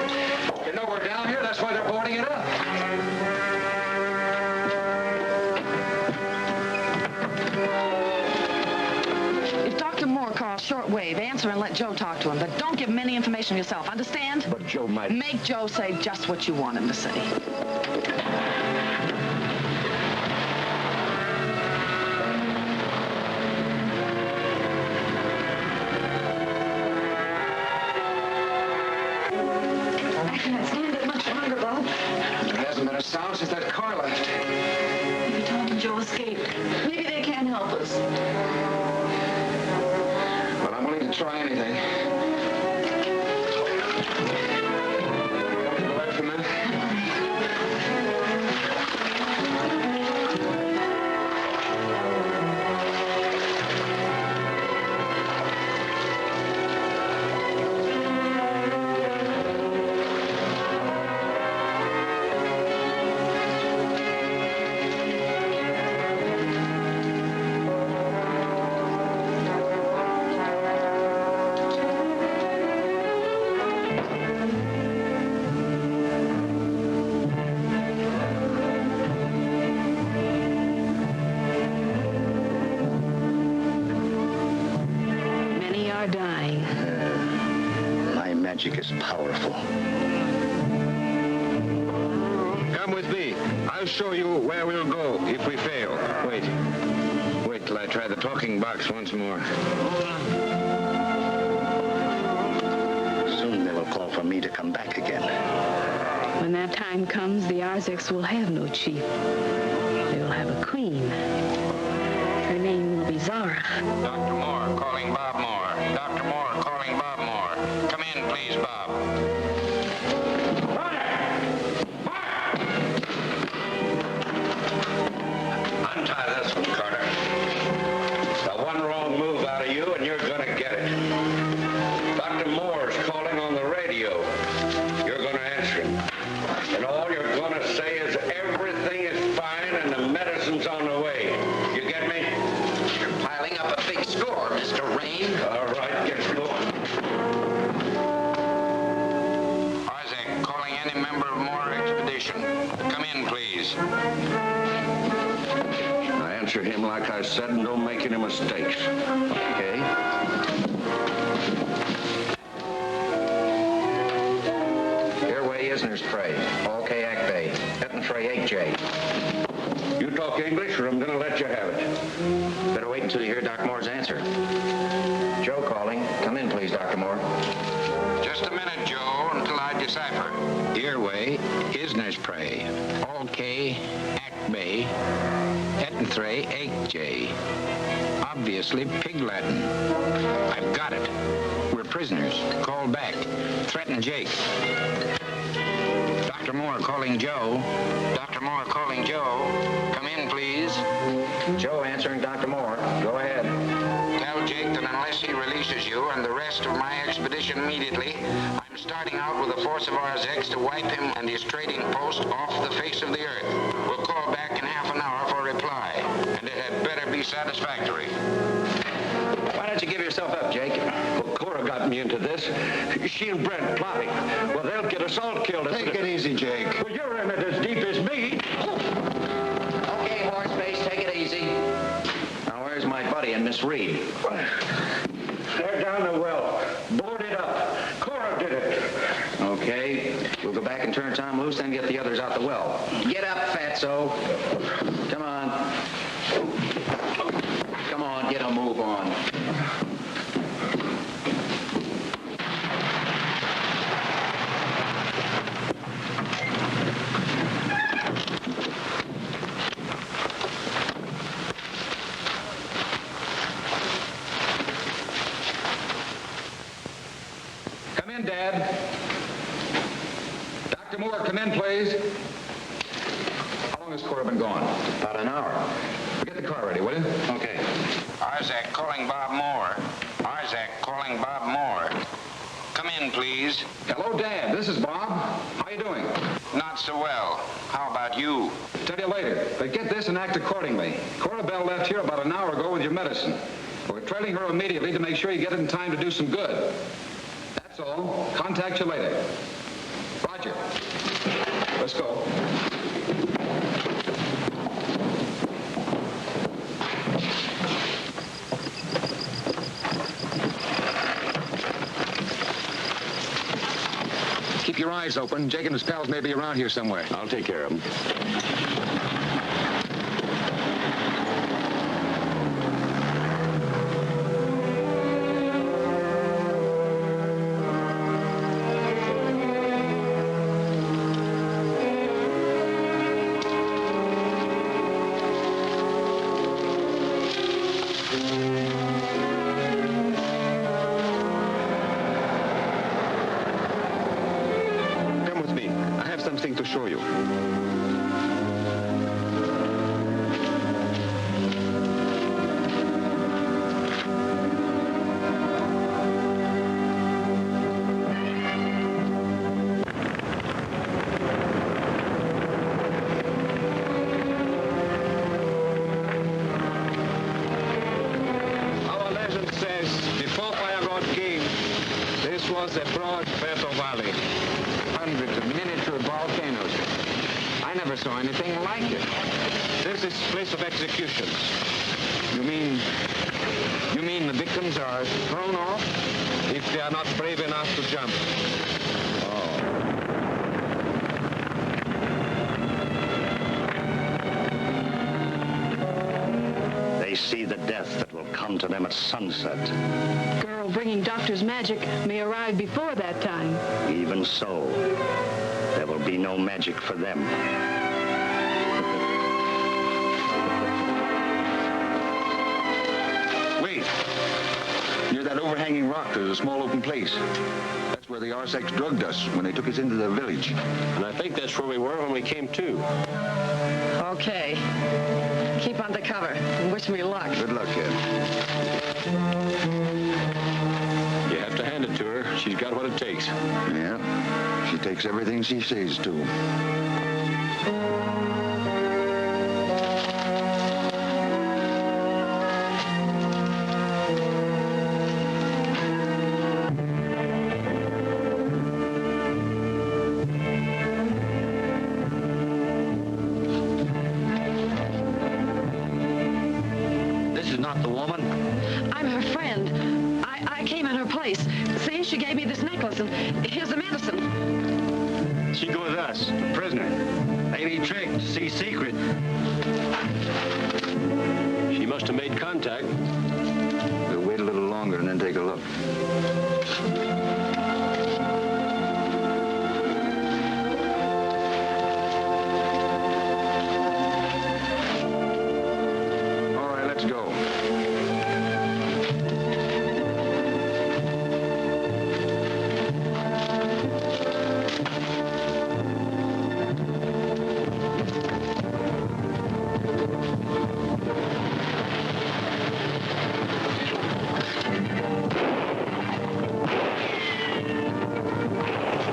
You know we're down here, that's why they're boarding it up. If Dr. Moore calls shortwave, answer and let Joe talk to him, but don't give him any information yourself, understand? But Joe might... Make Joe say just what you want him to say. I can't stand it much longer, Bob. There hasn't been a sound since that car left. Maybe Tom and Joe escaped. Maybe they can't help us. But I'm willing to try anything. Go back for a minute. magic is powerful. Come with me. I'll show you where we'll go if we fail. Wait till I try the talking box once more. Soon they will call for me to come back again. When that time comes, the Arzacs will have no chief. They will have a queen. Her name will be Zara. Dr. Moore calling Bob Moore. Dr. Moore calling Bob Moore. Come in, please, Bob. Untie this one, Carter. The one wrong move out of you, and you're gonna get it. Dr. Moore's calling on the radio. You're gonna answer him. And all you're gonna say is everything is fine and the medicine's on the way. You get me? You're piling up a big score, Mr. Rain. All right, get going. Arzac calling any member of Moore Expedition. Come in, please. Answer him like I said and don't make any mistakes. Okay. Airway Isner's Prey. All Kayak Bay. Etton Frey 8J. You talk English or I'm gonna let you have it. Better wait until you hear Dr. Moore's answer. Joe calling. Come in, please, Dr. Moore. Just a minute, Joe, until I decipher. Airway Isner's Prey. All Kayak Bay. Ettenthray 8J. Obviously pig Latin. I've got it. We're prisoners. Call back. Threaten Jake. Dr. Moore calling Joe. Dr. Moore calling Joe. Come in, please. Joe answering Dr. Moore. Go ahead. Tell Jake that unless he releases you and the rest of my expedition immediately, I'm starting out with a force of Arzacs to wipe him and his trading post off the face of the earth. We'll call back in half an hour for a reply, and it had better be satisfactory. Why don't you give yourself up, Jake? Well, Cora got me into this. She and Brent plotting. Well, they'll get us all killed. Take it easy, Jake. Well, you're in it as deep as me. Okay, Horseface, take it easy. Now, where's my buddy and Miss Reed? They're down the well. Board it up. Cora did it. Okay, we'll go back and turn Tom loose, then get the others out the well. Get up, fatso. Come on. Come on, get a move on. Come in, Dad. Dr. Moore, come in, please. How long has Cora been gone? About an hour. Get the car ready, will you? Okay. Arzac calling Bob Moore. Arzac calling Bob Moore. Come in, please. Hello, Dad. This is Bob. How you doing? Not so well. How about you? Tell you later. But get this and act accordingly. Cora Bell left here about an hour ago with your medicine. We're trailing her immediately to make sure you get it in time to do some good. That's all. Contact you later. Roger. Let's go. Keep your eyes open. Jake and his pals may be around here somewhere. I'll take care of them. Something to show you. Our legend says, before fire god came, this was a broad, fertile valley. Hundreds of miniature volcanoes. I never saw anything like it. This is place of executions. You mean the victims are thrown off? If they are not brave enough to jump. They see the death that will come to them at sunset. Girl bringing doctor's magic may arrive before that time. Even so, there will be no magic for them. Wait. Near that overhanging rock, there's a small open place. That's where the Arzacs drugged us when they took us into the village. And I think that's where we were when we came to. Okay. Keep under cover and wish me luck. Good luck, kid. You have to hand it to her. She's got what it takes. Yeah. She takes everything she says to. The woman? I'm her friend. I came in her place. See, she gave me this necklace, and here's the medicine. She go with us, prisoner. Maybe tricked, see secret. She must have made contact. We'll wait a little longer and then take a look. All right, let's go.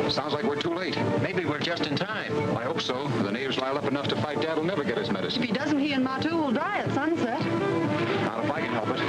Sounds like we're too late. Maybe we're just in time. I hope so. If the natives rile up enough to fight, Dad will never get his medicine. If he doesn't, he and Matu will die at sunset. Not if I can help it.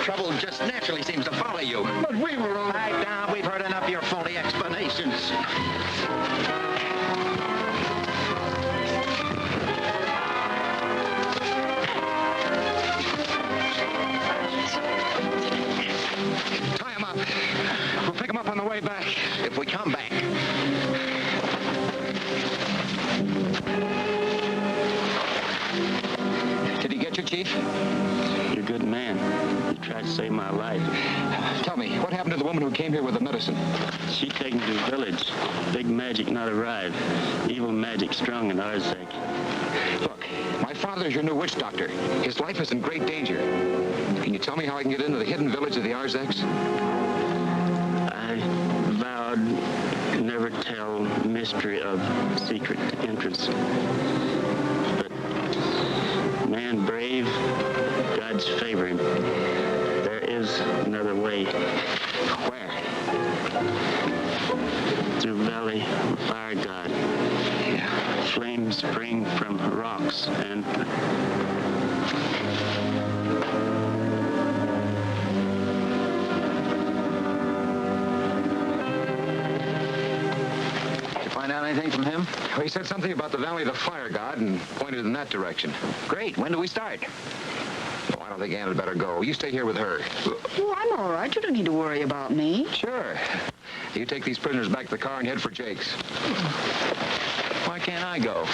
Trouble just naturally seems to follow you. But we were all... Pipe down. We've heard enough of your phony explanations. Tie him up. We'll pick him up on the way back. If we come back. Did he get you, Chief? You're a good man. You tried to save my life. Tell me, what happened to the woman who came here with the medicine? She taken to the village. Big magic not arrived. Evil magic strong in Arzac. Look, my father's your new witch doctor. His life is in great danger. Can you tell me how I can get into the hidden village of the Arzacs? I vowed never tell mystery of secret entrance. But man brave, God's favor him. There is another way. Where? Through Valley of Fire God. Yeah. Flames spring from rocks and... Find out anything from him? Well, he said something about the Valley of the Fire God and pointed in that direction. Great. When do we start? I don't think Ann had better go. You stay here with her. Oh, I'm all right. You don't need to worry about me. Sure. You take these prisoners back to the car and head for Jake's. Why can't I go?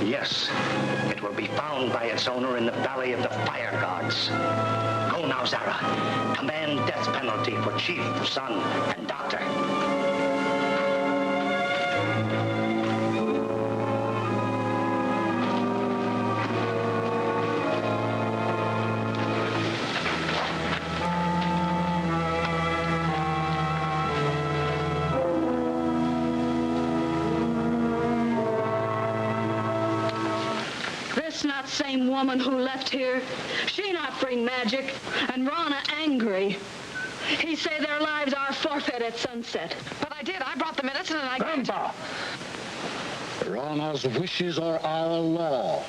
Yes. It will be found by its owner in the Valley of the Fire Gods. Go now, Zara. Command death penalty for Chief, Son, and Doctor. This not same woman who left here. She not bring magic, and Rana angry. He say their lives are forfeit at sunset. But I did. I brought the medicine and I gave it. Rana's wishes are our law.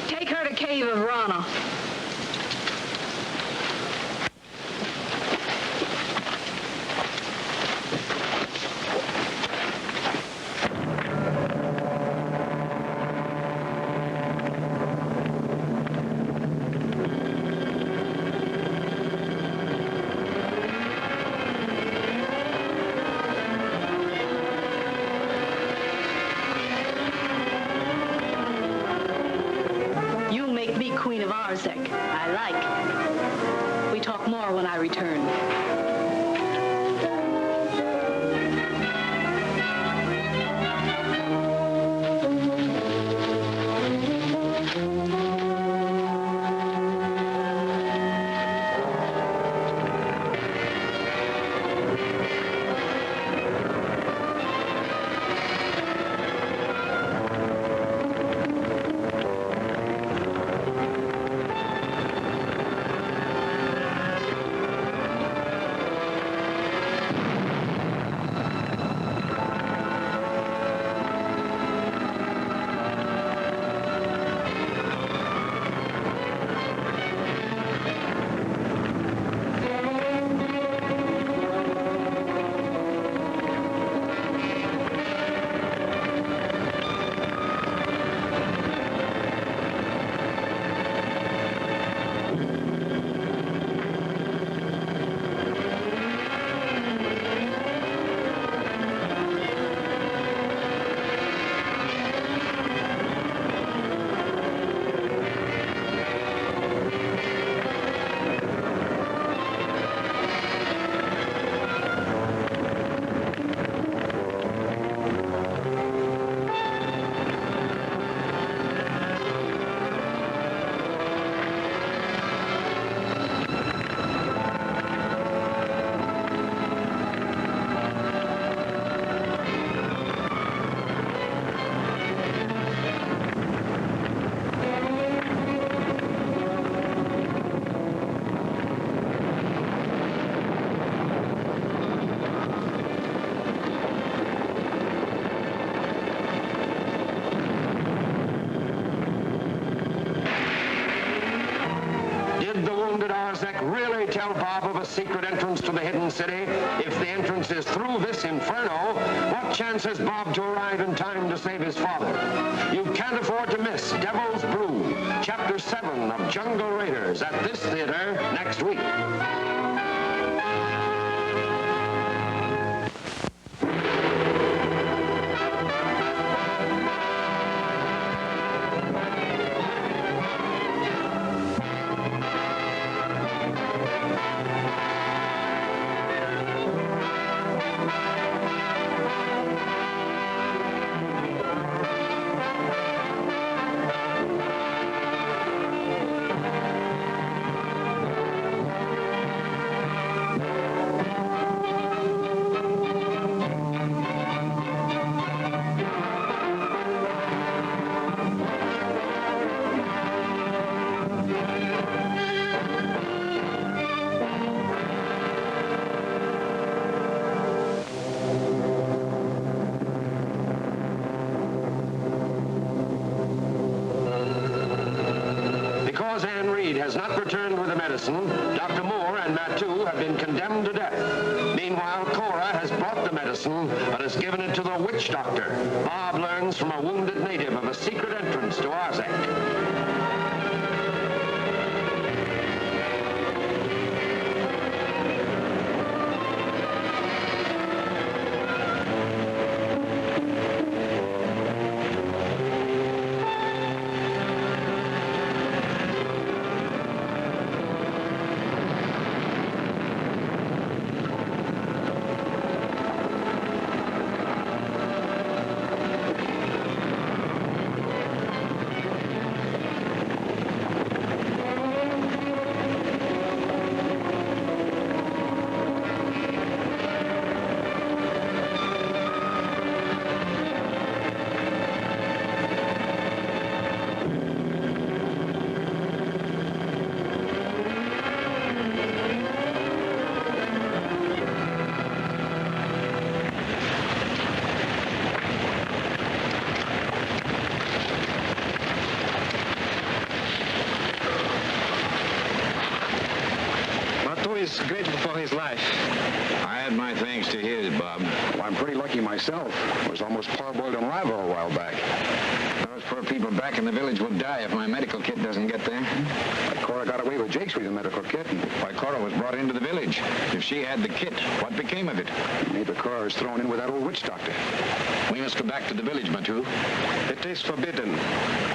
Take her to cave of Rana. Queen of Arzac. I like. We talk more when I return. Really tell Bob of a secret entrance to the hidden city? If the entrance is through this inferno, what chance has Bob to arrive in time to save his father? You can't afford to miss Devil's Brew, Chapter 7 of Jungle Raiders at this theater next week. has not returned with the medicine, Dr. Moore and Mattu have been condemned to death. Meanwhile, Cora has brought the medicine, but has given it to the witch doctor. Bob learns from a wounded native of a secret entrance to Arzac. Is grateful for his life. I had my thanks to his, Bob. Well, I'm pretty lucky myself. I was almost parboiled on lava a while back. Those poor people back in the village will die if my medical kit doesn't get there. Why, Cora got away with Jake's with the medical kit. Why, Cora was brought into the village. If she had the kit, what became of it? Maybe Cora is thrown in with that old witch doctor. We must go back to the village, Mattu. It is forbidden.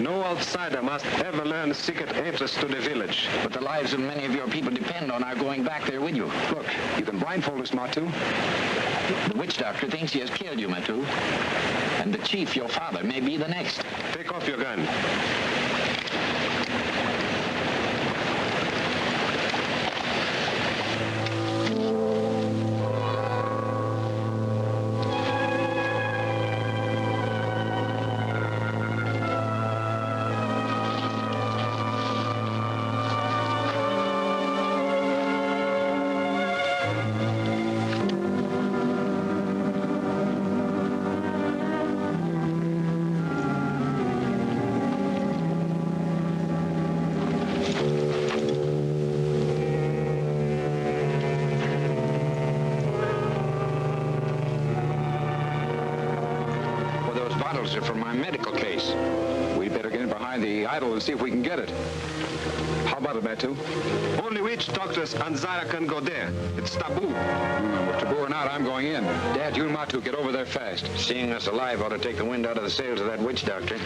No outsider must ever learn the secret entrance to the village. But the lives of many of your people depend on our going back there with you. Look, you can blindfold us, Mattu. The witch doctor thinks he has killed you, Mattu. And the chief, your father, may be the next. Take off your gun. Are from my medical case. We'd better get in behind the idol and see if we can get it. How about it, Mattu? Only witch doctors and Zara can go there. It's taboo. Well, taboo or not, I'm going in. Dad, you and Mattu get over there fast. Seeing us alive ought to take the wind out of the sails of that witch doctor.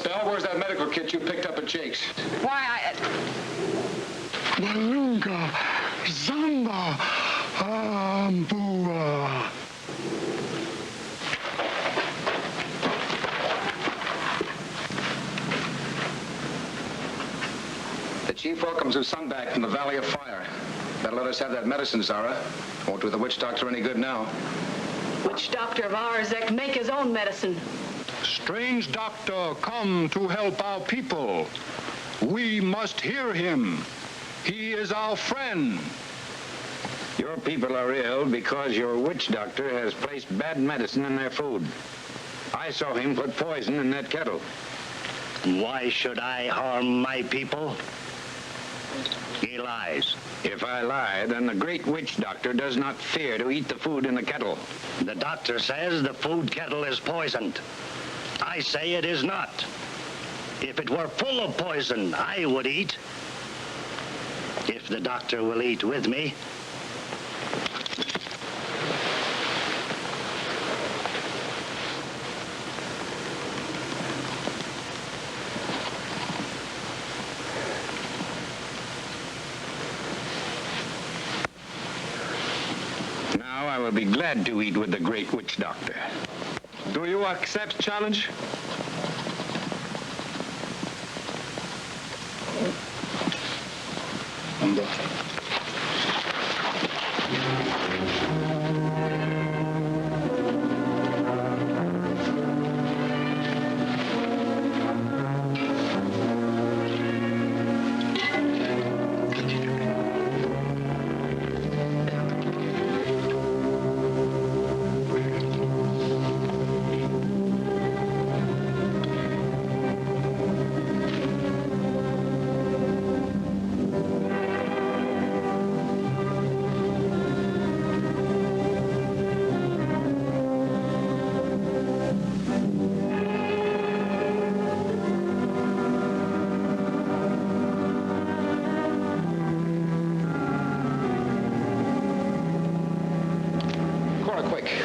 Belle, where's that medical kit you picked up at Jake's? Why, Malunga, Zamba, Ambua. The chief welcomes his son back from the Valley of Fire. Better let us have that medicine, Zara. Won't do the witch doctor any good now. Witch doctor of Arzac, make his own medicine. Strange doctor, come to help our people. We must hear him. He is our friend. Your people are ill because your witch doctor has placed bad medicine in their food. I saw him put poison in that kettle. Why should I harm my people? He lies. If I lie, then the great witch doctor does not fear to eat the food in the kettle. The doctor says the food kettle is poisoned. I say it is not. If it were full of poison, I would eat. If the doctor will eat with me. will be glad to eat with the great witch doctor. Do you accept challenge?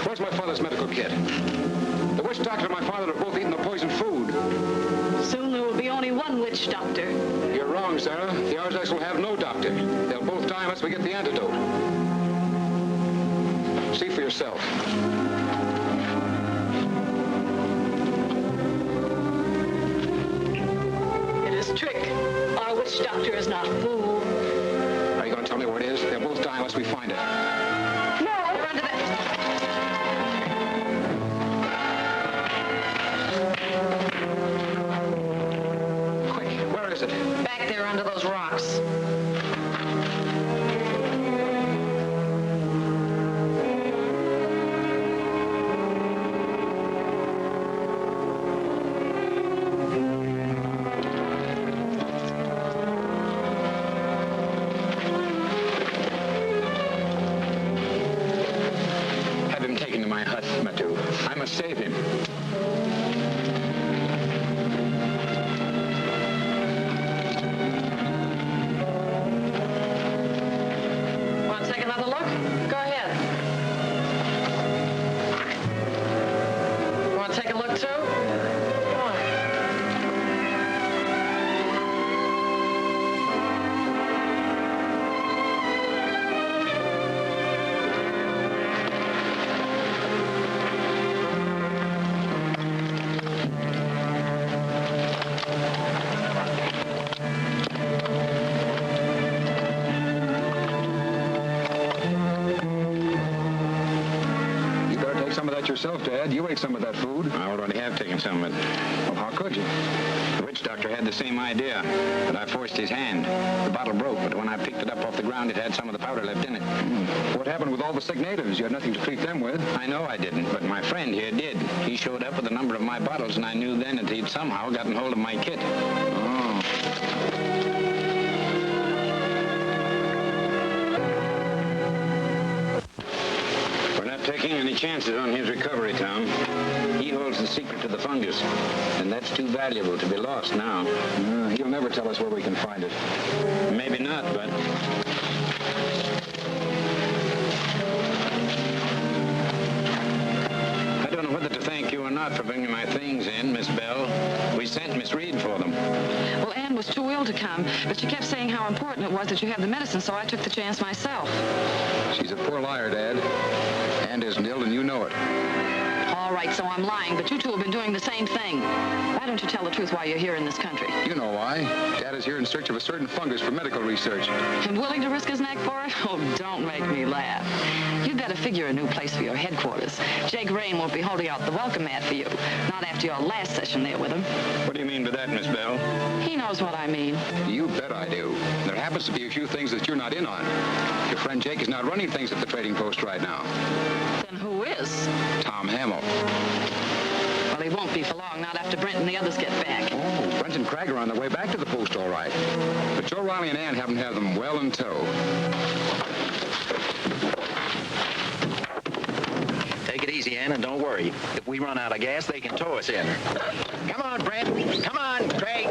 Where's my father's medical kit? The witch doctor and my father have both eaten the poisoned food. Soon there will be only one witch doctor. You're wrong, Zara. The Arzacs will have no doctor. They'll both die unless we get the antidote. See for yourself. It is trick. Our witch doctor is not a fool. Are you going to tell me where it is? They'll both die unless we find it. Run to that. Quick, where is it? Back there under those rocks. Have him taken to my hut, Matu. I must save him. Want to take another look? Go ahead. Want to take a look too? Come on. You better take some of that yourself, Dad. You ate some of that food. I already have taken some of it. Well, how could you? The witch doctor had the same idea, but I forced his hand. The bottle broke, but when I picked it up off the ground, it had some of the powder left in it. What happened with all the sick natives? You had nothing to treat them with. I know I didn't, but my friend here did. He showed up with a number of my bottles, and I knew then that he'd somehow gotten hold of my kit. Oh. We're not taking any chances on his recovery, Tom. He holds the secret to the fungus, and that's too valuable to be lost now. He'll never tell us where we can find it. Maybe not, but... I don't know whether to thank you or not for bringing my things in, Miss Bell. We sent Miss Reed for them. Well, Anne was too ill to come, but she kept saying how important it was that you have the medicine, so I took the chance myself. She's a poor liar, Dad. Anne isn't ill, and you know it. All right, so I'm lying, but you two have been doing the same thing. Why don't you tell the truth while you're here in this country? You know why. Dad is here in search of a certain fungus for medical research. And willing to risk his neck for it? Oh, don't make me laugh. You'd better figure a new place for your headquarters. Jake Rain won't be holding out the welcome mat for you. Not after your last session there with him. What do you mean by that, Miss Bell? He knows what I mean. You bet I do. There happens to be a few things that you're not in on. Your friend Jake is not running things at the trading post right now. Then who is? Tom Hamill. Well, he won't be for long, not after Brent and the others get back. Oh, Brent and Craig are on their way back to the post, all right. But Joe Riley and Ann haven't had them well in tow. Take it easy, Ann, and don't worry. If we run out of gas, they can tow us in. Come on, Brent. Come on, Craig.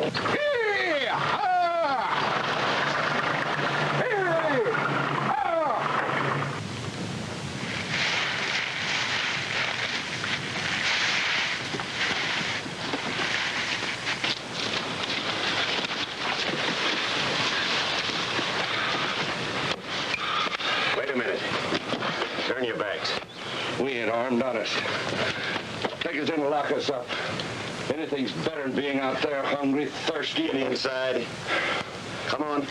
Wait a minute. Turn your backs. ain't armed, honest. Take us in and lock us up. Anything's better than being out there hungry, thirsty, and inside. Come on.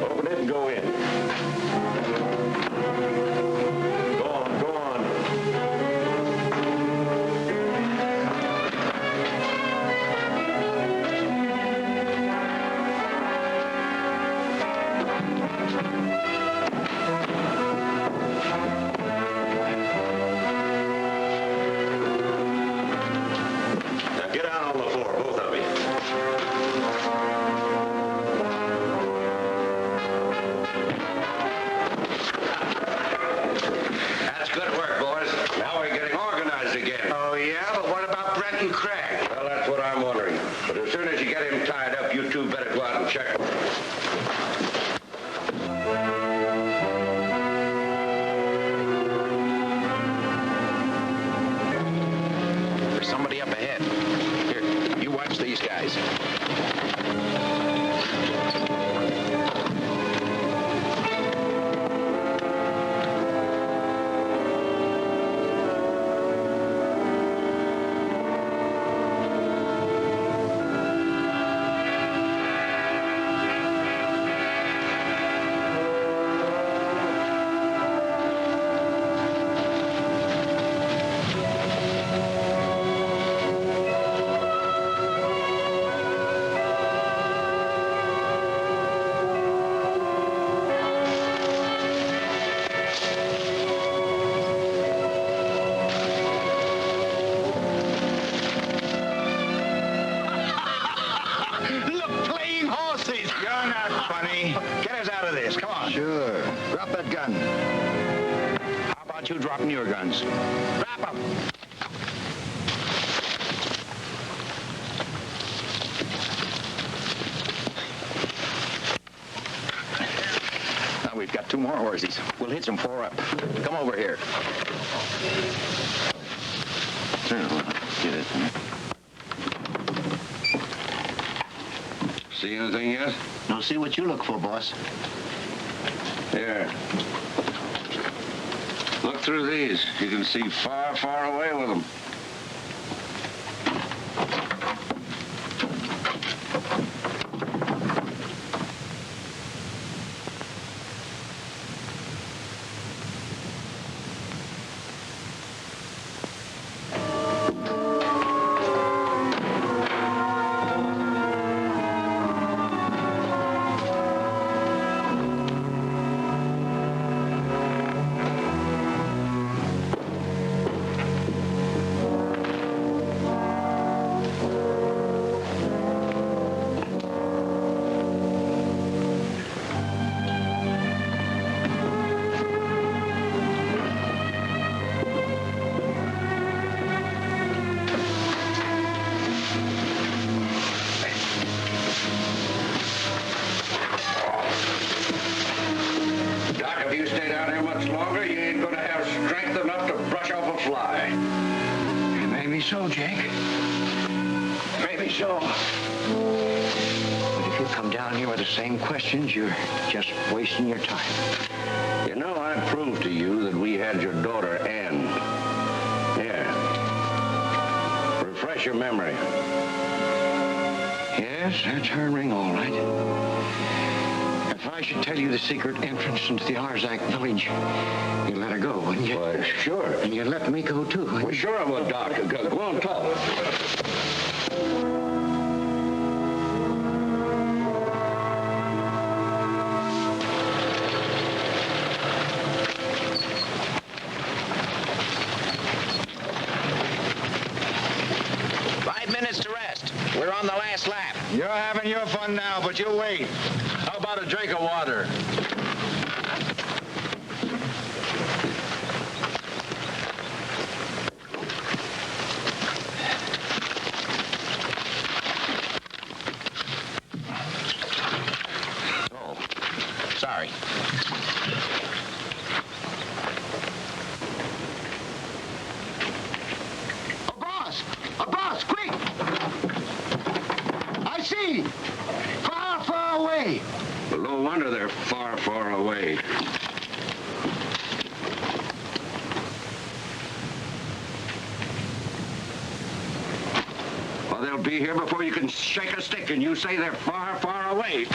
Open it and go in. Go on, go on. Now get out on the floor, both of you. That's good work, boys. Now we're getting organized again. Oh, yeah? But what about Brent and Craig? Well, that's what I'm wondering. But as soon as you get him tied up, you two better go out and check him. There's somebody up ahead. Here, you watch these guys. Sure. Drop that gun. How about you dropping your guns? Drop them. Now we've got 2 more horses. We'll hitch them 4 up. Come over here. Get it. See anything yet? No, see what you look for, boss. Here. Look through these. You can see far, far away with them. Maybe so, Jake. Maybe so. But if you come down here with the same questions, you're just wasting your time. You know, I proved to you that we had your daughter, Anne. Here. Refresh your memory. Yes, that's her ring, all right. If I should tell you the secret entrance into the Arzac village, you'd let her go, wouldn't you? Why, sure. And you'd let me go, too, wouldn't you? Well, sure I would, Doc. Go on, talk. We're on the last lap. You're having your fun now, but you wait. How about a drink of water? Oh, sorry. wonder they're far, far away. Well, they'll be here before you can shake a stick, and you say they're far, far away.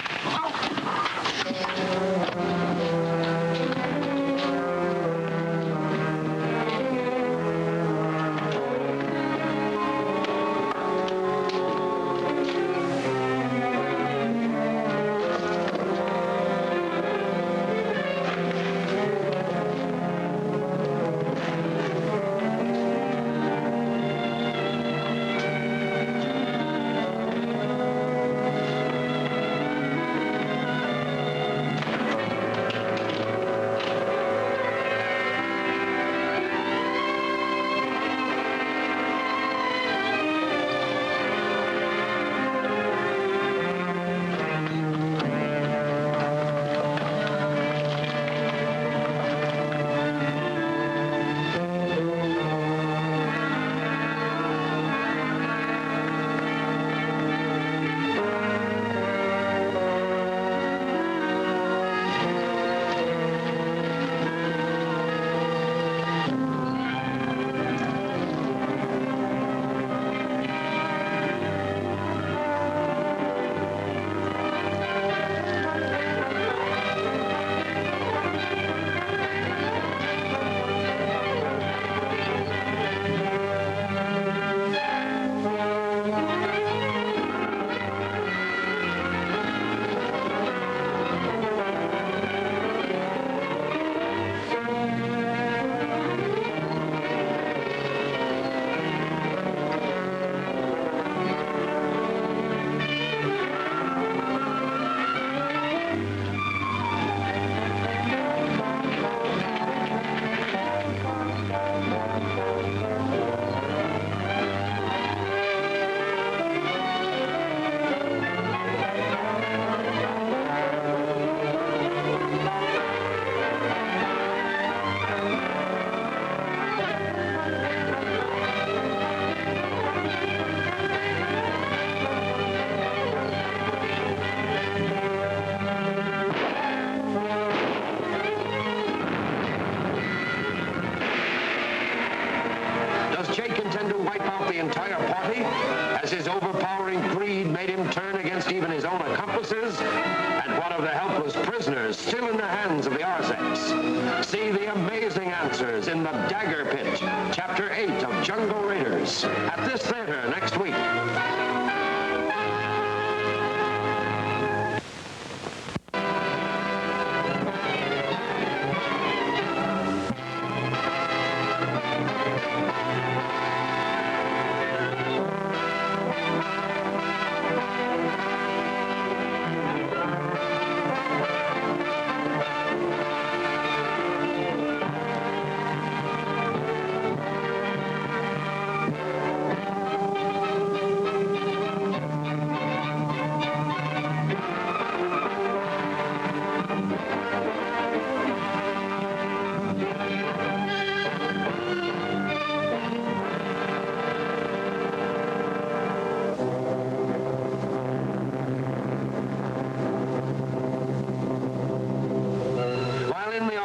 Jake intend to wipe out the entire party? Has his overpowering greed made him turn against even his own accomplices? And what of the helpless prisoners still in the hands of the Arzacs? See the amazing answers in The Dagger Pit, Chapter 8 of Jungle Raiders, at this theater next week.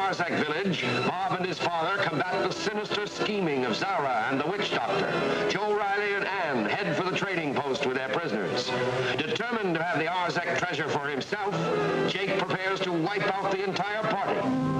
Arzac village, Bob and his father combat the sinister scheming of Zara and the witch doctor. Joe Riley and Ann head for the trading post with their prisoners. Determined to have the Arzac treasure for himself, Jake prepares to wipe out the entire party.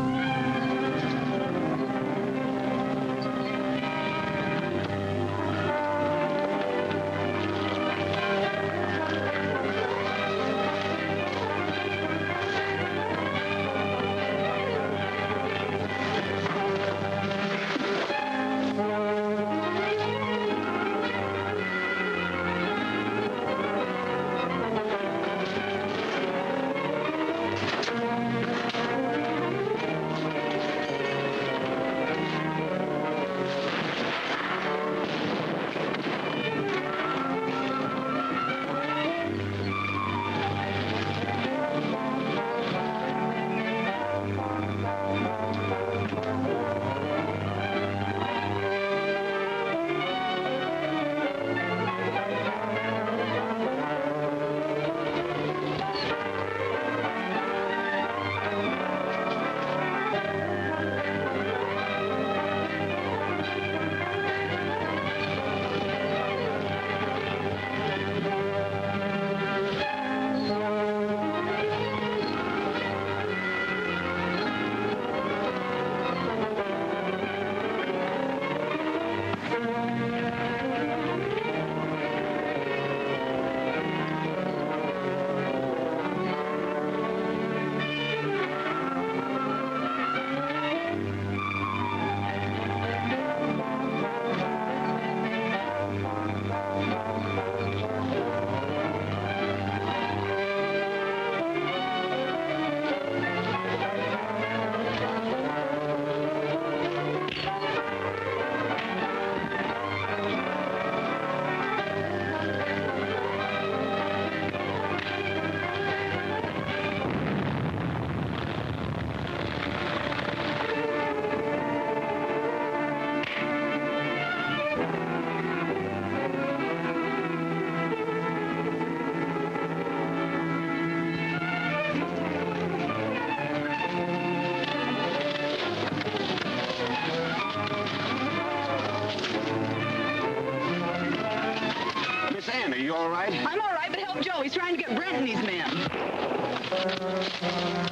help Joe. He's trying to get Brent and these men.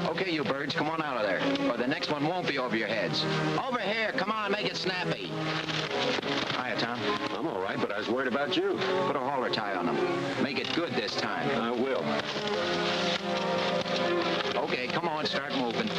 Okay, you birds, come on out of there, or the next one won't be over your heads. Over here, come on, make it snappy. Hiya, Tom. I'm all right, but I was worried about you. Put a halter tie on them. Make it good this time. I will. Okay, come on, start moving.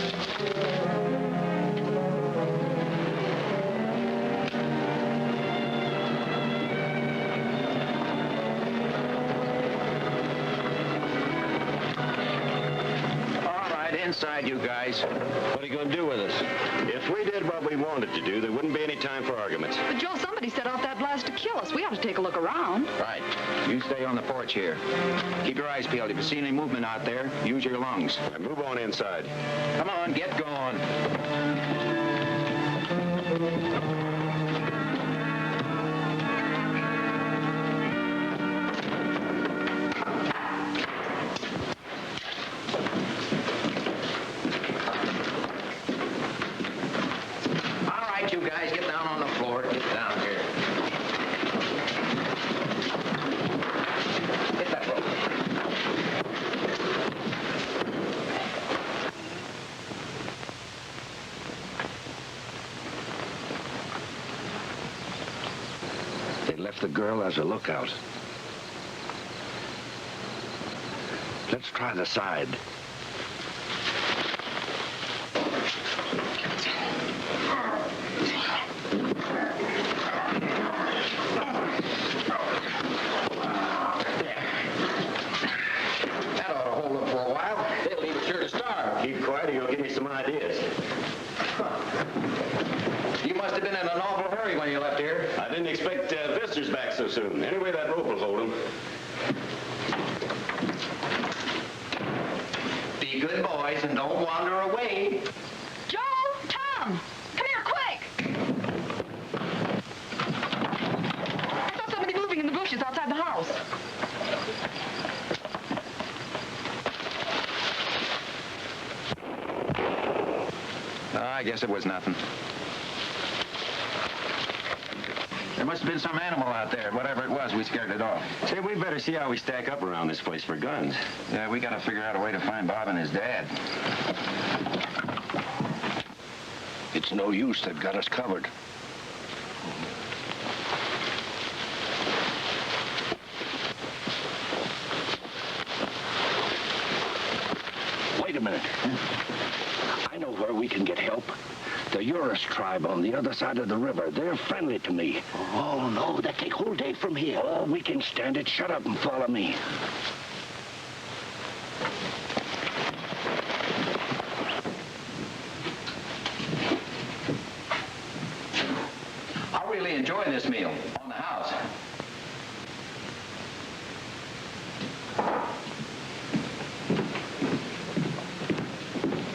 Inside, you guys. What are you going to do with us? If we did what we wanted to do, there wouldn't be any time for arguments. But Joe, somebody set off that blast to kill us. We ought to take a look around. Right. You stay on the porch here. Keep your eyes peeled. If you see any movement out there, use your lungs. Now move on inside. Come on, get going. The girl as a lookout. Let's try the side. That ought to hold them for a while. They'll leave us sure to starve. Keep quiet or you'll give me some ideas. You must have been in an awful hurry when you left here. I didn't expect visitors back so soon. Anyway, that rope will hold them. Be good boys and don't wander away. Joe! Tom! Come here, quick! I saw somebody moving in the bushes outside the house. I guess it was nothing. There must have been some animal out there. Whatever it was, we scared it off. Say, we better see how we stack up around this place for guns. Yeah, we gotta figure out a way to find Bob and his dad. It's no use. They've got us covered. Wait a minute. I know where we can get help. The Urus tribe on the other side of the river. They're friendly to me. Oh, no, that take whole day from here. Oh, we can stand it. Shut up and follow me. I really enjoy this meal on the house.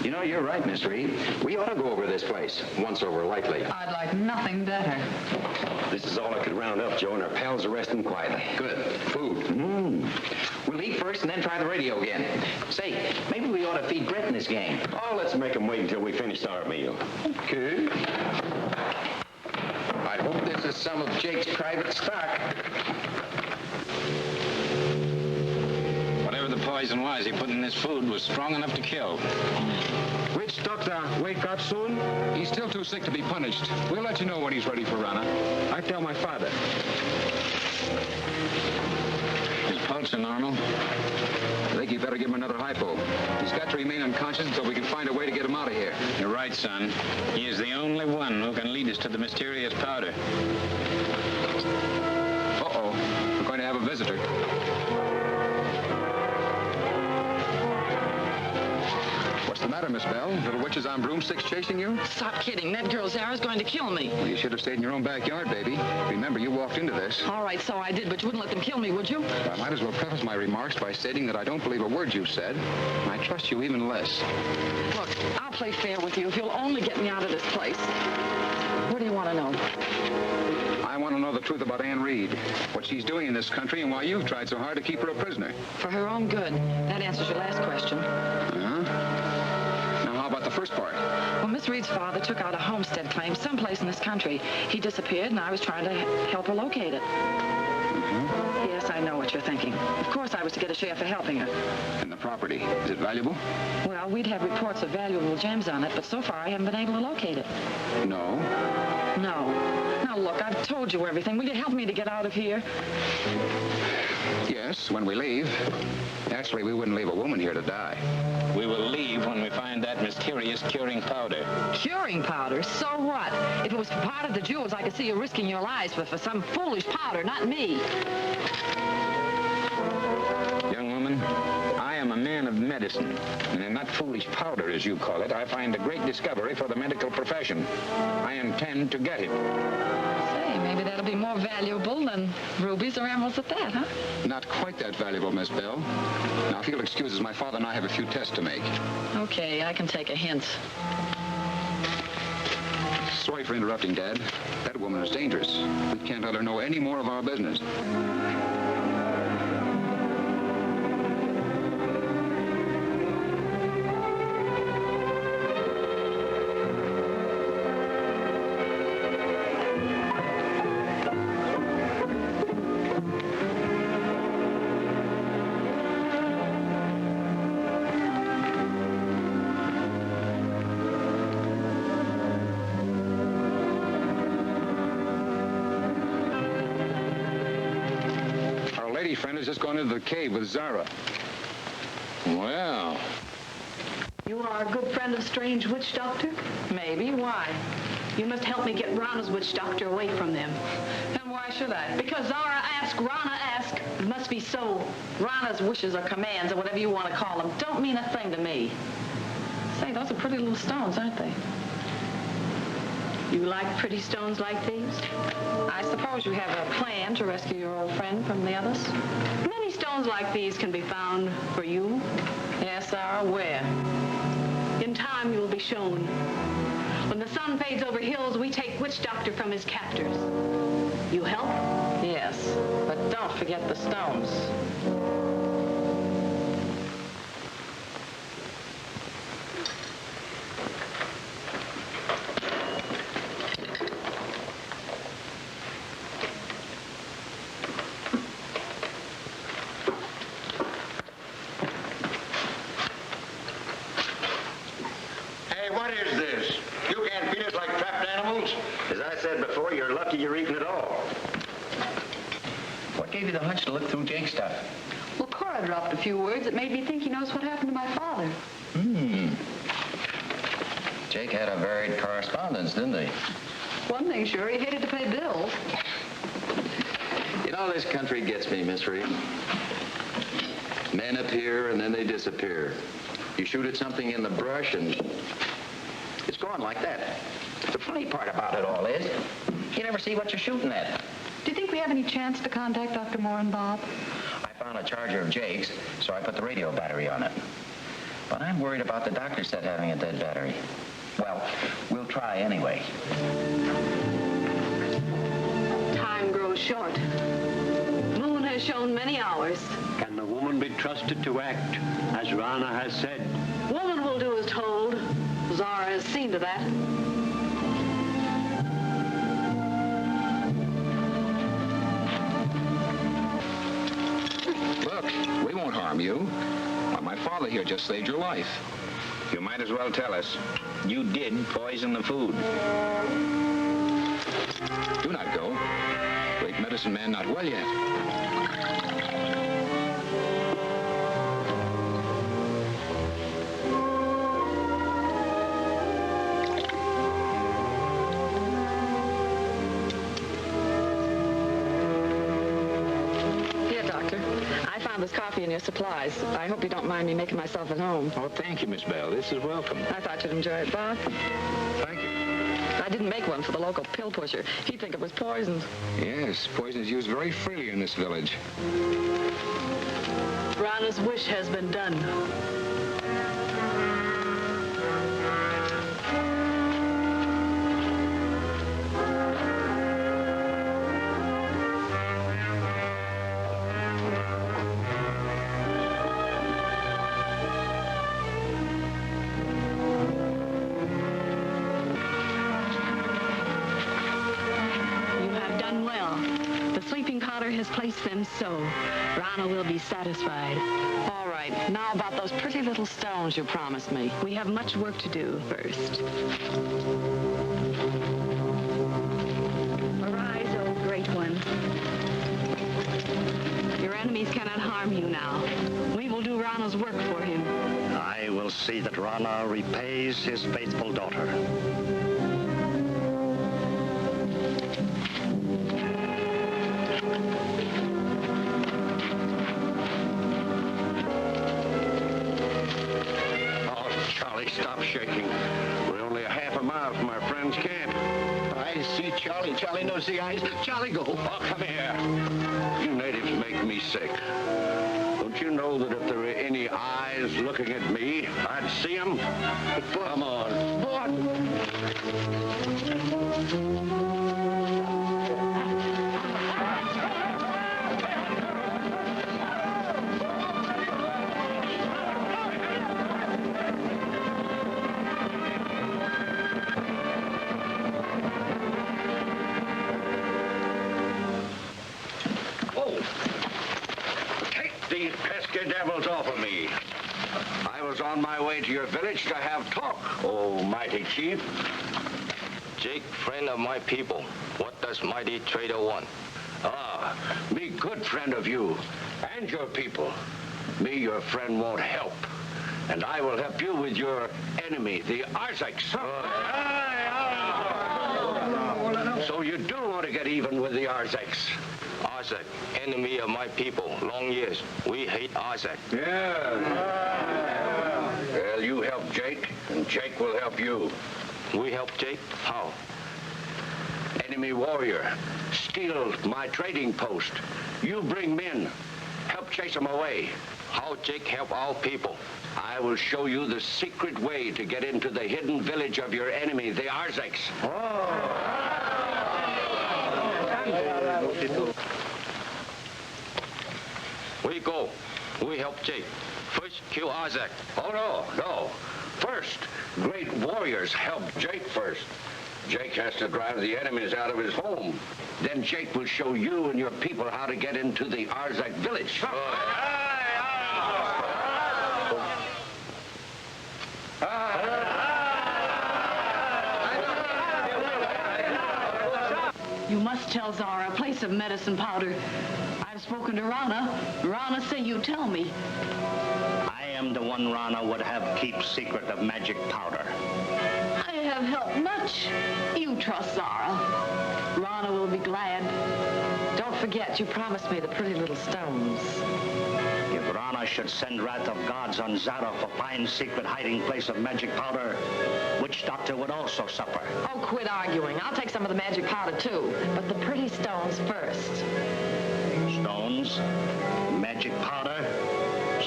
You know, you're right, Miss Reed. We ought to go over this place once over lightly. I'd like nothing better. This is all I could round up, Joe, and our pals are resting quietly. Good. Food. We'll eat first and then try the radio again. Say, maybe we ought to feed Brent in this game. Oh, let's make them wait until we finish our meal. Okay. I hope this is some of Jake's private stock. Whatever the poison was he put in this food was strong enough to kill. Which doctor wake up soon? He's still too sick to be punished. We'll let you know when he's ready for Rana. I tell my father. His pulse are normal. I think you better give him another hypo. He's got to remain unconscious until we can find a way to get him out of here. You're right, son. He is the only one who can lead us to the mysterious powder. Uh-oh. We're going to have a visitor. What's the matter, Miss Bell? Little witches on broomsticks chasing you? Stop kidding. That girl Zara's going to kill me. Well, you should have stayed in your own backyard, baby. Remember, you walked into this. All right, so I did, but you wouldn't let them kill me, would you? I might as well preface my remarks by stating that I don't believe a word you've said. And I trust you even less. Look, I'll play fair with you if you'll only get me out of this place. What do you want to know? I want to know the truth about Ann Reed, what she's doing in this country, and why you've tried so hard to keep her a prisoner. For her own good. That answers your last question. Now, how about the first part? Well, Miss Reed's father took out a homestead claim someplace in this country. He disappeared, and I was trying to help her locate it. Yes, I know what you're thinking. Of course I was to get a share for helping her. And the property, is it valuable? Well, we'd have reports of valuable gems on it, but so far I haven't been able to locate it. No. No. Now, look, I've told you everything. Will you help me to get out of here? Yes, when we leave. Actually, we wouldn't leave a woman here to die. We will leave when we find that mysterious curing powder. Curing powder? So what? If it was for part of the jewels, I could see you risking your lives, but for some foolish powder, not me. Young woman, I am a man of medicine, and in that foolish powder, as you call it, I find a great discovery for the medical profession. I intend to get it. Say, maybe that'll be more valuable than rubies or emeralds at that, huh? Not quite that valuable, Miss Bell. Now, if you'll excuse us, my father and I have a few tests to make. Okay, I can take a hint. Sorry for interrupting, Dad. That woman is dangerous. We can't let her know any more of our business. Friend has just gone into the cave with Zara. Well. You are a good friend of strange witch doctor? Maybe. Why? You must help me get Rana's witch doctor away from them. And why should I? Because Zara asked, Rana asked. It must be so. Rana's wishes or commands, or whatever you want to call them, don't mean a thing to me. Say, those are pretty little stones, aren't they? You like pretty stones like these? I suppose you have a plan to rescue your old friend from the others? Many stones like these can be found for you. Yes, Zara, where? In time, you will be shown. When the sun fades over hills, we take Witch Doctor from his captors. You help? Yes, but don't forget the stones. You're eating it all. What gave you the hunch to look through Jake's stuff? Well, Cora dropped a few words that made me think he knows what happened to my father. Jake had a varied correspondence, didn't he? One thing sure, he hated to pay bills. You know, this country gets me, Miss Reed. Men appear and then they disappear. You shoot at something in the brush and it's gone like that. The funny part about it all is you never see what you're shooting at. Do you think we have any chance to contact Dr. Moore and Bob? I found a charger of Jake's, so I put the radio battery on it. But I'm worried about the doctor set having a dead battery. Well, we'll try anyway. Time grows short. Moon has shown many hours. Can the woman be trusted to act, as Rana has said? Woman will do as told. Zara has seen to that. Look, we won't harm you. Why, my father here just saved your life. You might as well tell us. You did poison the food. Do not go. Great medicine man not well yet. This coffee and your supplies. I hope you don't mind me making myself at home. Oh, thank you, Miss Bell. This is welcome. I thought you'd enjoy it, Bob. Thank you. I didn't make one for the local pill pusher. He'd think it was poisoned. Yes, poison is used very freely in this village. Rana's wish has been done. has placed them so, Rana will be satisfied. All right, now about those pretty little stones you promised me. We have much work to do first. Arise, O Great One. Your enemies cannot harm you now. We will do Rana's work for him. I will see that Rana repays his faithful daughter. Charlie, stop shaking. We're only a half a mile from our friend's camp. I see Charlie. Charlie knows the eyes. Charlie, go. Oh, come here. You natives make me sick. Don't you know that if there were any eyes looking at me, I'd see them? Come on. These pesky devils off of me. I was on my way to your village to have talk, oh mighty chief. Jake, friend of my people, what does mighty trader want? Ah, me good friend of you and your people. Me, your friend, won't help. And I will help you with your enemy, the Arzacs. So you do want to get even with the Arzacs? Arzac, enemy of my people, long years. We hate Arzac. Yeah. Well, you help Jake, and Jake will help you. We help Jake? How? Enemy warrior, steal my trading post. You bring men, help chase them away. How Jake help our people? I will show you the secret way to get into the hidden village of your enemy, the Arzacs. We go. We help Jake. First, kill Arzac. Oh, no. First, great warriors help Jake first. Jake has to drive the enemies out of his home. Then Jake will show you and your people how to get into the Arzac village. You must tell Zara, a place of medicine powder. I've spoken to Rana. Rana say you tell me. I am the one Rana would have keep secret of magic powder. I have helped much. You trust Zara. Rana will be glad. Don't forget, you promised me the pretty little stones. If Rana should send wrath of gods on Zara for find secret hiding place of magic powder, witch doctor would also suffer. Oh, quit arguing. I'll take some of the magic powder, too. But the pretty stones first. Stones, magic powder,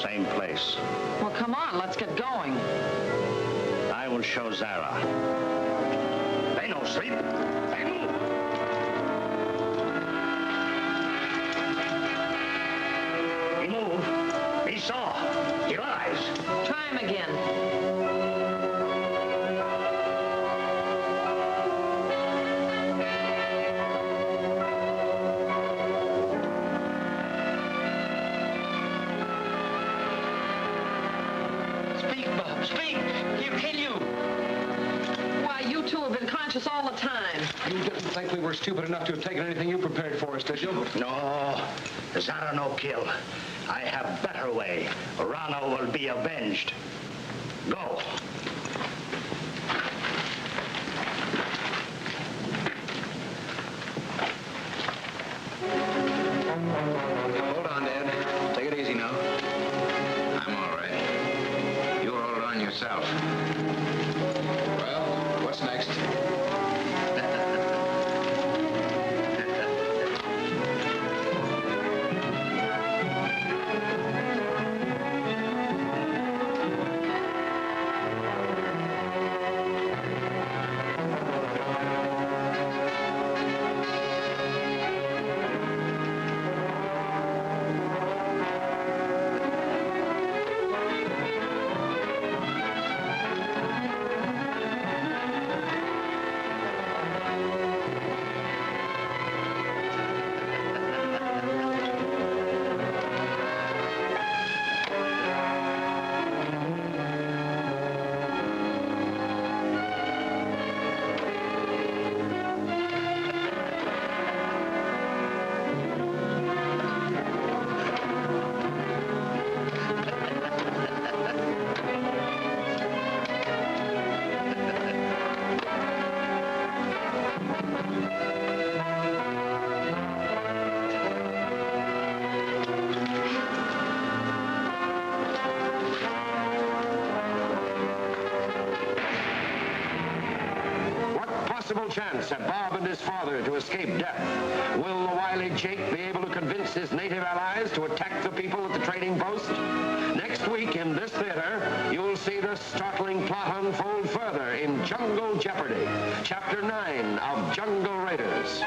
same place. Well, come on, let's get going. I will show Zara. They no sleep. They move. He moved. He saw. He lies. Try him again. Speak! He'll kill you! Why, you two have been conscious all the time. You didn't think we were stupid enough to have taken anything you prepared for us, did you? No, Zara no kill. I have better way. Rana will be avenged. Go. Hold on, Dad. Take it easy now. I'm all right. You hold it on yourself. Well, what's next? possible chance at Bob and his father to escape death. Will the wily Jake be able to convince his native allies to attack the people at the trading post? Next week in this theater, you'll see the startling plot unfold further in Jungle Jeopardy, Chapter 9 of Jungle Raiders.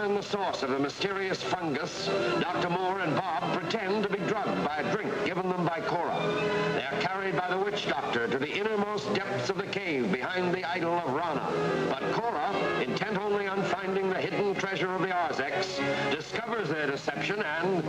The source of the mysterious fungus, Dr. Moore and Bob pretend to be drugged by a drink given them by Cora. They are carried by the witch doctor to the innermost depths of the cave behind the idol of Rana. But Cora, intent only on finding the hidden treasure of the Arzacs, discovers their deception and...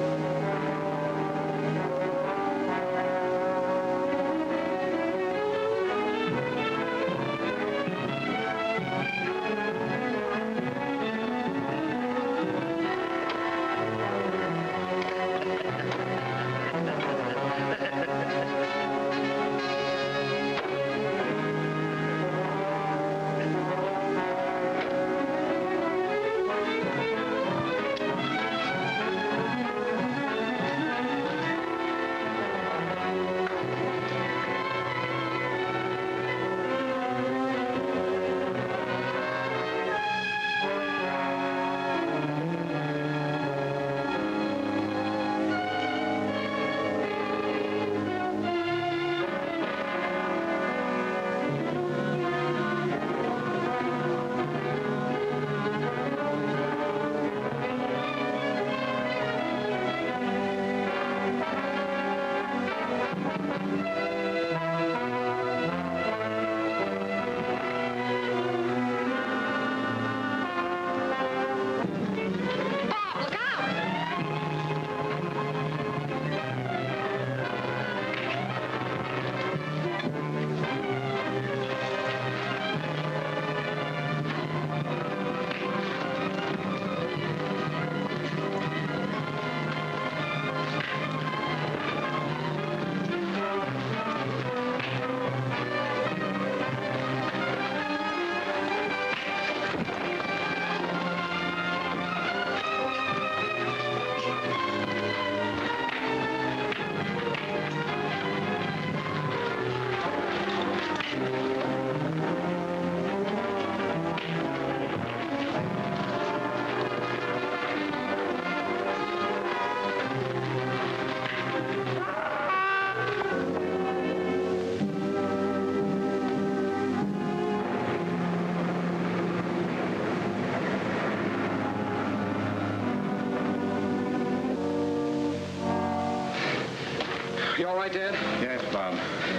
You all right, Dad? Yes, Bob.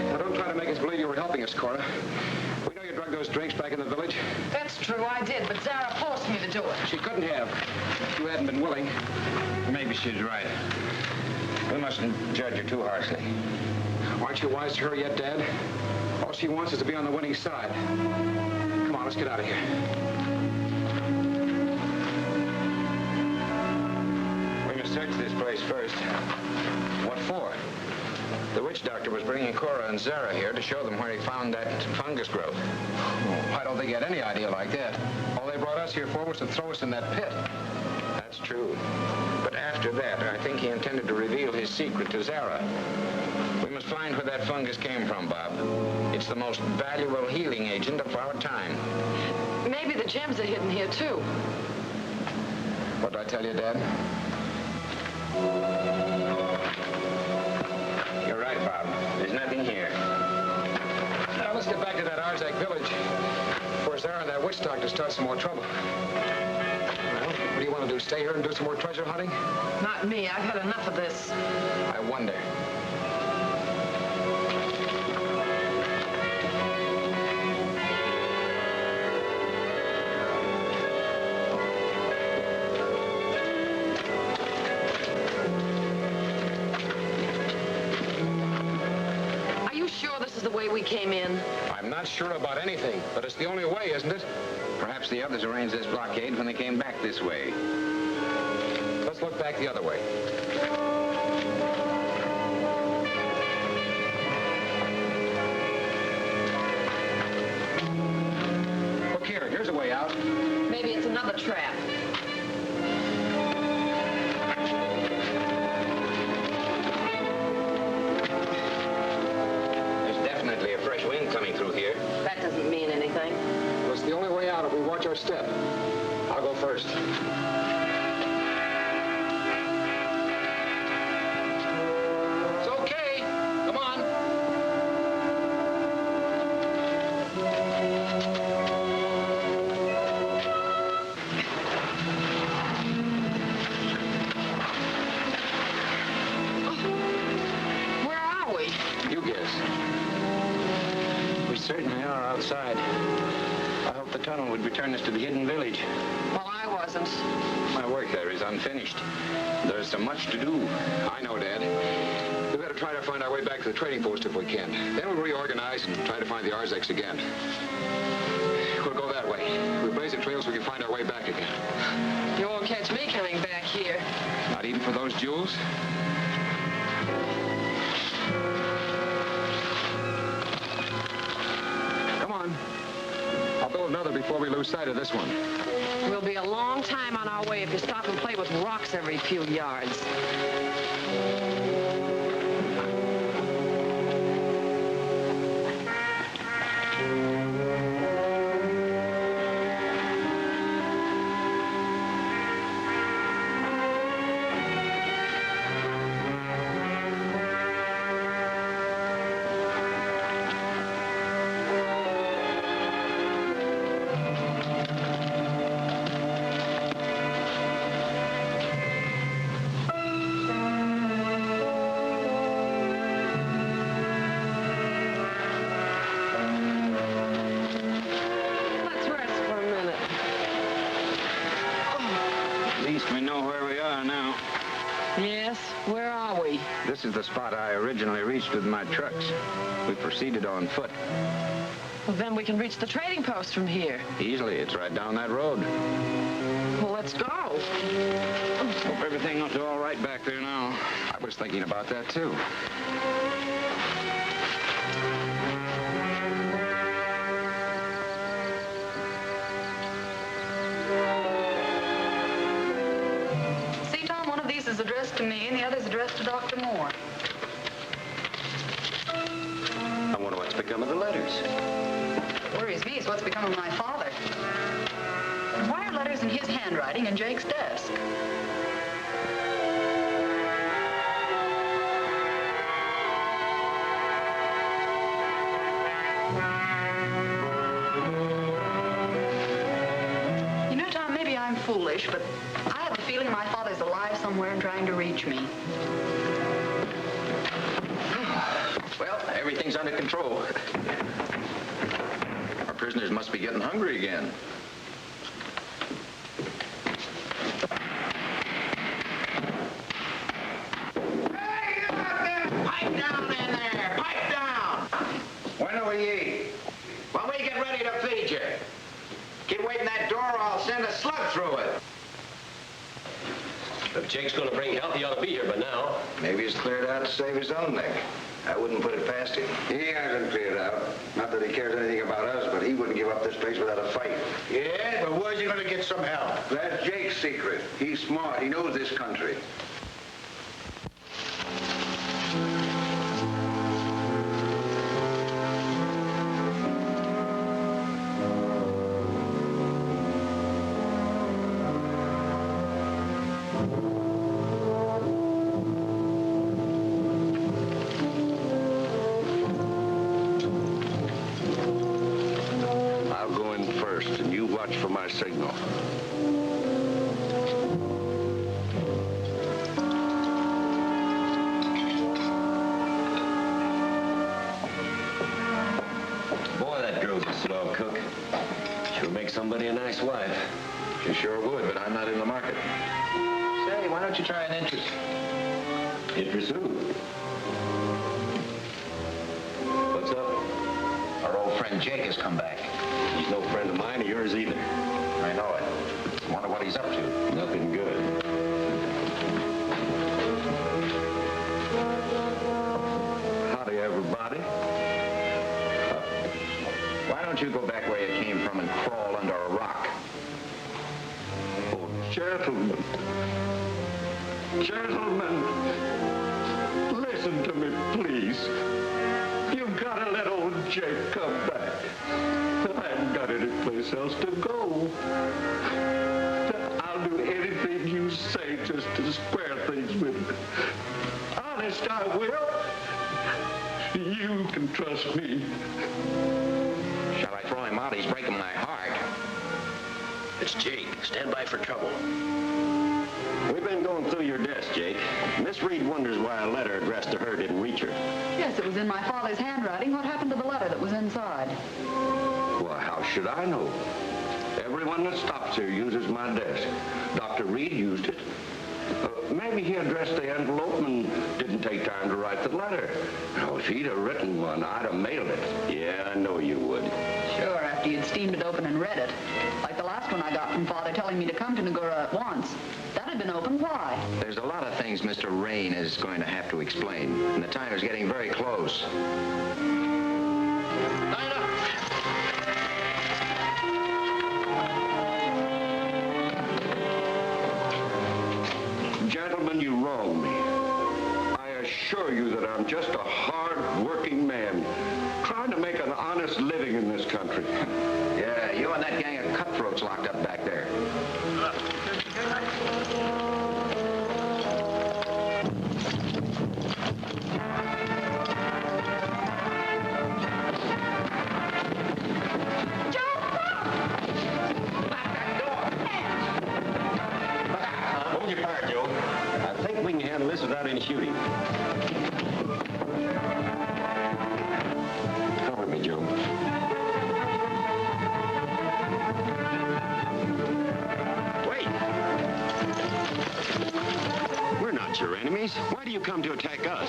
Now, don't try to make us believe you were helping us, Cora. We know you drugged those drinks back in the village. That's true, I did, but Zara forced me to do it. She couldn't have. If you hadn't been willing. Maybe she's right. We mustn't judge her too harshly. Aren't you wise to her yet, Dad? All she wants is to be on the winning side. Come on, let's get out of here. We must search this place first. What for? The witch doctor was bringing Cora and Zara here to show them where he found that fungus growth. Oh, I don't think he had any idea like that. All they brought us here for was to throw us in that pit. That's true. But after that, I think he intended to reveal his secret to Zara. We must find where that fungus came from, Bob. It's the most valuable healing agent of our time. Maybe the gems are hidden here, too. What did I tell you, Dad? You're right, Bob. There's nothing here. Now, let's get back to that Arzac village before Zara and that witch doctor start some more trouble. Well, what do you want to do, stay here and do some more treasure hunting? Not me. I've had enough of this. I wonder. Are you sure this is the way we came in? I'm not sure about anything, but it's the only way, isn't it? Perhaps the others arranged this blockade when they came back this way. Let's look back the other way. Look here, here's a way out. Maybe it's another trap. There's definitely a fresh wind coming through here. That doesn't mean anything. Well, it's the only way out if we watch our step. I'll go first. It's okay. Come on. Where are we? You guess. We certainly are outside. I hope the tunnel would return us to the hidden village. Well, I wasn't. My work there is unfinished. There's so much to do. I know, Dad. We better try to find our way back to the trading post if we can. Then we'll reorganize and try to find the Arzacs again. We'll go that way. We'll blaze the trails so we can find our way back again. You won't catch me coming back here. Not even for those jewels? Come on. I'll build another before we lose sight of this one. We'll be a long time on our way if you stop and play with rocks every few yards. Let's rest for a minute. At least we know where we are now. Yes, where are we? This is the spot I originally reached with my trucks. We proceeded on foot. Well, then we can reach the trading post from here. Easily, it's right down that road. Well, let's go. Hope everything will do all right back there now. I was thinking about that, too. See, Tom, one of these is addressed to me and the other's addressed to Dr. Moore. I wonder what's become of the letters. What worries me is what's become of my father. And why are letters in his handwriting in Jake's desk? You know, Tom, maybe I'm foolish, but I have a feeling my father's alive somewhere and trying to reach me. Well, everything's under control. Our prisoners must be getting hungry again. Hey, you out there! Pipe down in there! Pipe down! When do we eat? When we get ready to feed you. Keep waiting that door or I'll send a slug through it. If Jake's going to bring help, he ought to be here by now. Maybe he's cleared out to save his own neck. I wouldn't put it past him. He hasn't cleared out. Not that he cares anything about us, but he wouldn't give up this place without a fight. Yeah, but where's he gonna get some help? That's Jake's secret. He's smart. He knows this country. I'll go in first, and you watch for my signal. somebody a nice wife. She sure would, but I'm not in the market. Say, why don't you try an interest? Interest who? What's up? Our old friend Jake has come back. He's no friend of mine or yours either. I know it. Wonder what he's up to. Nothing good. Howdy, everybody. Why don't you go back where you came from and crawl under a rock? Oh, gentlemen. Gentlemen. Listen to me, please. You've got to let old Jake come back. I haven't got any place else to go. I'll do anything you say just to square things with me. Honest, I will. You can trust me. Shall I throw him out? He's breaking my heart. It's Jake. Stand by for trouble. We've been going through your desk, Jake. Miss Reed wonders why a letter addressed to her didn't reach her. Yes, it was in my father's handwriting. What happened to the letter that was inside? Well, how should I know? Everyone that stops here uses my desk. Dr. Reed used it. Maybe he addressed the envelope and didn't take time to write the letter. Now, if he'd have written one, I'd have mailed it. Yeah, I know you would. Sure, after you'd steamed it open and read it. Like the last one I got from Father telling me to come to Negura at once. That had been open. Why? There's a lot of things Mr. Rain is going to have to explain, and the time is getting very close. Gentlemen, you wrong me. I assure you that I'm just a hard-working man trying to make an honest living in this country. Yeah, you and that gang of cutthroats locked up back there. Hold your fire, Joe. I think we can handle this without any shooting. Come with me, Joe. Wait! We're not your enemies. Why do you come to attack us?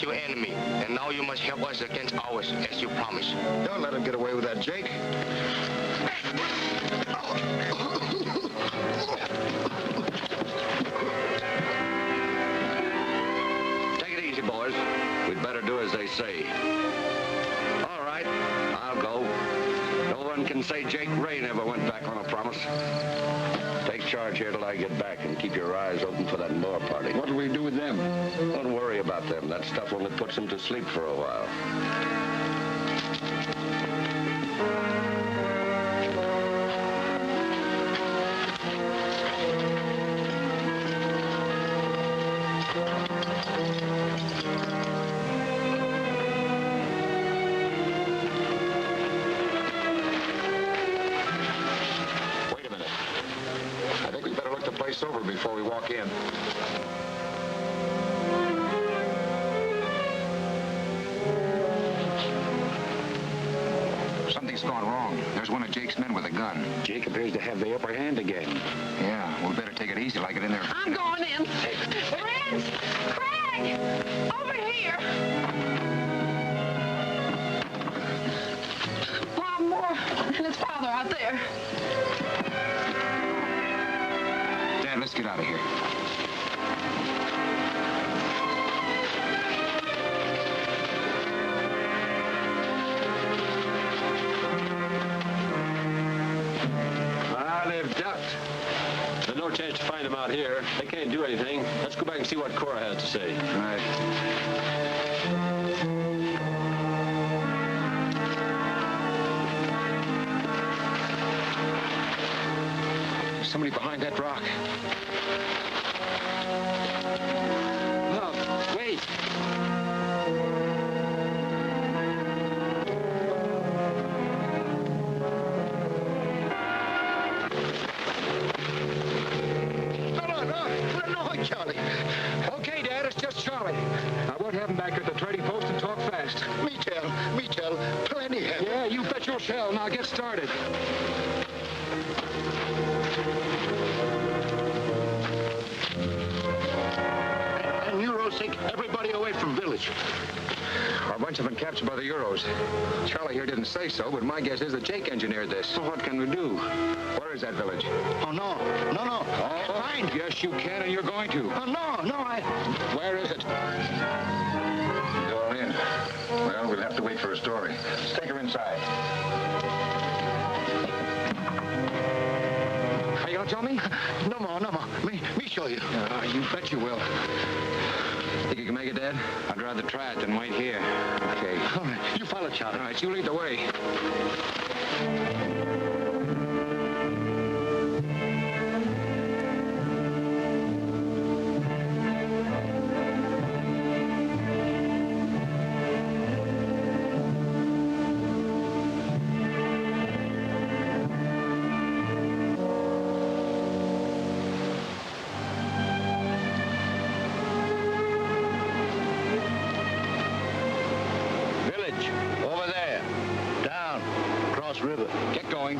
Your enemy, and now you must help us against ours, as you promised. Don't let him get away with that, Jake. Take it easy, boys. We'd better do as they say. All right, I'll go. No one can say Jake Ray never went back on a promise. Take charge here till I get back and keep your eyes open for that Moore party. What do we do with them? Don't worry about them. That stuff only puts them to sleep for a while. Wait a minute. I think we better look the place over before we walk in. Something's gone wrong. There's one of Jake's men with a gun. Jake appears to have the upper hand again. Yeah, we better take it easy, like it in there. I'm going in. Rance! Craig! Over here! Bob Moore and his father out there. Dad, let's get out of here. They've ducked. The no chance to find them out here. They can't do anything. Let's go back and see what Cora has to say. Right. There's somebody behind that rock. Look, wait. No, Charlie. Okay, Dad, it's just Charlie. Now, we'll have him back at the trading post and talk fast. Me tell, plenty have. Yeah, you bet your shell. Now get started. And Eurosink, everybody away from village. A bunch have been captured by the Euros. Charlie here didn't say so, but my guess is that Jake engineered this. So what can we do? Where is that village? Oh, no. Oh, Fine. yes, you can, and you're going to. Oh, no, Where is it? You're all in. Well, we'll have to wait for a story. Let's take her inside. Are you going to tell me? No more. Me show you. You bet you will. Think you can make it, Dad? I'd rather try it than wait here. Okay. All right, you follow Charlie. All right, you lead the way. Over there. Down. Cross river. Get going.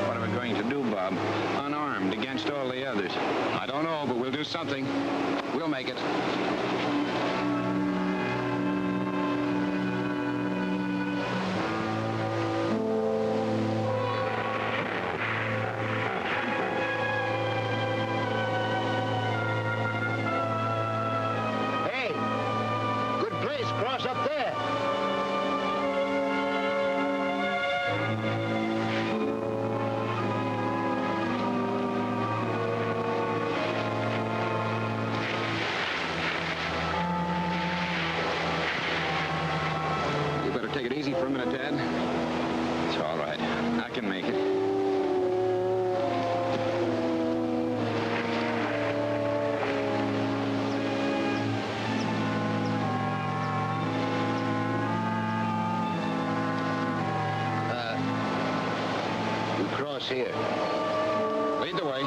What are we going to do, Bob? Unarmed against all the others. I don't know, but we'll do something. We'll make it. Hey, good place. Cross up there. You better take it easy for a minute, Dad. It's all right. I can make it. We cross here. Lead the way.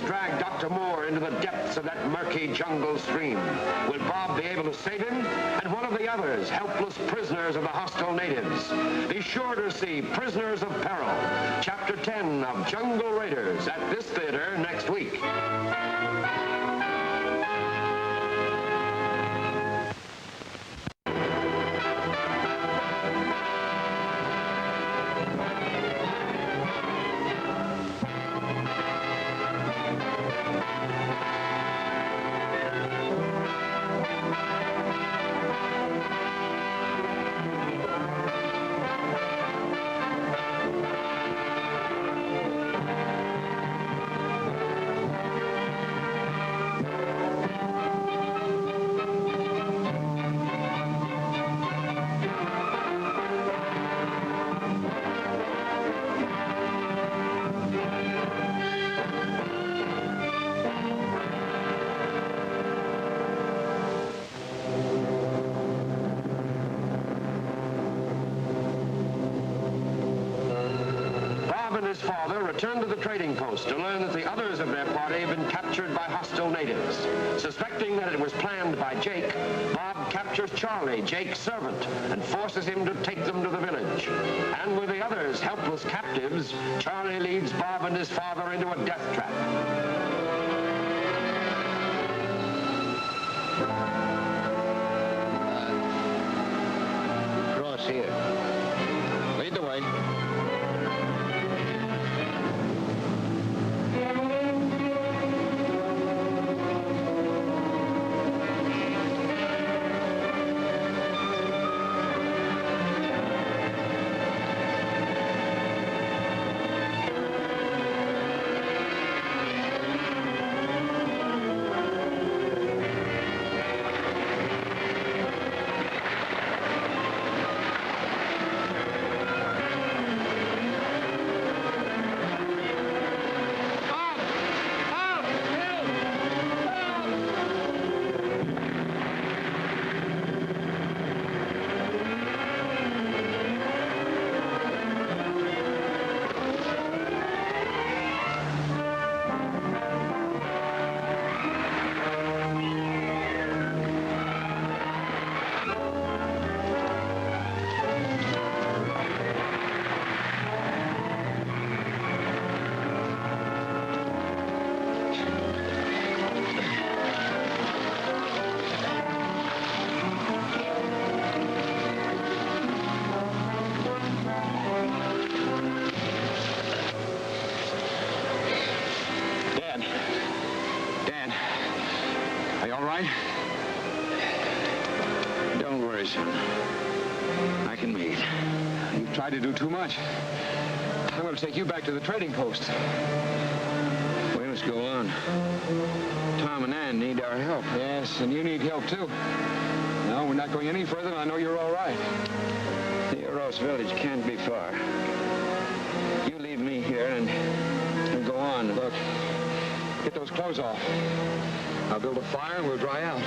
Drag Dr. Moore into the depths of that murky jungle stream. Will Bob be able to save him? And what of the others, helpless prisoners of the hostile natives? Be sure to see Prisoners of Peril, Chapter 10 of Jungle Raiders at this theater next week. his father return to the trading post to learn that the others of their party have been captured by hostile natives. Suspecting that it was planned by Jake, Bob captures Charlie, Jake's servant, and forces him to take them to the village. And with the others helpless captives, Charlie leads Bob and his father into a death trap. Cross here. Lead the way. Don't worry, son. I can make it. You've tried to do too much. I'm going to take you back to the trading post. We must go on. Tom and Ann need our help. Yes, and you need help, too. No, we're not going any further, and I know you're all right. The Eros village can't be far. You leave me here and go on. Look, get those clothes off. I'll build a fire and we'll dry out.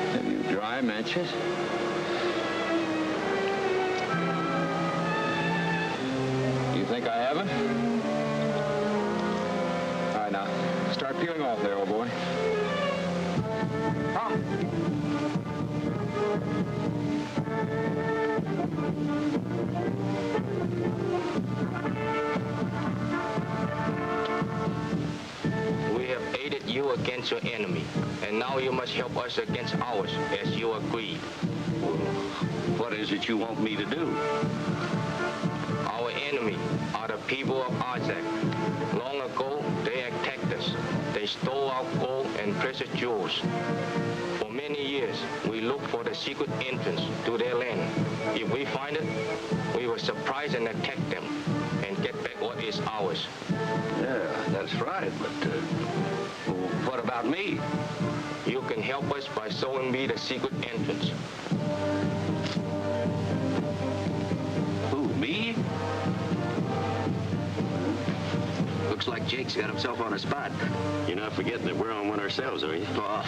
Have you dry matches? You think I haven't? All right, now, start peeling off there, old boy. Come. We have aided you against your enemy, and now you must help us against ours, as you agreed. What is it you want me to do? Our enemy are the people of Arzac. Long ago, they attacked us. They stole our gold and precious jewels. For many years, we looked for the secret entrance to their land. If we find it, we will surprise and attack them and get back what is ours. Yeah, that's right, but what about me? You can help us by showing me the secret entrance. Who, me? Looks like Jake's got himself on a spot. You're not forgetting that we're on one ourselves, are you? Oh,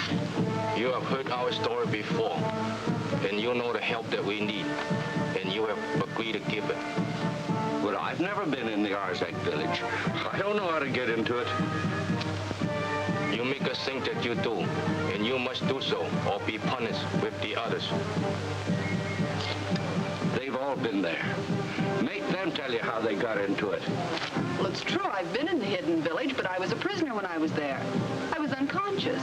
you have heard our story before, and you know the help that we need, and you have agreed to give it. But I've never been in the Arzac village. I don't know how to get into it. You make us think that you do, and you must do so, or be punished with the others. They've all been there. Make them tell you how they got into it. Well, it's true. I've been in the hidden village, but I was a prisoner when I was there. I was unconscious.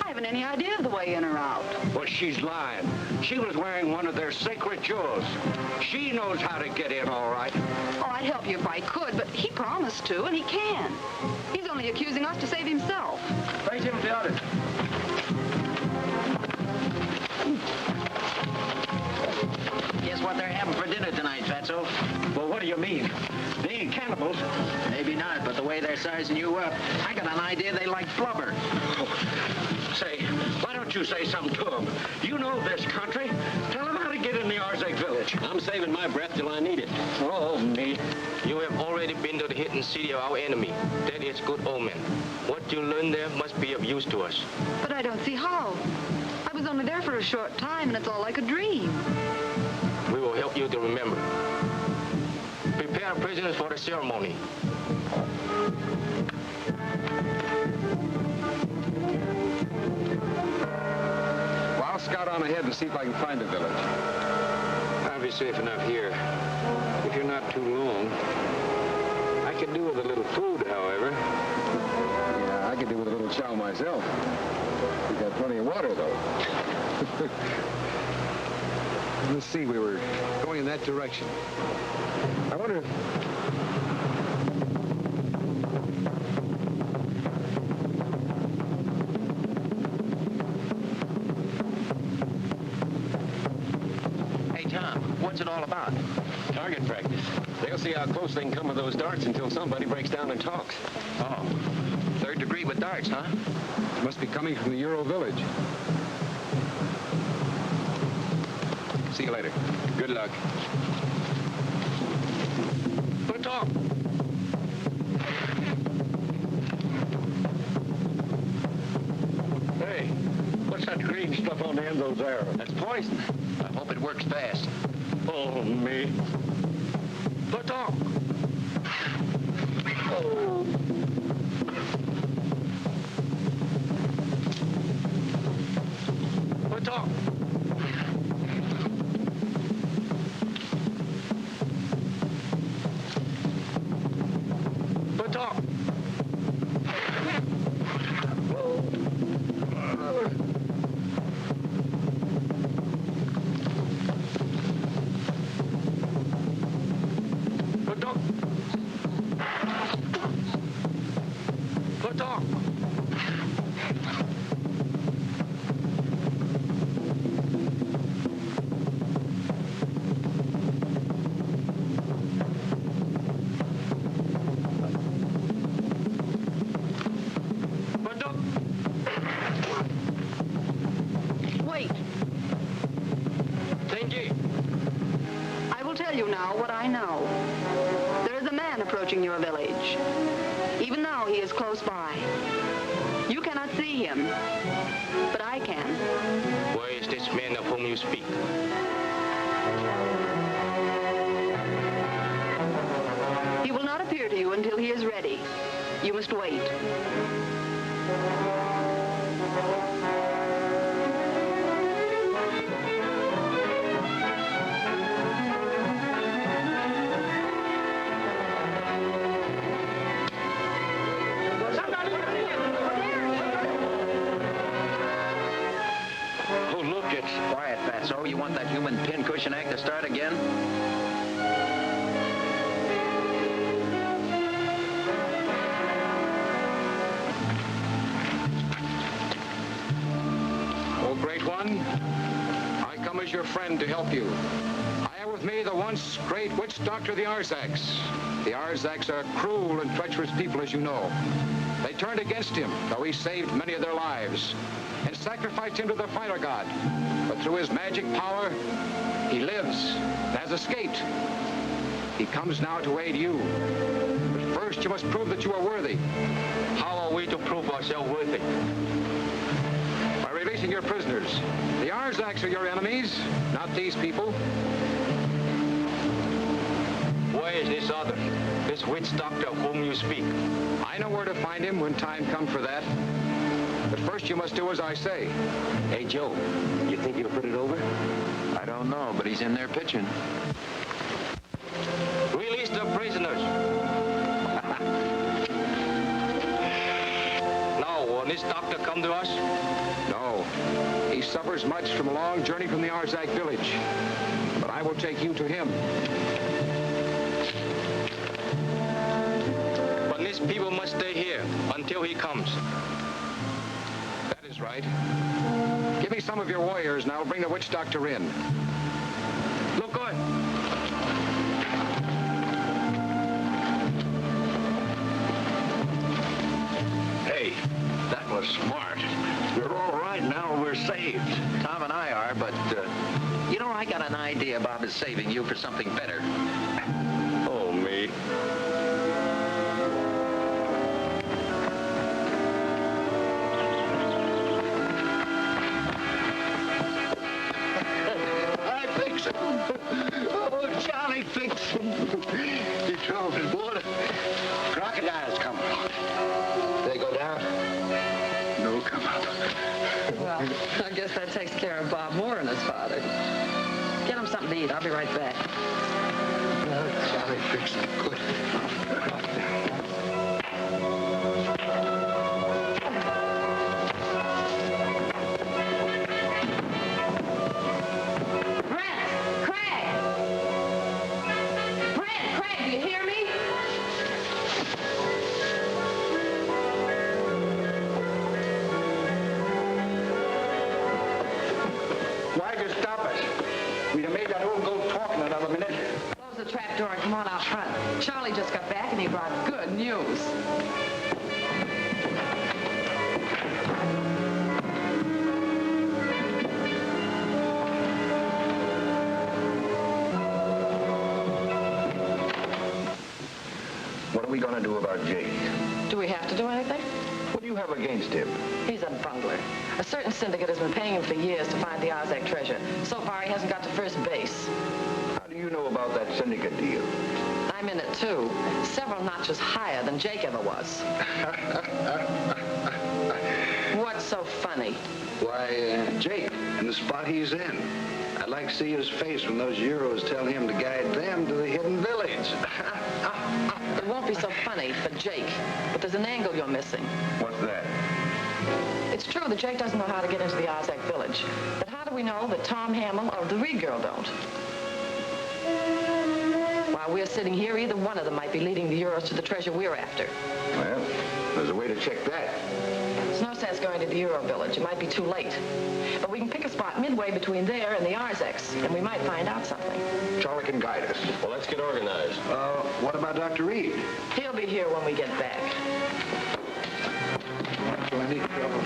I haven't any idea of the way in or out. Well, she's lying. She was wearing one of their sacred jewels. She knows how to get in, all right. Oh, I'd help you if I could, but he promised to, and he can. He's only accusing us to save himself. Right him about it. Guess what they're having for dinner tonight, Fatso? Well, what do you mean? They ain't cannibals. Maybe not, but the way they're sizing you up, I got an idea they like blubber. Say, why don't you say something to them? You know this country. Tell them how to get in the Arzac village. I'm saving my breath till I need it. Oh, me. You have already been to the hidden city of our enemy. That is good omen. What you learn there must be of use to us. But I don't see how. I was only there for a short time, and it's all like a dream. We will help you to remember. Prepare are prisoners for the ceremony. Well, I'll scout on ahead and see if I can find the village. I'll be safe enough here. If you're not too long. I could do with a little food, however. Yeah, I could do with a little chow myself. We've got plenty of water, though. Let's see, we were going in that direction. I wonder... Hey, Tom, what's it all about? Target practice. They'll see how close they can come with those darts until somebody breaks down and talks. Oh, third degree with darts, huh? It must be coming from the Euro village. See you later. Good luck. Put up. Hey, what's that green stuff on the end of those arrows? That's poison. I hope it works fast. Oh, me. Put up. Oh. Put up. Put up. Wait. Thank you. I will tell you now what I know. There is a man approaching your village. Even now he is close by. You cannot see him, but I can. Where is this man of whom you speak? He will not appear to you until he is ready. You must wait. Oh, look, it's quiet, Fatso. You want that human pincushion act to start again? Oh, Great One, I come as your friend to help you. I have with me the once great witch doctor, the Arzacs. The Arzacs are cruel and treacherous people, as you know. They turned against him, though he saved many of their lives, and sacrificed him to the fire god. But through his magic power, he lives and has escaped. He comes now to aid you. But first, you must prove that you are worthy. How are we to prove ourselves worthy? By releasing your prisoners. The Arzacs are your enemies, not these people. Where is this other, this witch doctor of whom you speak? I know where to find him when time comes for that. But first you must do as I say. Hey, Joe, you think he'll put it over? I don't know, but he's in there pitching. Release the prisoners. Now, will this doctor come to us? No. He suffers much from a long journey from the Arzac village. But I will take you to him. But these people must stay here until he comes. That is right. Give me some of your warriors and I'll bring the witch doctor in. Look good. Hey, that was smart. We're all right now. We're saved. Tom and I are, but, you know, I got an idea about his saving you for something better. Oh, me. I fix him. Oh, Johnny, fix him. Did Come on. They go down? No, come up. Well, I guess that takes care of Bob Moore and his father. Get him something to eat. I'll be right back. Charlie fixed it good. Door and come on out front. Charlie just got back and he brought good news. What are we going to do about Jake? Do we have to do anything? What do you have against him? He's a bungler. A certain syndicate has been paying him for years to find the Arzac treasure. So far, he hasn't got to first base. How do you know about that syndicate deal? I'm in it, too. Several notches higher than Jake ever was. What's so funny? Why, Jake, and the spot he's in. I'd like to see his face when those Euros tell him to guide them to the hidden village. It won't be so funny for Jake, but there's an angle you're missing. What's that? It's true that Jake doesn't know how to get into the Arzac village. But how do we know that Tom Hamill or the Reed girl don't? While we're sitting here, either one of them might be leading the Euros to the treasure we're after. Well, there's a way to check that. There's no sense going to the Euro village. It might be too late. But we can pick a spot midway between there and the Arzacs, and we might find out something. Charlie can guide us. Well, let's get organized. What about Dr. Reed? He'll be here when we get back. Plenty of trouble.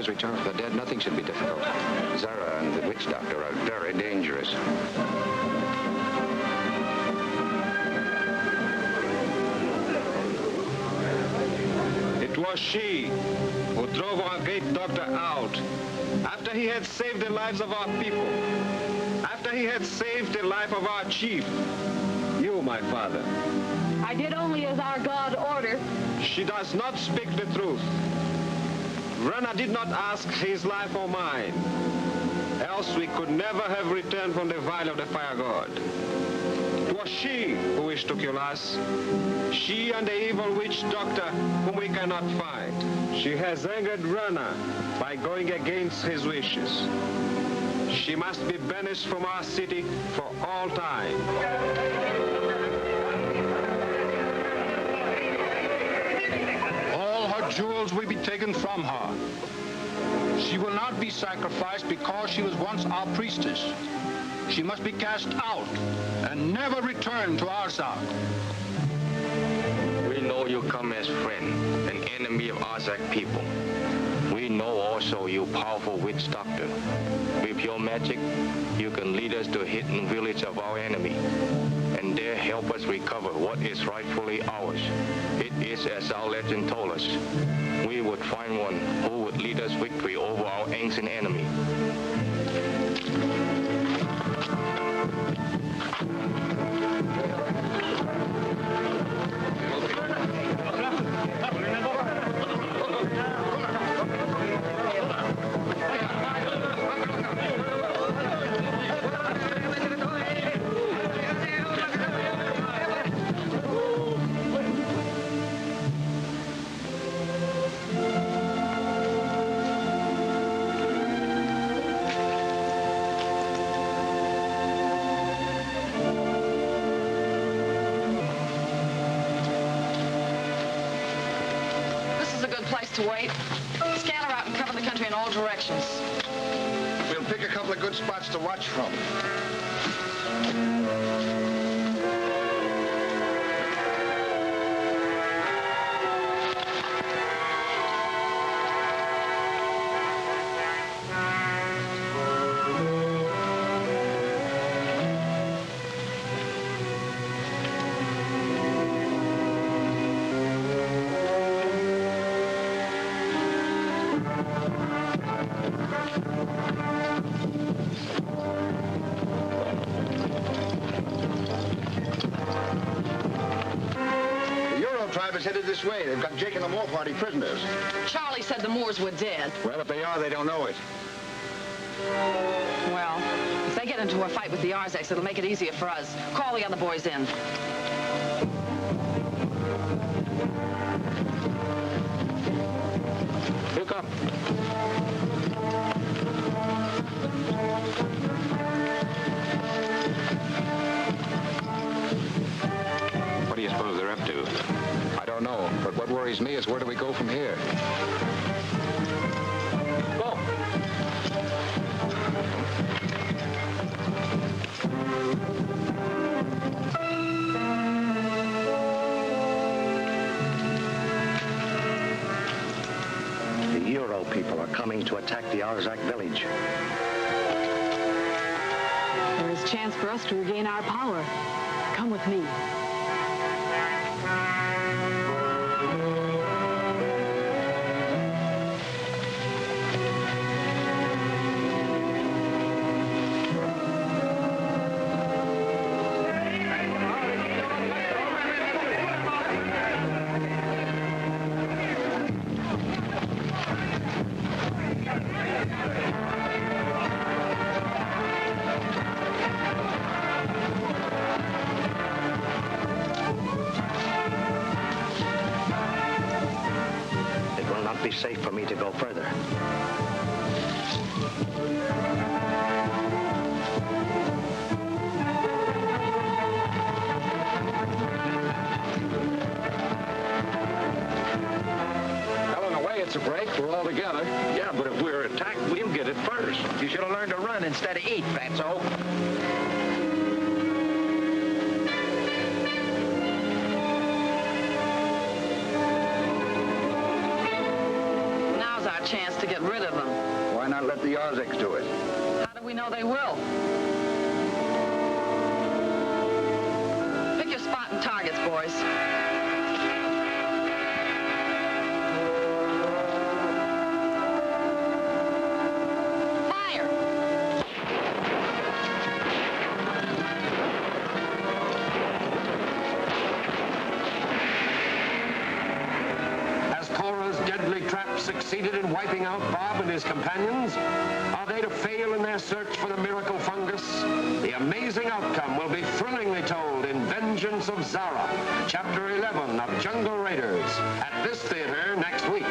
Return from the dead, nothing should be difficult. Zara and the witch doctor are very dangerous. It was she who drove our great doctor out after he had saved the lives of our people, after he had saved the life of our chief, you, my father. I did only as our God ordered. She does not speak the truth. Rana did not ask his life or mine, else we could never have returned from the vial of the fire god. It was she who wished to kill us. She and the evil witch doctor whom we cannot find. She has angered Rana by going against his wishes. She must be banished from our city for all time. Jewels will be taken from her. She will not be sacrificed because she was once our priestess. She must be cast out and never return to Arzac. We know you come as friend, an enemy of Arzac people. We know also you powerful witch doctor. With your magic, you can lead us to a hidden village of our enemy, and there help us recover what is rightfully ours. It is as our legend told us. We would find one who would lead us victory over our ancient enemy. place to wait. Scatter out and cover the country in all directions. We'll pick a couple of good spots to watch from. Is headed this way. They've got Jake and the Moore party prisoners. Charlie said the Moors were dead. Well, if they are, they don't know it. Well, if they get into a fight with the Arzacs, it'll make it easier for us. Call the other boys in. Look up. What do you suppose they're up to? I don't know, but what worries me is where do we go from here? Go. The Euro people are coming to attack the Arzac village. There is a chance for us to regain our power. Come with me. Be safe for me to go further. Well, in a way, it's a break. We're all together. Yeah, but if we're attacked, we'll get it first. You should have learned to run instead of eat, fatso. Now's our chance to get rid of them. Why not let the Arzacs do it? How do we know they will? Pick your spot and targets, boys. Succeeded in wiping out Bob and his companions? Are they to fail in their search for the miracle fungus? The amazing outcome will be thrillingly told in Vengeance of Zara, Chapter 11 of Jungle Raiders, at this theater next week.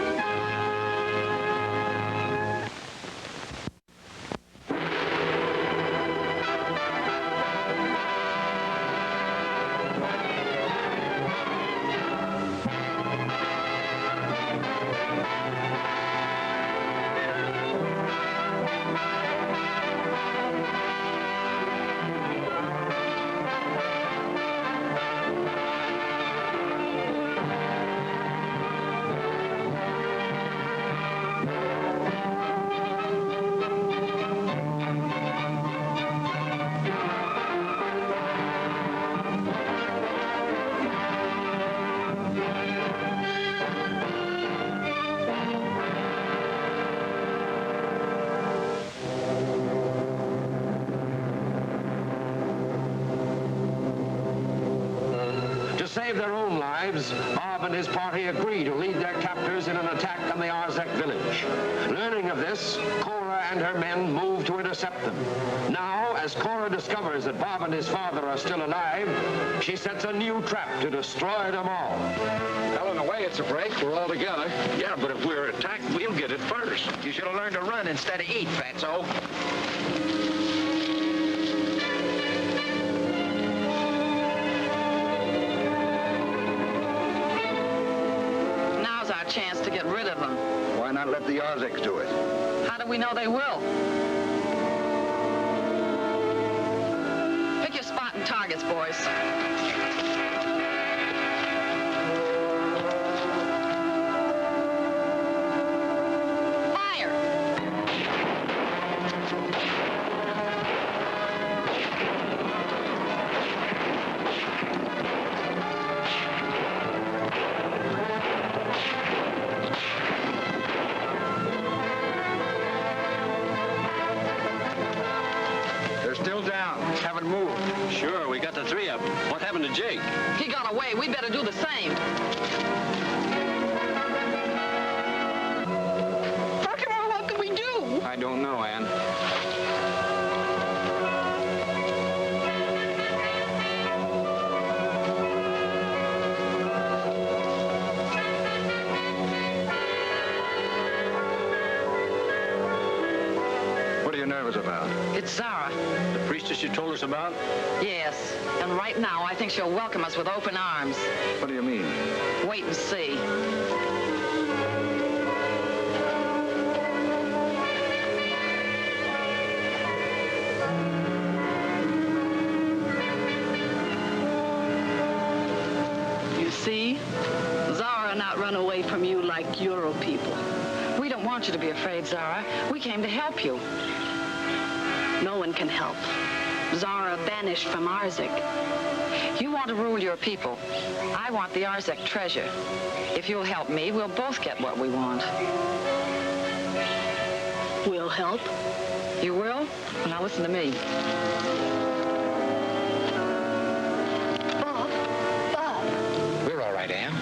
To save their own lives, Bob and his party agree to lead their captors in an attack on the Arzac village. Learning of this, Cora and her men move to intercept them. Now, as Cora discovers that Bob and his father are still alive, she sets a new trap to destroy them all. Well, in a way, it's a break. We're all together. Yeah, but if we're attacked, we'll get it first. You should have learned to run instead of eat, fatso. chance to get rid of them. Why not let the Arzacs do it? How do we know they will? Pick your spot and targets, boys. Sure, we got the three of them. What happened to Jake? He got away. We better do the same. Herkimer, what can we do? I don't know, Ann. What are you nervous about? It's Zara. The priestess you told us about? Yes, and right now I think she'll welcome us with open arms. What do you mean? Wait and see. You see? Zara not run away from you like Euro people. We don't want you to be afraid, Zara. We came to help you. No one can help. Zara banished from Arzac. You want to rule your people. I want the Arzac treasure. If you'll help me, we'll both get what we want. We'll help. You will? Now listen to me. We're all right, Ann.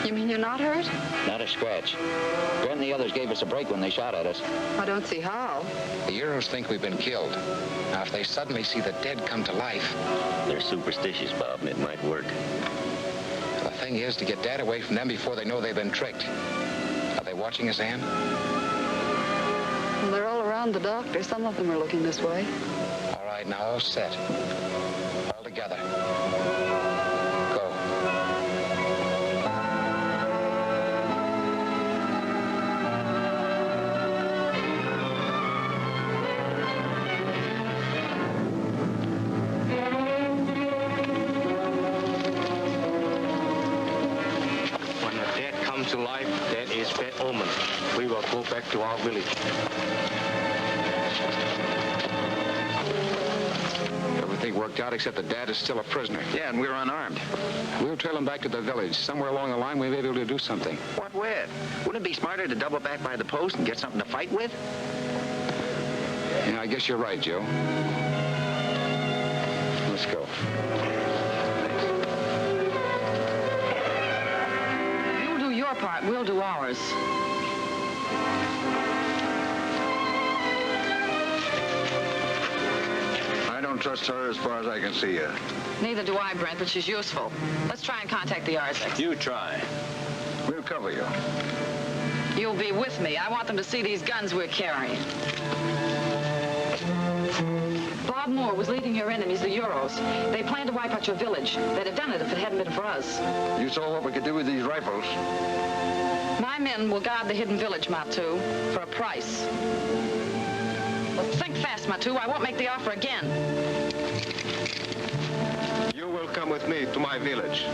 You mean you're not hurt? Not a scratch. Grant and the others gave us a break when they shot at us. I don't see how. The Euros think we've been killed. Now, if they suddenly see the dead come to life... They're superstitious, Bob, and it might work. The thing is to get Dad away from them before they know they've been tricked. Are they watching us, Ann? Well, they're all around the doctor. Some of them are looking this way. All right, now all set. All together. Go. When the dead come to life, that is bad omen. We will go back to our village. Everything worked out except that Dad is still a prisoner. Yeah, and we're unarmed. We'll trail him back to the village. Somewhere along the line, we may be able to do something. What with? Wouldn't it be smarter to double back by the post and get something to fight with? Yeah, I guess you're right, Joe. Let's go. You do your part, we'll do ours. I don't trust her as far as I can see her. Neither do I, Brent, but she's useful. Let's try and contact the Arzacs. You try. We'll cover you. You'll be with me. I want them to see these guns we're carrying. Bob Moore was leading your enemies, the Euros. They planned to wipe out your village. They'd have done it if it hadn't been for us. You saw what we could do with these rifles. My men will guard the hidden village, Matu, for a price. Well, think fast, Matu. I won't make the offer again. You will come with me to my village.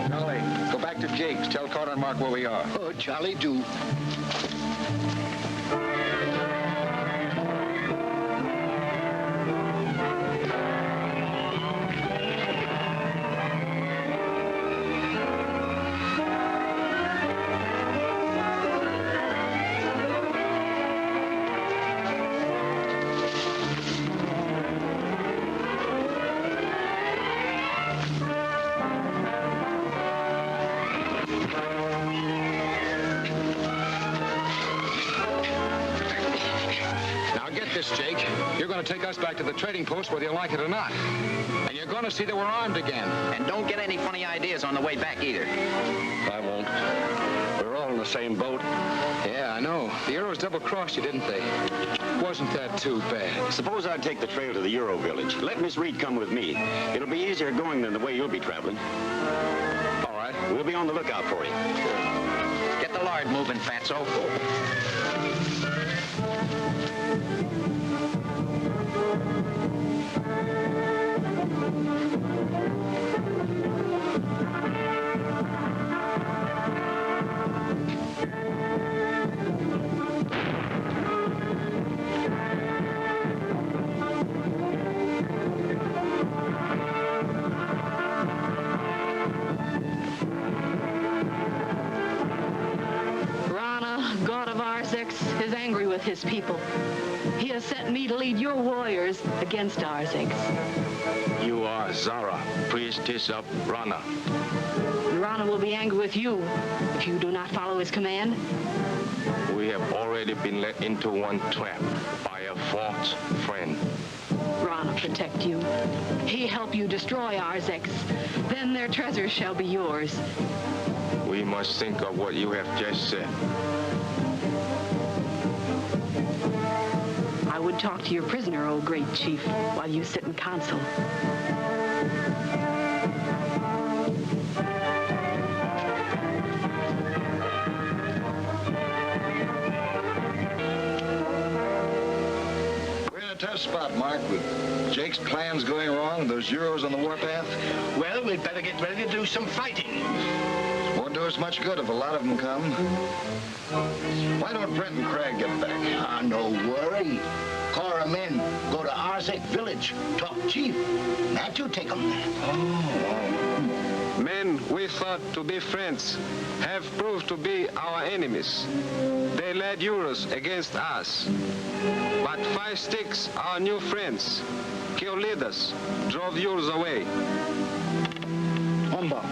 Charlie, go back to Jake's. Tell Carter and Mark where we are. Oh, Charlie, do. Jake. You're going to take us back to the trading post whether you like it or not. And you're going to see that we're armed again. And don't get any funny ideas on the way back either. I won't. We're all in the same boat. Yeah, I know. The Euros double-crossed you, didn't they? Wasn't that too bad? Suppose I take the trail to the Euro village. Let Miss Reed come with me. It'll be easier going than the way you'll be traveling. All right. We'll be on the lookout for you. Get the lard moving, Fatso. Rana, god of Arzac, is angry with his people. He has sent me to lead your warriors against Arzac. You are Zara, priestess of Rana. Rana will be angry with you if you do not follow his command. We have already been led into one trap by a false friend. Rana protect you. He help you destroy Arzac. Then their treasures shall be yours. We must think of what you have just said. I would talk to your prisoner, O great chief, while you sit in council. We're in a tough spot, Mark, with Jake's plans going wrong and those Euros on the warpath. Well, we'd better get ready to do some fighting. Won't do us much good if a lot of them come. Why don't Brent and Craig get back? Ah, no worry. Call our men, go to Arzac village, talk chief. Not you take them there. Men we thought to be friends have proved to be our enemies. They led Euros against us. But 5 Sticks, our new friends, killed leaders, drove Euros away. Humba.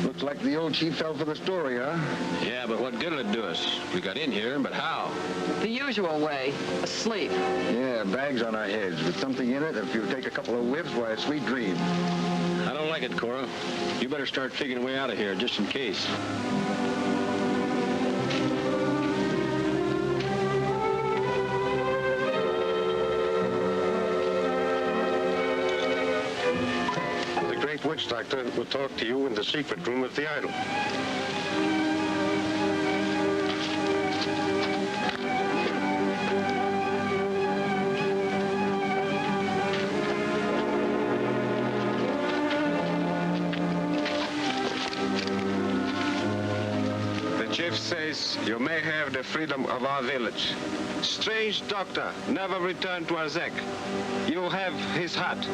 Looks like the old chief fell for the story, huh? Yeah, but what good will it do us? We got in here, but how? The usual way, asleep. Yeah, bags on our heads with something in it. If you take a couple of whiffs, why, a sweet dream. I don't like it, Cora. You better start figuring a way out of here, just in case. The great witch doctor will talk to you in the secret room of the idol. The chief says you may have the freedom of our village. Strange doctor never returned to Arzac. You have his hut.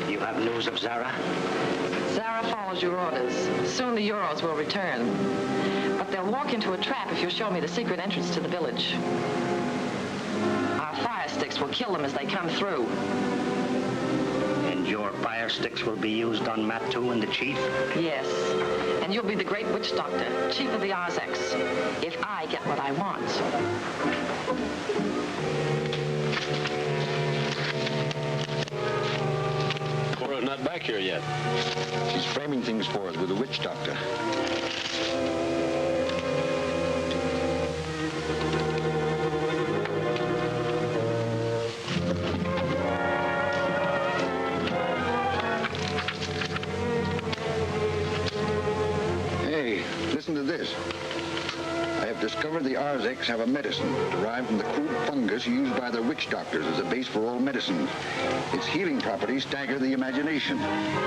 You have news of Zara? Zara follows your orders. Soon the Euros will return. But they'll walk into a trap if you show me the secret entrance to the village. Our fire sticks will kill them as they come through. And your fire sticks will be used on Matu and the chief? Yes. And you'll be the great witch doctor, chief of the Arzacs, if I get what I want. Cora's not back here yet. She's framing things for us with the witch doctor. Hey, listen to this. I have discovered the Arzacs have a medicine derived from the crude fungus used by the witch doctors as a base for all medicines. Its healing properties stagger the imagination.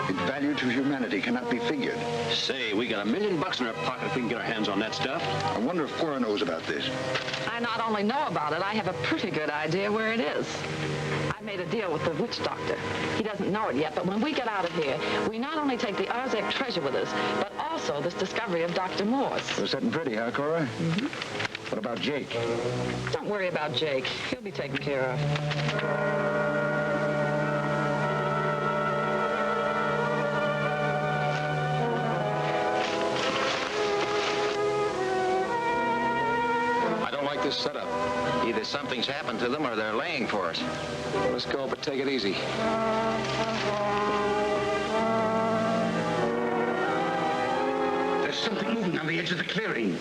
Its value to humanity cannot be figured. Say, we got $1 million in our pocket if we can get our hands on that stuff. I wonder if Cora knows about this. I not only know about it, I have a pretty good idea where it is. I made a deal with the witch doctor. He doesn't know it yet, but when we get out of here, we not only take the Arzac treasure with us, but also this discovery of Dr. Morse. We're sitting pretty, huh, Cora? Mm-hmm. What about Jake? Don't worry about Jake. He'll be taken care of. This setup. Either something's happened to them or they're laying for us. Let's go, but take it easy. There's something moving on the edge of the clearing.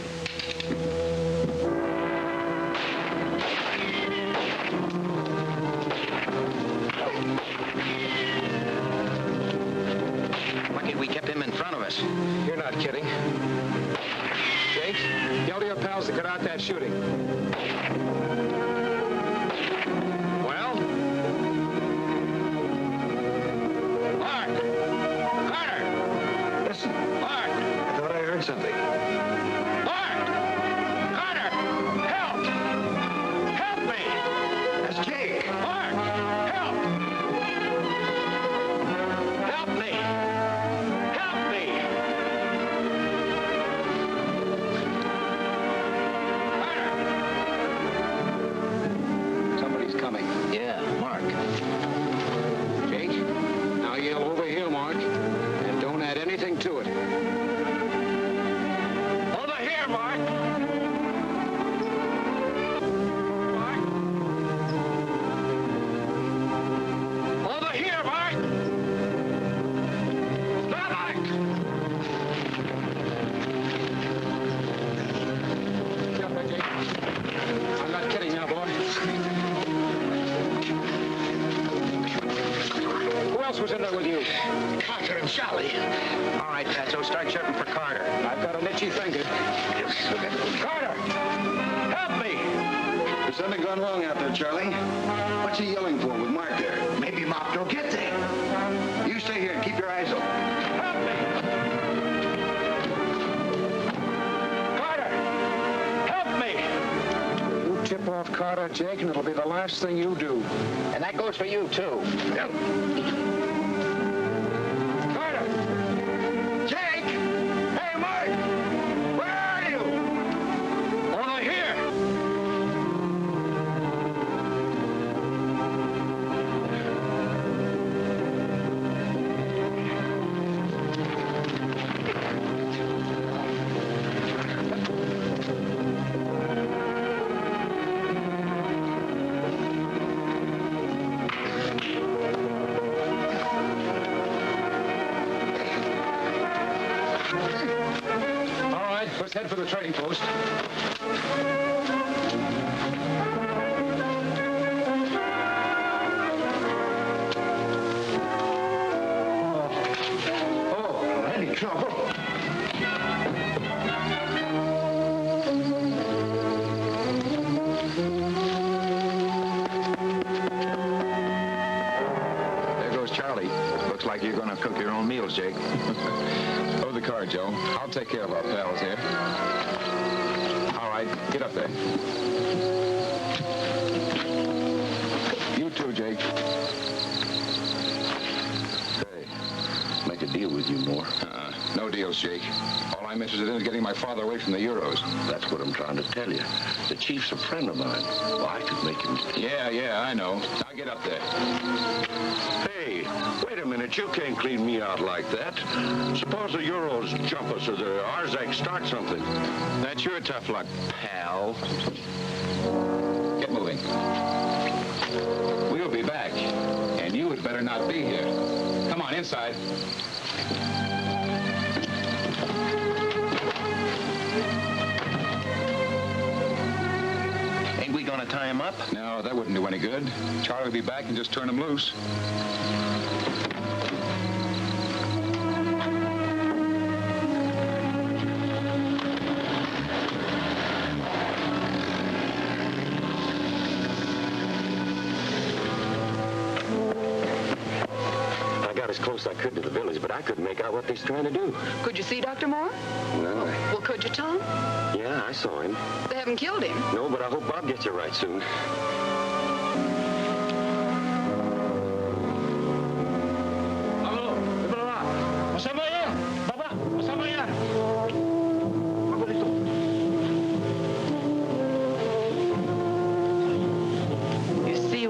Lucky we kept him in front of us. You're not kidding. Jake, yell to your pals to get out that shooting. Well? Mark! Carter! Listen. Mark! I thought I heard something. Mark! Carter! Help! Help me! That's Jake! Mark! Help! Help me! Help me! Coming. Yeah, Mark. Jake, now yell over here, Mark, and don't add anything to it. Over here, Mark. Mark. Over here, Mark. Stop, Mark. Get up there, Jake. I'm not kidding now, boy. Who else was in there with you? Carter and Charlie. All right, Fatso, start shooting for Carter. I've got an itchy finger. Carter! Help me! There's something gone wrong out there, Charlie. What's he yelling for with Mark there? Maybe Mark don't get there. You stay here and keep your eyes open. Help me! Carter! Help me! You tip off Carter, Jake, and it'll be the last thing you do. And that goes for you, too. Yep. Carter! Jake! Hey, Mark! Where are you? Over here! Let's head for the trading post. Oh, any trouble? There goes Charlie. Looks like you're going to cook your own meals, Jake. Throw the car, Joe. I'll take care of our pals here. All right, get up there. You too, Jake. Hey, make a deal with you, Moore. No deals, Jake. All I'm interested in is getting my father away from the Euros. That's what I'm trying to tell you. The chief's a friend of mine. Well, I could make him... Yeah, I know. Now get up there. Hey, wait a minute. You can't clean me out like that. Suppose the Euros jump us or the Arzac start something. That's your tough luck, pal. Get moving. We'll be back, and you had better not be here. Come on, inside. Ain't we gonna tie him up? No, that wouldn't do any good. Charlie will be back and just turn him loose. As close as I could to the village, but I couldn't make out what he's trying to do. Could you see Dr. Moore? No. Well, could you, Tom? Yeah, I saw him. They haven't killed him. No, but I hope Bob gets it right soon.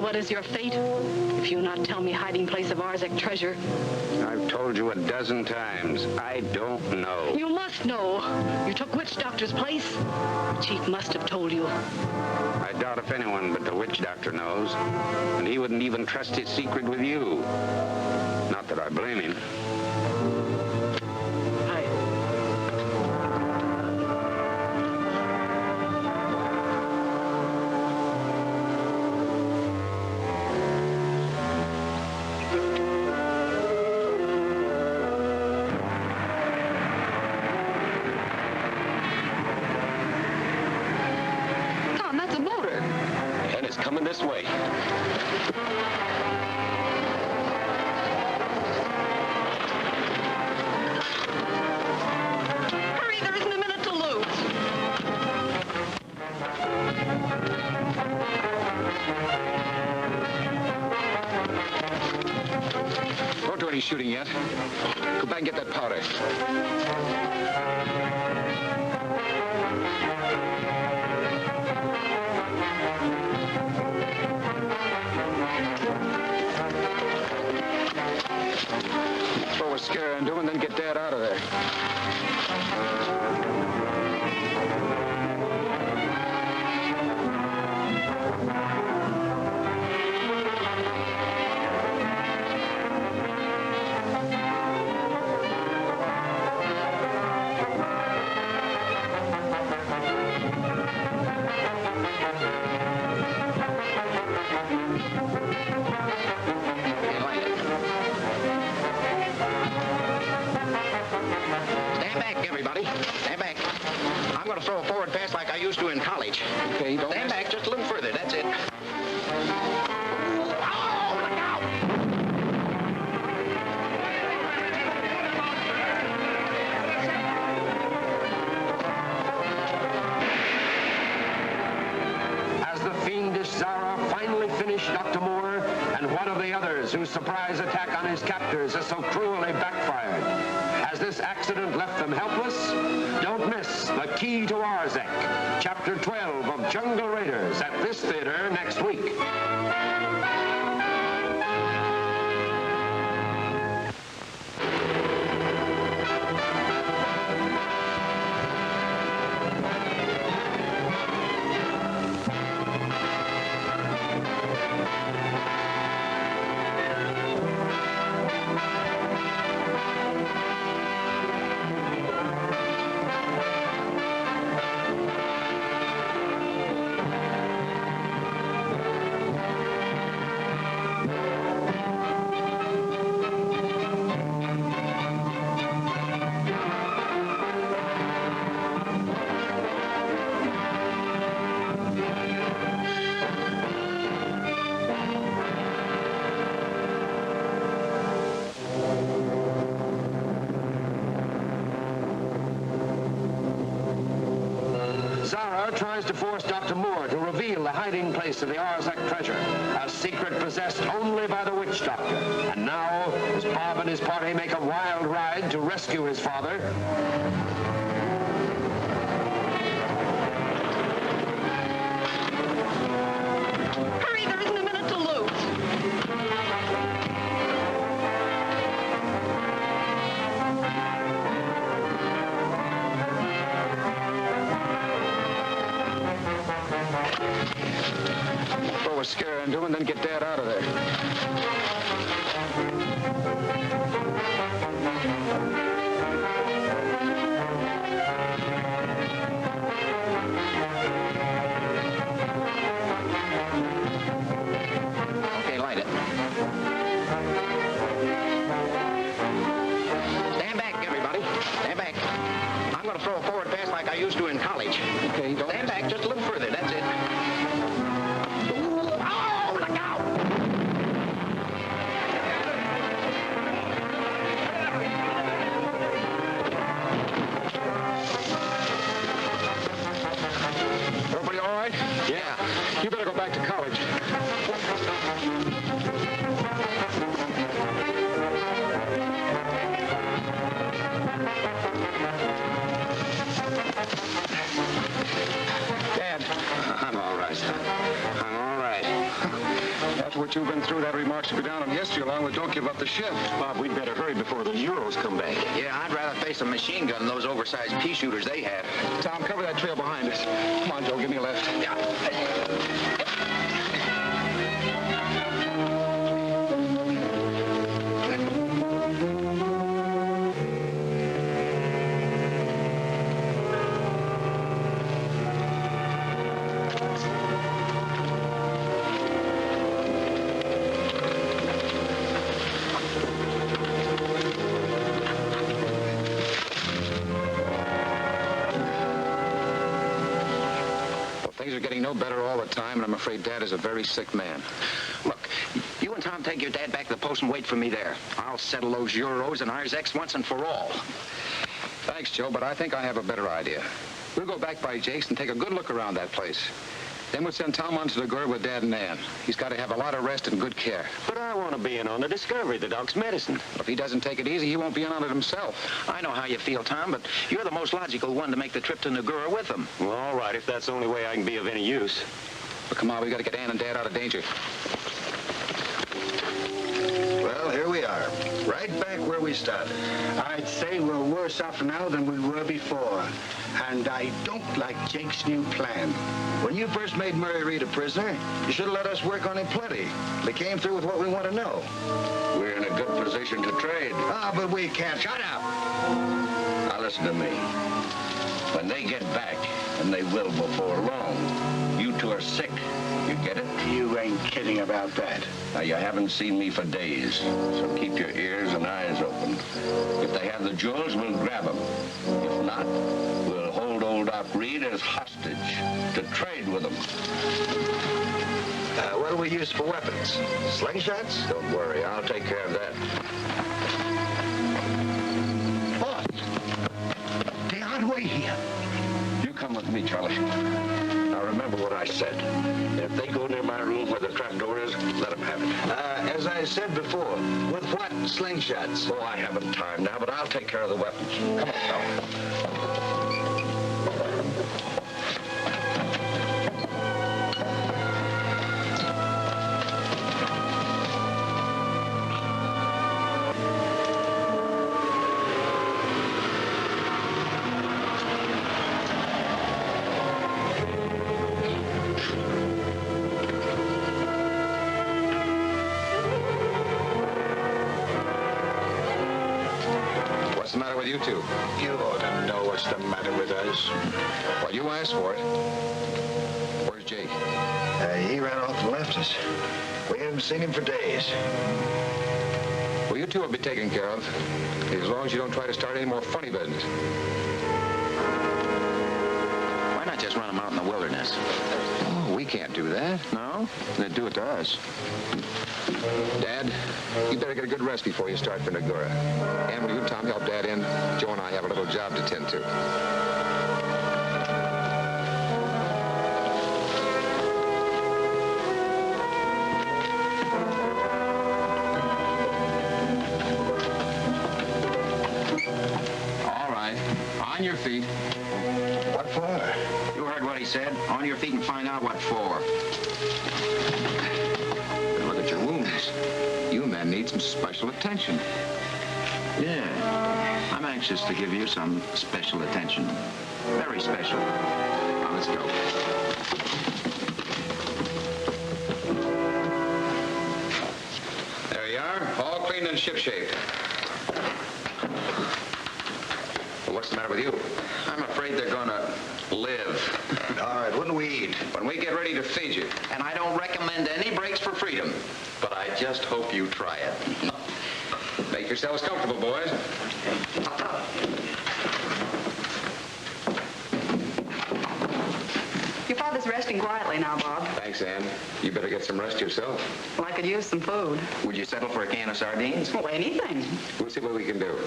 what is your fate if you not tell me hiding place of Arzac treasure? I've told you a dozen times. I don't know. You must know. You took witch doctor's place. The chief must have told you. I doubt if anyone but the witch doctor knows. And he wouldn't even trust his secret with you. Not that I blame him. Coming this way. Hurry, there isn't a minute to lose. Don't do any shooting yet. Go back and get that powder. Throw a scare into him and then get Dad out of there. Throw a forward pass like I used to in college. Okay, don't stand back just a little further. That's it. Oh, look out! As the fiendish Zara finally finished Dr. Moore and one of the others whose surprise attack on his captors has so cruelly backfired. As this accident left them helpless, don't miss The Key to Arzac, Chapter 12 of Jungle Raiders at this theater next week. Zara tries to force Dr. Moore to reveal the hiding place of the Arzac treasure, a secret possessed only by the witch doctor. And now, as Bob and his party make a wild ride to rescue his father, hurry, there isn't a minute to lose. Throw a scare into him and then get Dad out of there. Okay, light it. Stand back, everybody. Stand back. I'm going to throw a forward pass like I used to in college. Okay, don't stand back just a little further. That's it. Oh, look out! on yesterday along with don't give up the ship. Bob, we'd better hurry before those Euros come back. Yeah, I'd rather face a machine gun than those oversized pea shooters they have. Tom, cover that trail behind us. Come on, Joe, give me a lift. Yeah. Things are getting no better all the time, and I'm afraid Dad is a very sick man. Look, you and Tom take your dad back to the post and wait for me there. I'll settle those Euros and Arzacs once and for all. Thanks, Joe, but I think I have a better idea. We'll go back by Jake's and take a good look around that place. Then we'll send Tom on to the Gura with Dad and Nan. He's got to have a lot of rest and good care. But I want to be in on the discovery of the dog's medicine. If he doesn't take it easy, he won't be in on it himself. I know how you feel, Tom, but you're the most logical one to make the trip to Nagura with him. Well, all right, if that's the only way I can be of any use. But come on, we got to get Ann and Dad out of danger. Well, here we are, right back where we started. I'd say we're worse off now than we were before. And I don't like Jake's new plan. When you first made Murray Reed a prisoner, you should have let us work on him plenty. We came through with what we want to know. We're in a good position to trade. Ah, but we can't. Shut up! Now listen to me. When they get back, and they will before long, you two are sick. You get it? You ain't kidding about that. Now, you haven't seen me for days, so keep your ears and eyes open. If they have the jewels, we'll grab them. If not, we'll hold old Doc Reed as hostage to trade with them. What do we use for weapons? Slingshots? Don't worry, I'll take care of that. Boss, they aren't way here. You come with me, Charlie. Now, remember what I said. If they go near my room where the trapdoor is, let them have it. As I said before, with what slingshots? Oh, I haven't time now, but I'll take care of the weapons. Come on, now. What's the matter with you two? You ought to know what's the matter with us. Well, you asked for it. Where's Jake? He ran off and left us. We haven't seen him for days. Well, you two will be taken care of, as long as you don't try to start any more funny business. Why not just run them out in the wilderness? Oh, we can't do that. No? They'd do it to us. Dad, you better get a good rest before you start for Nagura. And will you, Tom, help Dad in? Joe and I have a little job to tend to. All right. On your feet. What for? You heard what he said. On your feet and find out what for. Look at your wounds. You men need some special attention. Yeah. I'm anxious to give you some special attention. Very special. Now, let's go. There you are, all clean and shipshape. Well, what's the matter with you? I'm afraid they're gonna live. All right, what do we eat? When we get ready to feed you. And I don't recommend any breaks for freedom. But I just hope you try it. Make yourselves comfortable, boys. Your father's resting quietly now, Bob. Thanks, Ann. You better get some rest yourself. Well, I could use some food. Would you settle for a can of sardines? Well, anything. We'll see what we can do.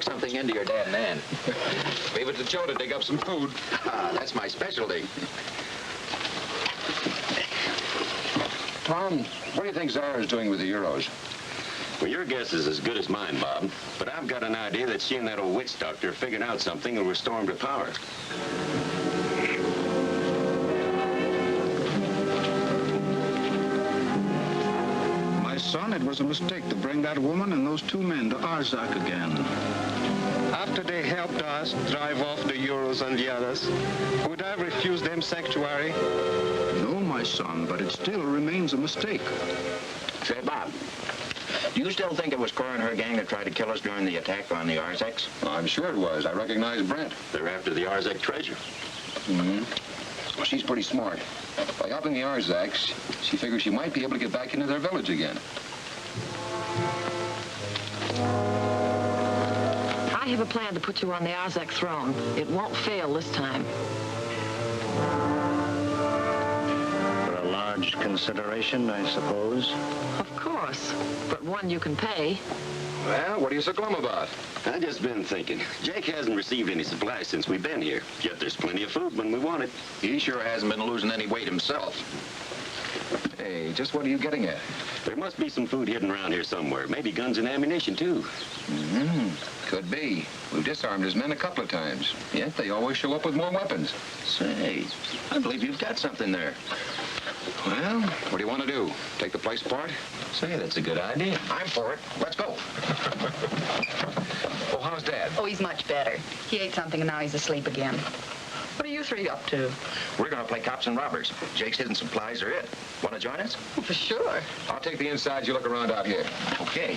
Something into your dad and Ann. Leave it to Joe to dig up some food. Ah, that's my specialty. Tom, what do you think Zara's doing with the Euros? Well, your guess is as good as mine, Bob. But I've got an idea that she and that old witch doctor figured out something and will restore him to power. My son, it was a mistake to bring that woman and those two men to Arzac again. After they helped us drive off the Euros and the others, would I refuse them sanctuary? No, my son, but it still remains a mistake. Say, Bob, do you still think it was Cora and her gang that tried to kill us during the attack on the Arzacs? Well, I'm sure it was. I recognize Brent. They're after the Arzac treasure. Mm-hmm. Well, she's pretty smart. By helping the Arzacs, she figures she might be able to get back into their village again. I have a plan to put you on the Arzac throne. It won't fail this time. For a large consideration, I suppose. Of course, but one you can pay. Well, what are you so glum about? I've just been thinking. Jake hasn't received any supplies since we've been here. Yet there's plenty of food when we want it. He sure hasn't been losing any weight himself. Hey, just what are you getting at? There must be some food hidden around here somewhere. Maybe guns and ammunition, too. Mm-hmm. Could be. We've disarmed his men a couple of times. Yet they always show up with more weapons. Say, I believe you've got something there. Well, what do you want to do? Take the place apart? Say, that's a good idea. I'm for it. Let's go. Oh, how's Dad? Oh, he's much better. He ate something and now he's asleep again. What are you three up to? We're going to play cops and robbers. Jake's hidden supplies are it. Want to join us? Oh, for sure. I'll take the inside. You look around out here. Okay.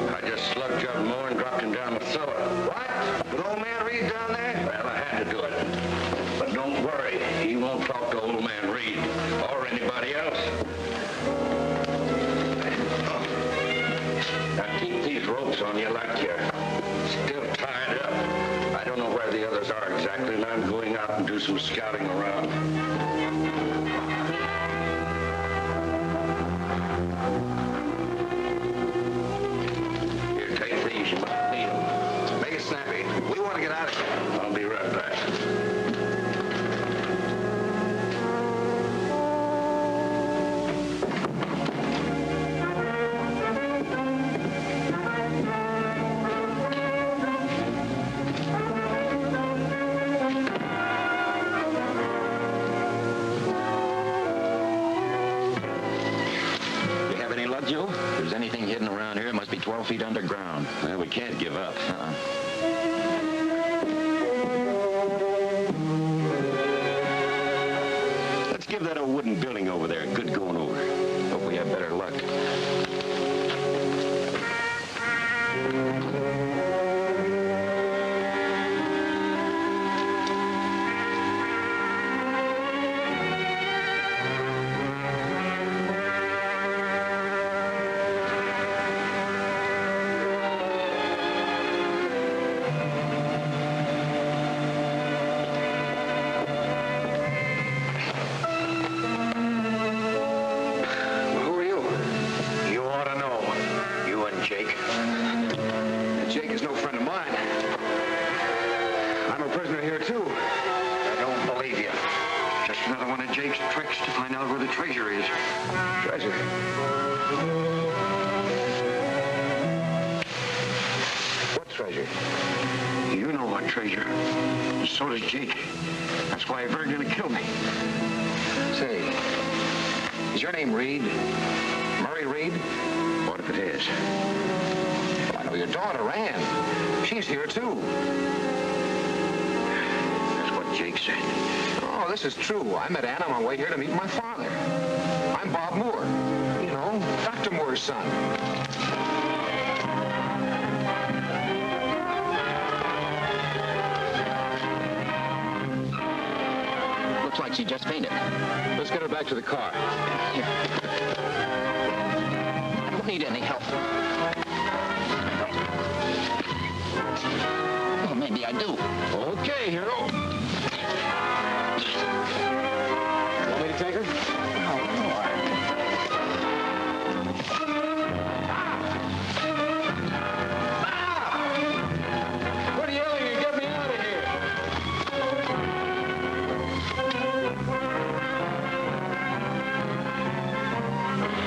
I just slugged Jug Moore and dropped him down the cellar. What? With old man Reed down there? Well, I had to do it. But don't worry, he won't talk to old man Reed or anybody else. Now keep these ropes on you like you're still tied up. I don't know where the others are. are exactly, and I'm going out and do some scouting around. Here, take these. You might need them. Make it snappy. We want to get out of here. I'll be right back. Joe? If there's anything hidden around here, it must be 12 feet underground. Well, we can't give up. Let's give that old wooden building over there a good going over. Hope we have better luck. Treachery is. Treasure? What treasure? You know what treasure. So does Jake. That's why Berg's gonna kill me. Say, is your name Reed? Murray Reed? What if it is? Well, I know your daughter, Ann. She's here, too. That's what Jake said. Oh, this is true. I met Ann on my way here to meet my father. I'm Bob Moore. You know, Dr. Moore's son. Looks like she just fainted. Let's get her back to the car. Here. I don't need any help. Well, maybe I do. Okay, hero. Want me to take her? No, all right. Quit yelling and get me out of here.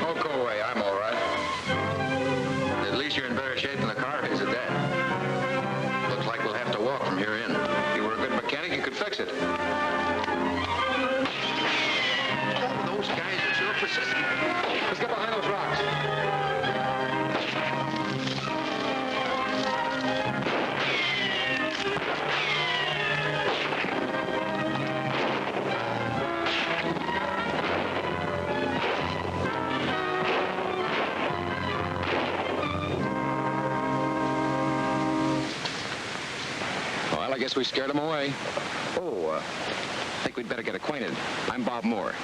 Oh, go away. I'm all right. At least you're in better shape than the car is at that. Looks like we'll have to walk from here in. If you were a good mechanic, you could fix it. Those guys are sure persistent. Let's get behind those rocks. Well, I guess we scared them away. Oh, I think we'd better get acquainted. I'm Bob Moore.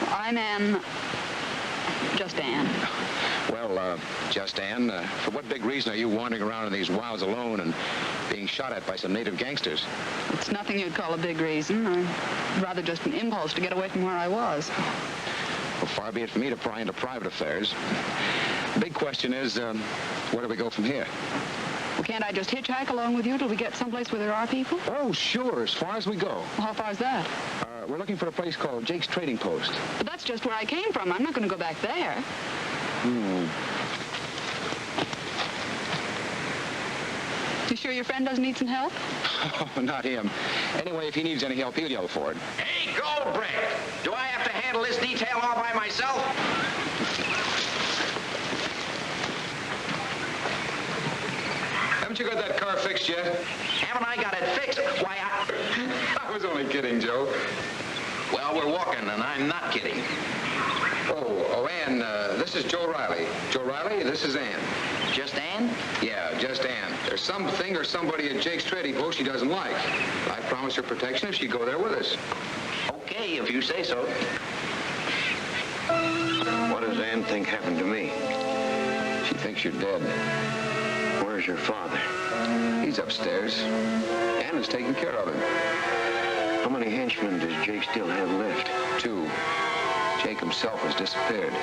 I'm Ann. Just Ann. Well, just Ann, for what big reason are you wandering around in these wilds alone and being shot at by some native gangsters? It's nothing you'd call a big reason. Rather just an impulse to get away from where I was. Well, far be it from me to pry into private affairs. The big question is, where do we go from here? Well, can't I just hitchhike along with you till we get someplace where there are people? Oh, sure, as far as we go. Well, how far is that? We're looking for a place called Jake's Trading Post. But that's just where I came from. I'm not going to go back there. You sure your friend doesn't need some help? Oh, not him. Anyway, if he needs any help, he'll yell for it. Hey, Goldbrick! Do I have to handle this detail all by myself? Haven't you got that car fixed yet? Haven't I got it fixed? Why, I was only kidding, Joe. Well, we're walking, and I'm not kidding. Oh, Ann, this is Joe Riley. Joe Riley, this is Ann. Just Ann? Yeah, just Ann. There's something or somebody at Jake's Trading Post she doesn't like. I promise her protection if she'd go there with us. Okay, if you say so. What does Ann think happened to me? She thinks you're dead. Where's your father? He's upstairs. Ann has taken care of him. How many henchmen does Jake still have left? 2. Jake himself has disappeared.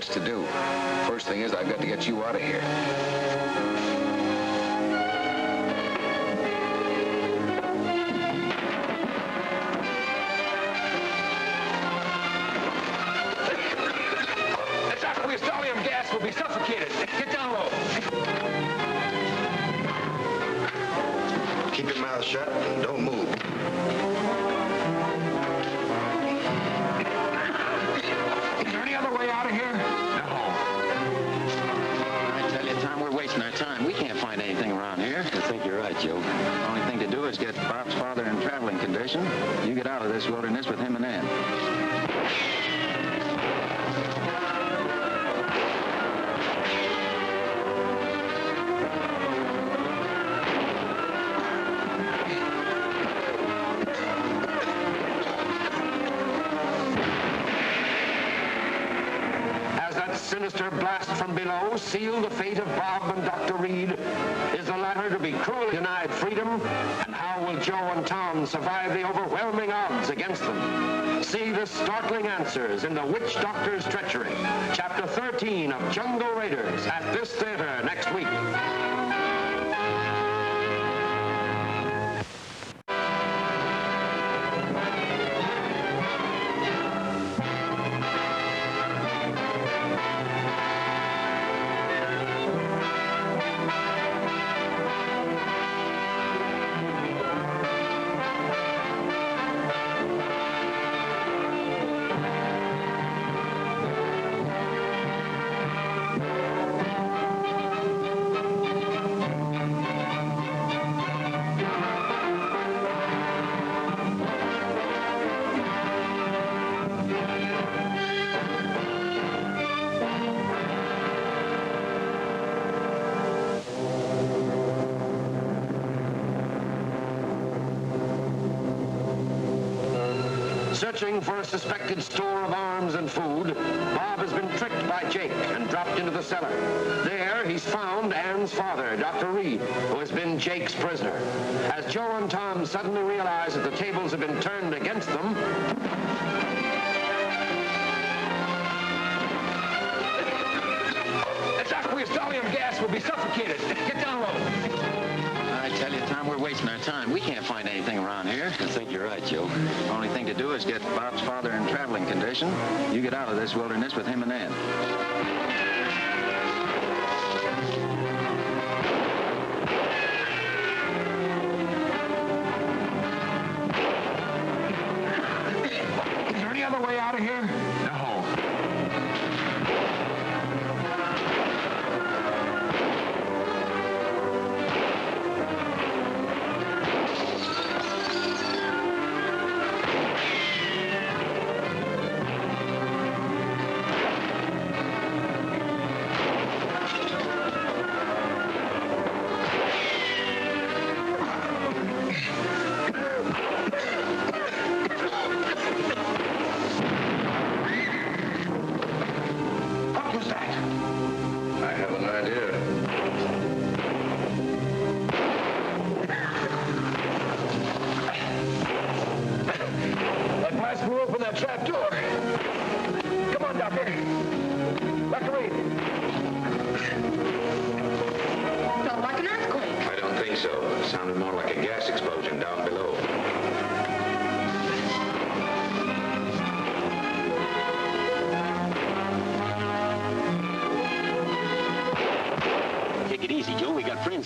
To do. First thing is, I've got to get you out of here. That's after we stallium gas, we'll be suffocated. Get down low. Keep your mouth shut and don't move. Is there any other way out of here? Our time. We can't find anything around here. I think you're right, Joe. The only thing to do is get Bob's father in traveling condition. You get out of this wilderness with him and Ann. Sinister blast from below sealed the fate of Bob and Dr. Reed. Is the latter to be cruelly denied freedom? And how will Joe and Tom survive the overwhelming odds against them? See the startling answers in The Witch Doctor's Treachery, Chapter 13 of Jungle Raiders, at this theater next week. Searching for a suspected store of arms and food, Bob has been tricked by Jake and dropped into the cellar. There, he's found Ann's father, Dr. Reed, who has been Jake's prisoner. As Joe and Tom suddenly realize that the tables have been turned against them, it's after we stallium gas, we'll be suffocated. Get down low. I tell you, Tom, we're wasting our time. We can't find anything around here. I think you're right, Joe. The only thing to do is get Bob's father in traveling condition. You get out of this wilderness with him and Ann. Is there any other way out of here? No.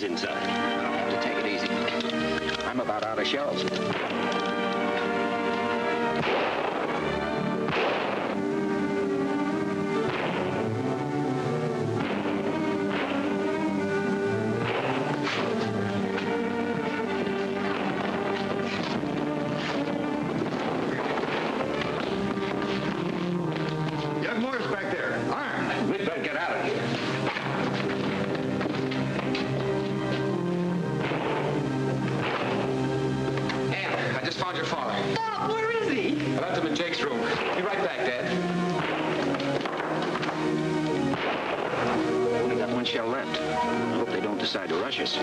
Inside. I'll have to take it easy. I'm about out of shells. decide to rush us.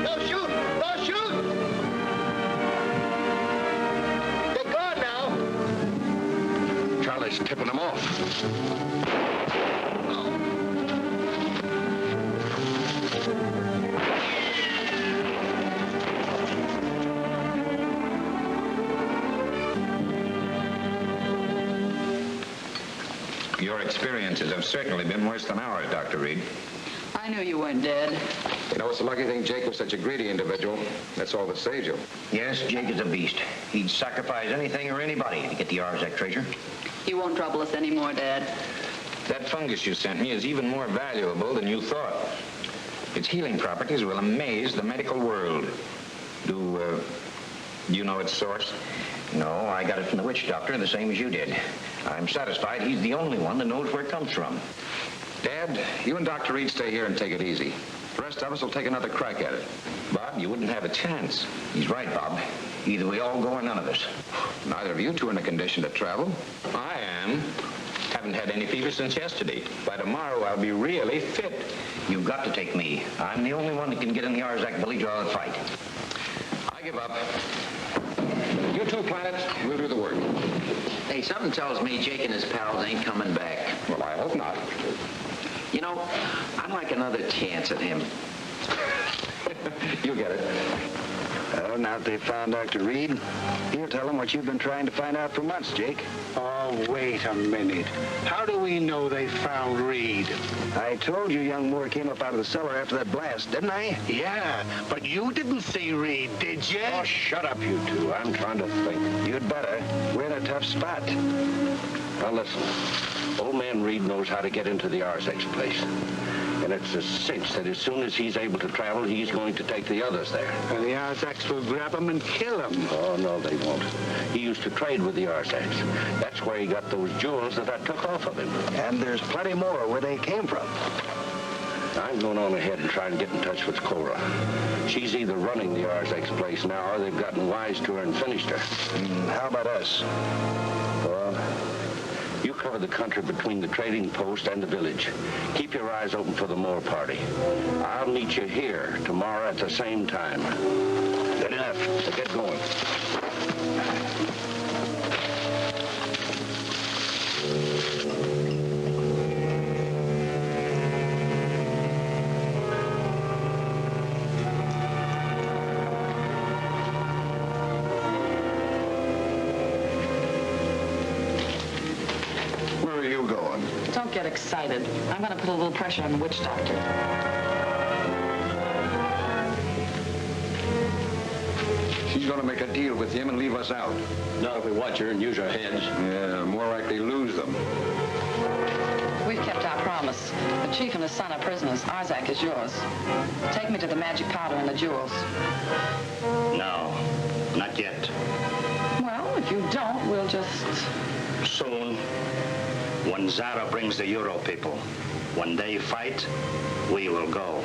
Don't shoot! Don't shoot! They're gone now. Charlie's tipping them off. Your experiences have certainly been worse than ours, Dr. Reed. I knew you weren't dead. You know, it's a lucky thing Jake was such a greedy individual. That's all that saves you. Yes, Jake is a beast. He'd sacrifice anything or anybody to get the Arzac treasure. He won't trouble us anymore, Dad. That fungus you sent me is even more valuable than you thought. Its healing properties will amaze the medical world. Do you know its source? No, I got it from the witch doctor, the same as you did. I'm satisfied he's the only one that knows where it comes from. Dad, you and Dr. Reed stay here and take it easy. The rest of us will take another crack at it. Bob, you wouldn't have a chance. He's right, Bob. Either we all go or none of us. Neither of you two are in a condition to travel. I am. Haven't had any fever since yesterday. By tomorrow, I'll be really fit. You've got to take me. I'm the only one that can get in the Arzac village or I'll fight. I give up. You two, Planet, we'll do the work. Hey, something tells me Jake and his pals ain't coming back. Well, I hope not. You know, I'd like another chance at him. You get it. Well, now that they've found Dr. Reed, he'll tell them what you've been trying to find out for months, Jake. Oh, wait a minute. How do we know they found Reed? I told you young Moore came up out of the cellar after that blast, didn't I? Yeah, but you didn't see Reed, did you? Oh, shut up, you two. I'm trying to think. You'd better. We're in a tough spot. Now, listen. Old man Reed knows how to get into the Arzac's place. And it's a cinch that as soon as he's able to travel, he's going to take the others there. And the Arzacs will grab him and kill him. Oh, no, they won't. He used to trade with the Arzacs. That's where he got those jewels that I took off of him. And there's plenty more where they came from. I'm going on ahead and try and get in touch with Cora. She's either running the Arzac's place now or they've gotten wise to her and finished her. How about us? Well, you cover the country between the trading post and the village. Keep your eyes open for the Moore party. I'll meet you here tomorrow at the same time. Good enough. So get going. Don't get excited. I'm going to put a little pressure on the witch doctor. She's going to make a deal with him and leave us out. Not if we watch her and use our heads. Yeah, more likely lose them. We've kept our promise. The chief and his son are prisoners. Arzac is yours. Take me to the magic powder and the jewels. No, not yet. Well, if you don't, we'll just... Soon, when Zara brings the Euro people, when they fight, we will go.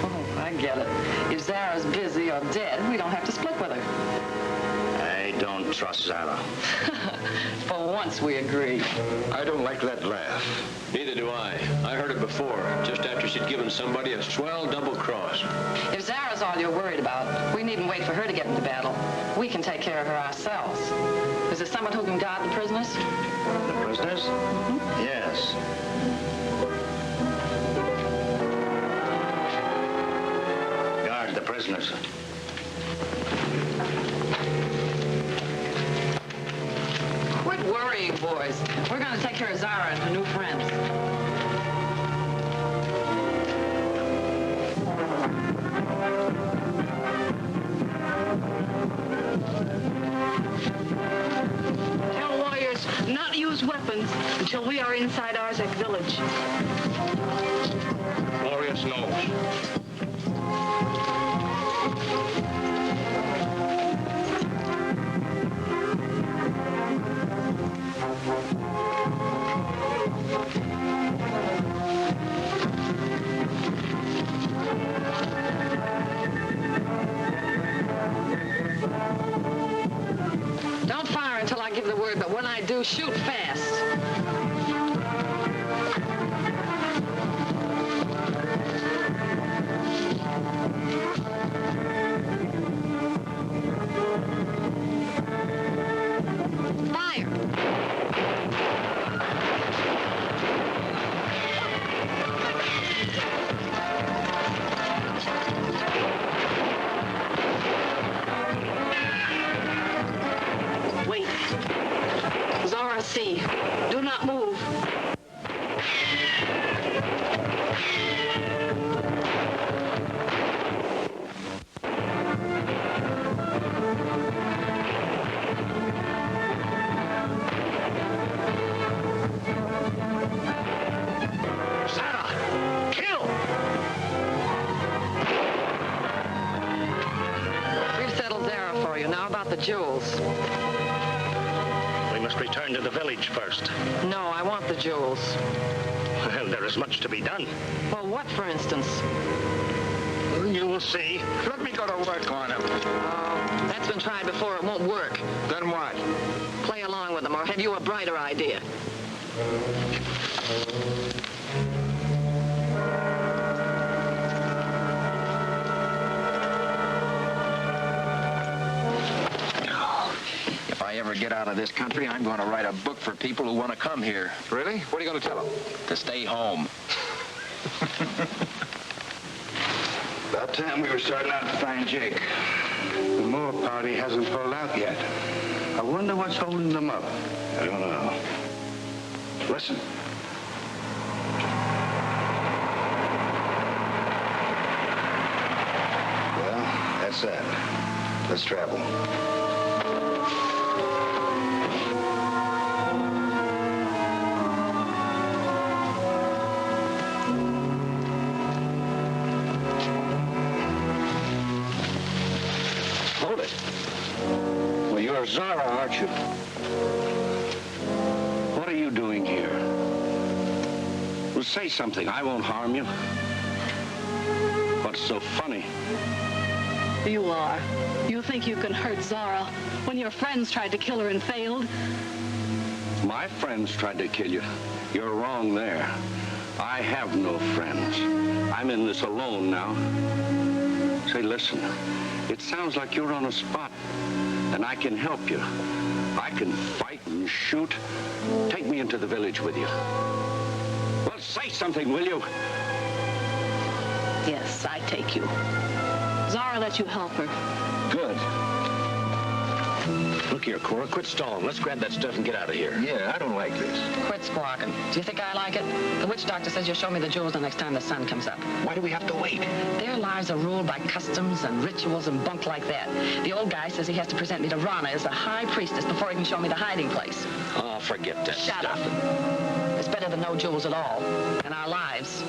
Oh, I get it. If Zara's busy or dead, we don't have to split with her. I don't trust Zara. For once, we agree. I don't like that laugh. Neither do I. I heard it before, just after she'd given somebody a swell double cross. If Zara's all you're worried about, we needn't wait for her to get into battle. We can take care of her ourselves. Is there someone who can guard the prisoners? The prisoners? Mm-hmm. Yes. Guard the prisoners. Quit worrying, boys. We're going to take care of Zara and her new friends. Tell warriors not to use weapons until we are inside Arzac village. Glorious knows. So shoot fast. Fire! Wait. Zara, see. Do not move. Zara! Kill! We've settled Zara for you. Now about the jewels. We must return to the village first. No, I want the jewels. Well, there is much to be done. Well, what, for instance? You will see. Let me go to work on him. Oh, that's been tried before. It won't work. Then what? Play along with them, or have you a brighter idea? If I ever get out of this country, I'm going to write a book for people who want to come here. Really? What are you going to tell them? To stay home. About time we were starting out to find Jake. The Moore party hasn't pulled out yet. I wonder what's holding them up. I don't know. Listen. Well, that's that. Let's travel. Hold it. Well, you're Zara, aren't you? What are you doing here? Well, say something. I won't harm you. What's so funny? You are. You think you can hurt Zara when your friends tried to kill her and failed? My friends tried to kill you. You're wrong there. I have no friends. I'm in this alone now. Say, listen. It sounds like you're on a spot, and I can help you. I can fight and shoot. Take me into the village with you. Well, say something, will you? Yes, I take you. Zara let you help her. Good. Look here, Cora, quit stalling. Let's grab that stuff and get out of here. Yeah, I don't like this. Quit squawking. Do you think I like it? The witch doctor says you'll show me the jewels the next time the sun comes up. Why do we have to wait? Their lives are ruled by customs and rituals and bunk like that. The old guy says he has to present me to Rana as the high priestess before he can show me the hiding place. Oh, forget that Shut stuff. up. It's better than no jewels at all. And our lives.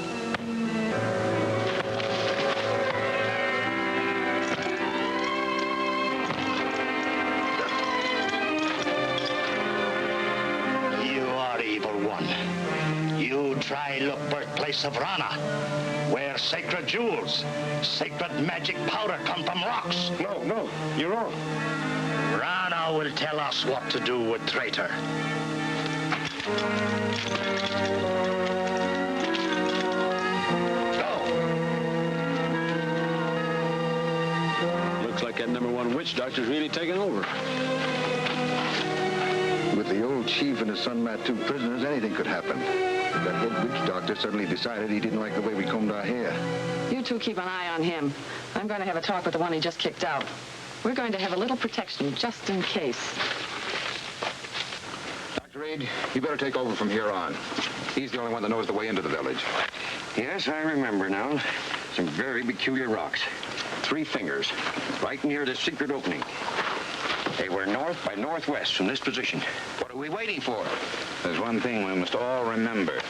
You try look birthplace of Rana, where sacred jewels, sacred magic powder come from rocks. No, you're wrong. Rana will tell us what to do with traitor. Looks like that #1 witch doctor's really taken over. With the old chief and his son Matt, 2 prisoners, anything could happen. That head witch doctor suddenly decided he didn't like the way we combed our hair. You two keep an eye on him. I'm going to have a talk with the one he just kicked out. We're going to have a little protection just in case. Dr. Reed, you better take over from here on. He's the only one that knows the way into the village. Yes, I remember now. Some very peculiar rocks. 3 fingers, right near the secret opening. They were north by northwest from this position. What are we waiting for? There's one thing we must all remember.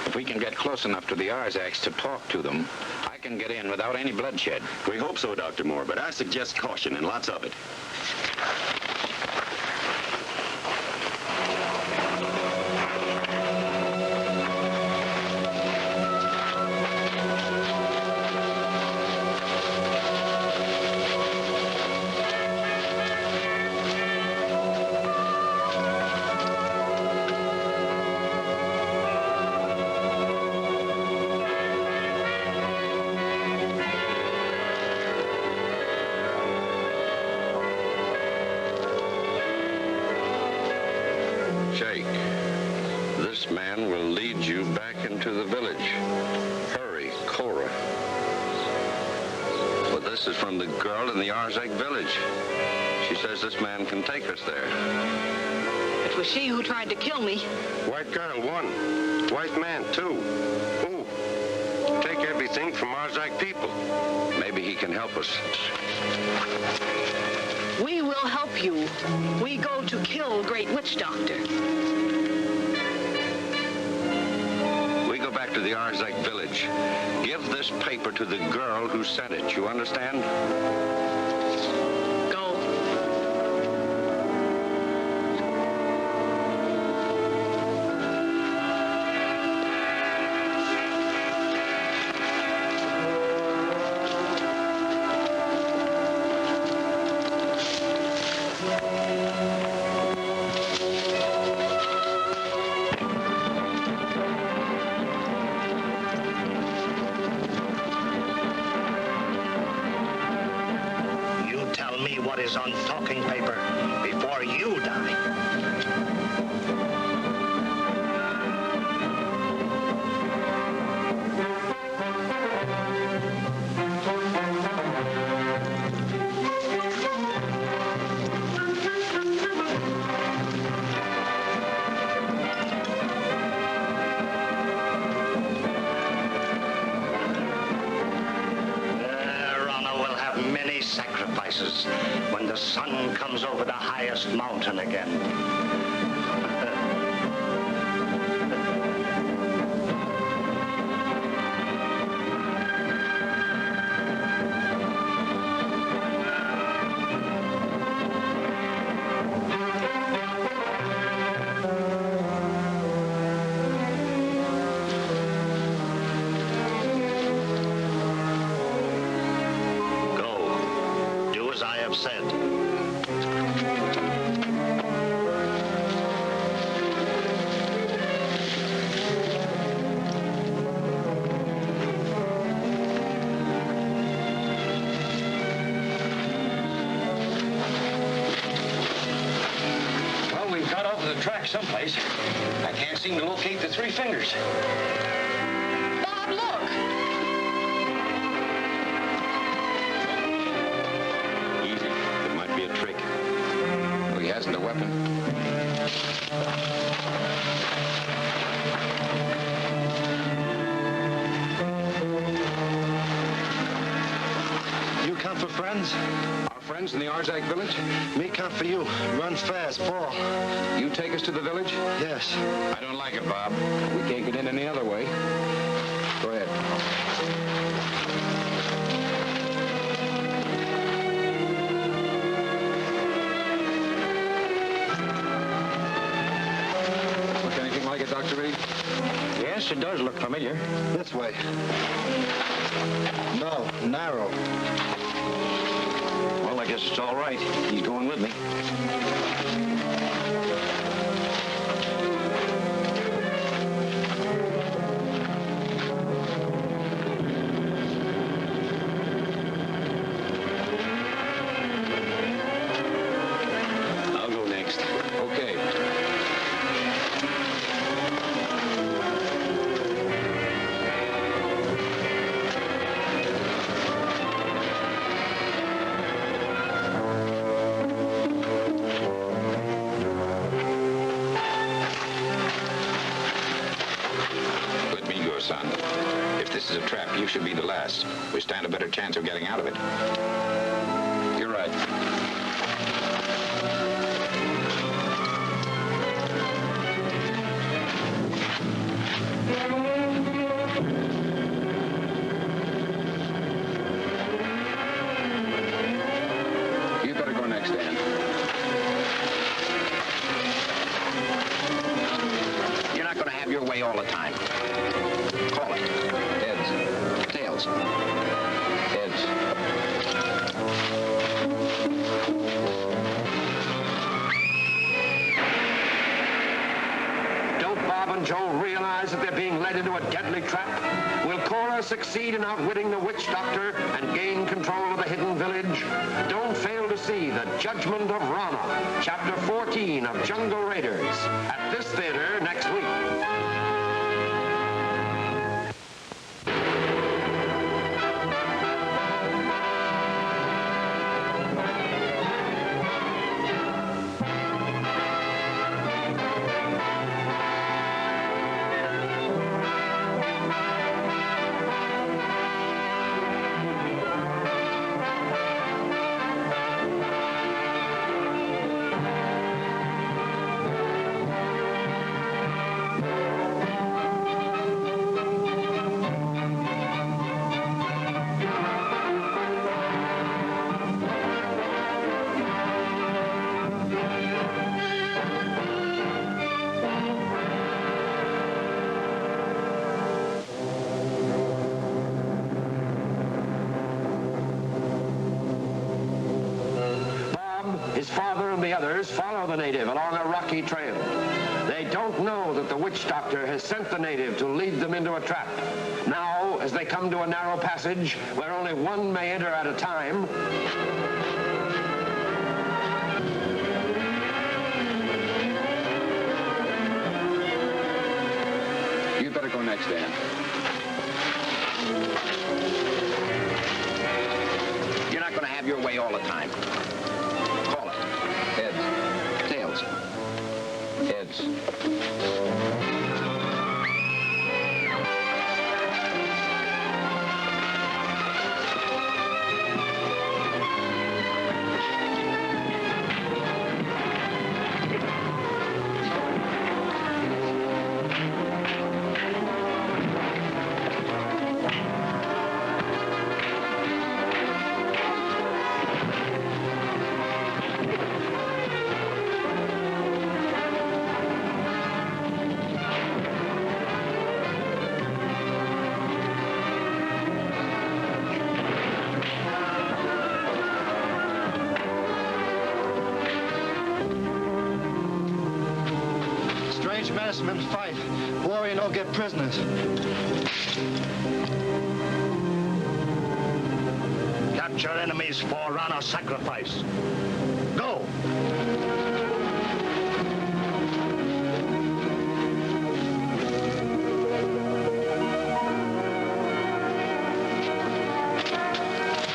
If we can get close enough to the Arzacs to talk to them, I can get in without any bloodshed. We hope so, Dr. Moore, but I suggest caution and lots of it. This man will lead you back into the village. Hurry, Cora. Well, this is from the girl in the Arzac village. She says this man can take us there. It was she who tried to kill me. White girl, one. White man, two. Who? Take everything from Arzac people. Maybe he can help us. We will help you. We go to kill Great Witch Doctor. We go back to the Arzac village. Give this paper to the girl who sent it. You understand? Go. What is on talking paper before you die. Sacrifices when the sun comes over the highest mountain again. Said. Well, we've got off of the track someplace. I can't seem to locate the three fingers. Bob, look! Trick. Well, he hasn't a weapon. You come for friends? Our friends in the Arzac village? Me come for you. Run fast, fall. You take us to the village? Yes. I don't like it, Bob. We can't get in any other way. Go ahead. Like it, Dr. Reed? Yes, it does look familiar. This way. No, narrow. Well, I guess it's all right. He's going with me. I'll go next. Okay. Son. If this is a trap, you should be the last. We stand a better chance of getting out of it. You're right. You better go next, Dan. You're not going to have your way all the time. Call it. Heads. Tails. Heads. Don't Bob and Joe realize that they're being led into a deadly trap? Will Cora succeed in outwitting the witch doctor and gain control of the hidden village? Don't fail to see The Judgment of Rana, Chapter 14 of Jungle Raiders, at this theater next week. the native along a rocky trail. They don't know that the witch doctor has sent the native to lead them into a trap. Now, as they come to a narrow passage where only one may enter at a time, You'd better go next, Dan. You're not going to have your way all the time. Call it. Heads. Tails. Heads. Men fight. Warrior don't get prisoners. Capture enemies for honor sacrifice. Go!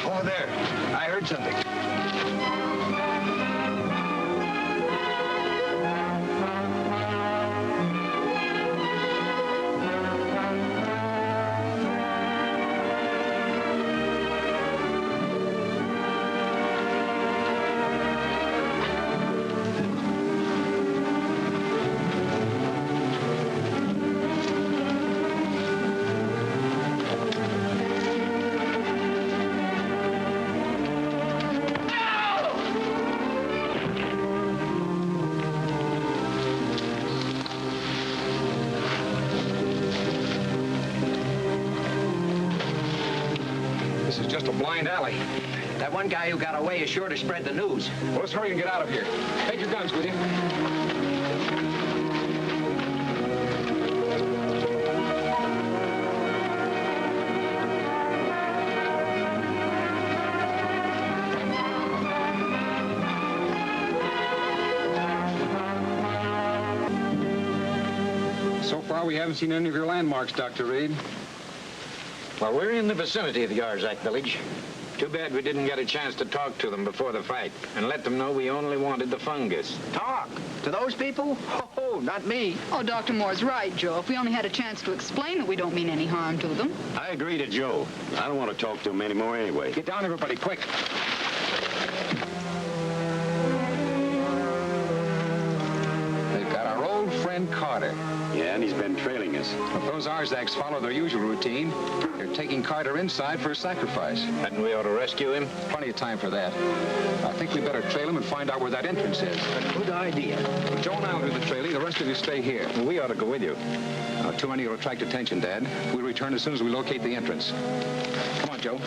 Over there. I heard something. This is just a blind alley. That one guy who got away is sure to spread the news. Well, let's hurry and get out of here. Take your guns with you. So far, we haven't seen any of your landmarks, Dr. Reed. Well, we're in the vicinity of the Arzac village. Too bad we didn't get a chance to talk to them before the fight and let them know we only wanted the fungus. Talk? To those people? Oh, not me. Oh, Dr. Moore's right, Joe. If we only had a chance to explain that we don't mean any harm to them. I agree to Joe. I don't want to talk to him anymore anyway. Get down, everybody, quick. They've got our old friend Carter. Yeah, and he's been trailing us. If those Arzacs follow their usual routine, they're taking Carter inside for a sacrifice. Hadn't we ought to rescue him? Plenty of time for that. I think we better trail him and find out where that entrance is. A good idea. Joe and I'll do the trailing. The rest of you stay here. Well, we ought to go with you. Too many will attract attention, Dad. We'll return as soon as we locate the entrance. Come on, Joe.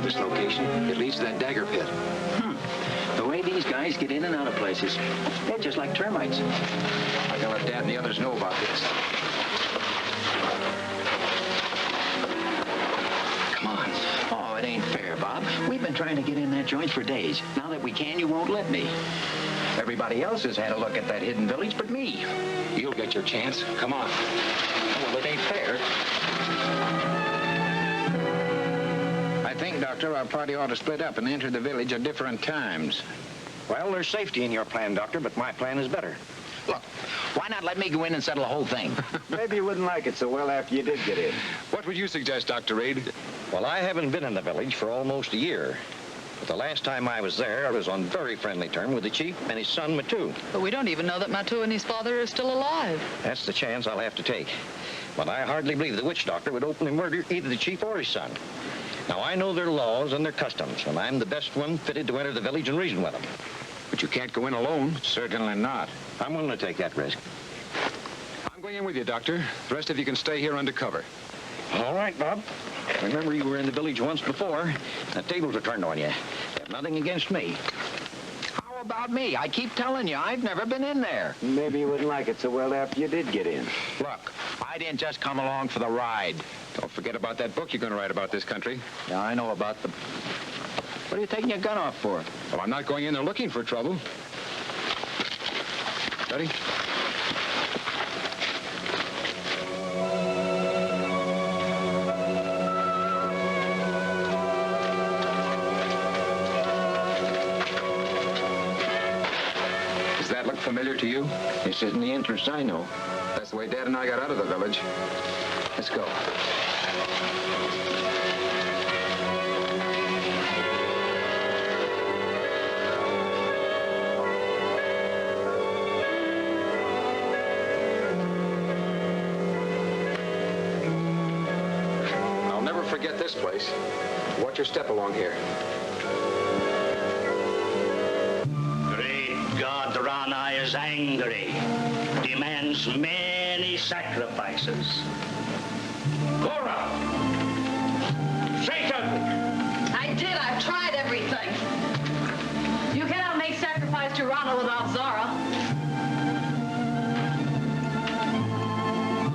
This location, it leads to that dagger pit. The way these guys get in and out of places, they're just like termites. I gotta let Dad and the others know about this. Come on. Oh, it ain't fair, Bob. We've been trying to get in that joint for days. Now that we can, you won't let me. Everybody else has had a look at that hidden village but me. You'll get your chance. Come on. Well, it ain't fair. I think, Doctor, our party ought to split up and enter the village at different times. Well, there's safety in your plan, Doctor, but my plan is better. Look, why not let me go in and settle the whole thing? Maybe you wouldn't like it so well after you did get in. What would you suggest, Dr. Reed? Well, I haven't been in the village for almost a year. But the last time I was there, I was on very friendly terms with the chief and his son, Matu. But we don't even know that Matu and his father are still alive. That's the chance I'll have to take. But I hardly believe the witch doctor would openly murder either the chief or his son. Now, I know their laws and their customs, and I'm the best one fitted to enter the village and reason with them. But you can't go in alone. Certainly not. I'm willing to take that risk. I'm going in with you, Doctor. The rest of you can stay here under cover. All right, Bob. Remember, you were in the village once before. The tables are turned on you. You have nothing against me. How about me? I keep telling you, I've never been in there. Maybe you wouldn't like it so well after you did get in. Look, I didn't just come along for the ride. Don't forget about that book you're going to write about this country. Yeah, I know about the... What are you taking your gun off for? Well, I'm not going in there looking for trouble. Ready? Does that look familiar to you? This isn't the entrance I know. That's the way Dad and I got out of the village. Let's go. I'll never forget this place. Watch your step along here. Great God, Rana is angry. Demands many sacrifices. Cora! Satan! I did. I've tried everything. You cannot make sacrifice to Rana without Zara.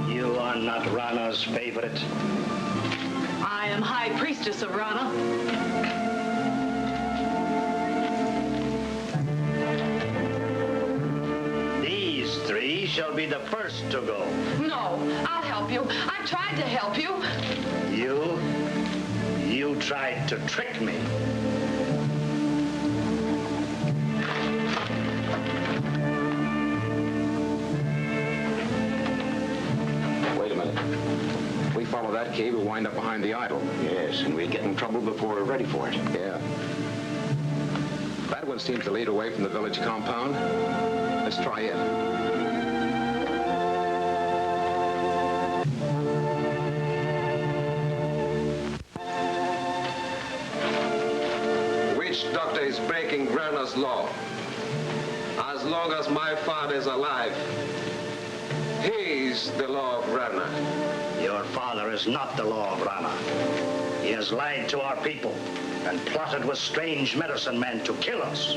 You are not Rana's favorite. I am High Priestess of Rana. These three shall be the first to go. No, I'll help you. I've tried to help you. You tried to trick me. Wait a minute. If we follow that cave, we'll wind up behind the idol. Yes, and we'll get in trouble before we're ready for it. Yeah. That one seems to lead away from the village compound. Let's try it. Witch doctor is breaking Rana's law. As long as my father is alive, he is the law of Rana. Your father is not the law of Rana. He has lied to our people and plotted with strange medicine men to kill us.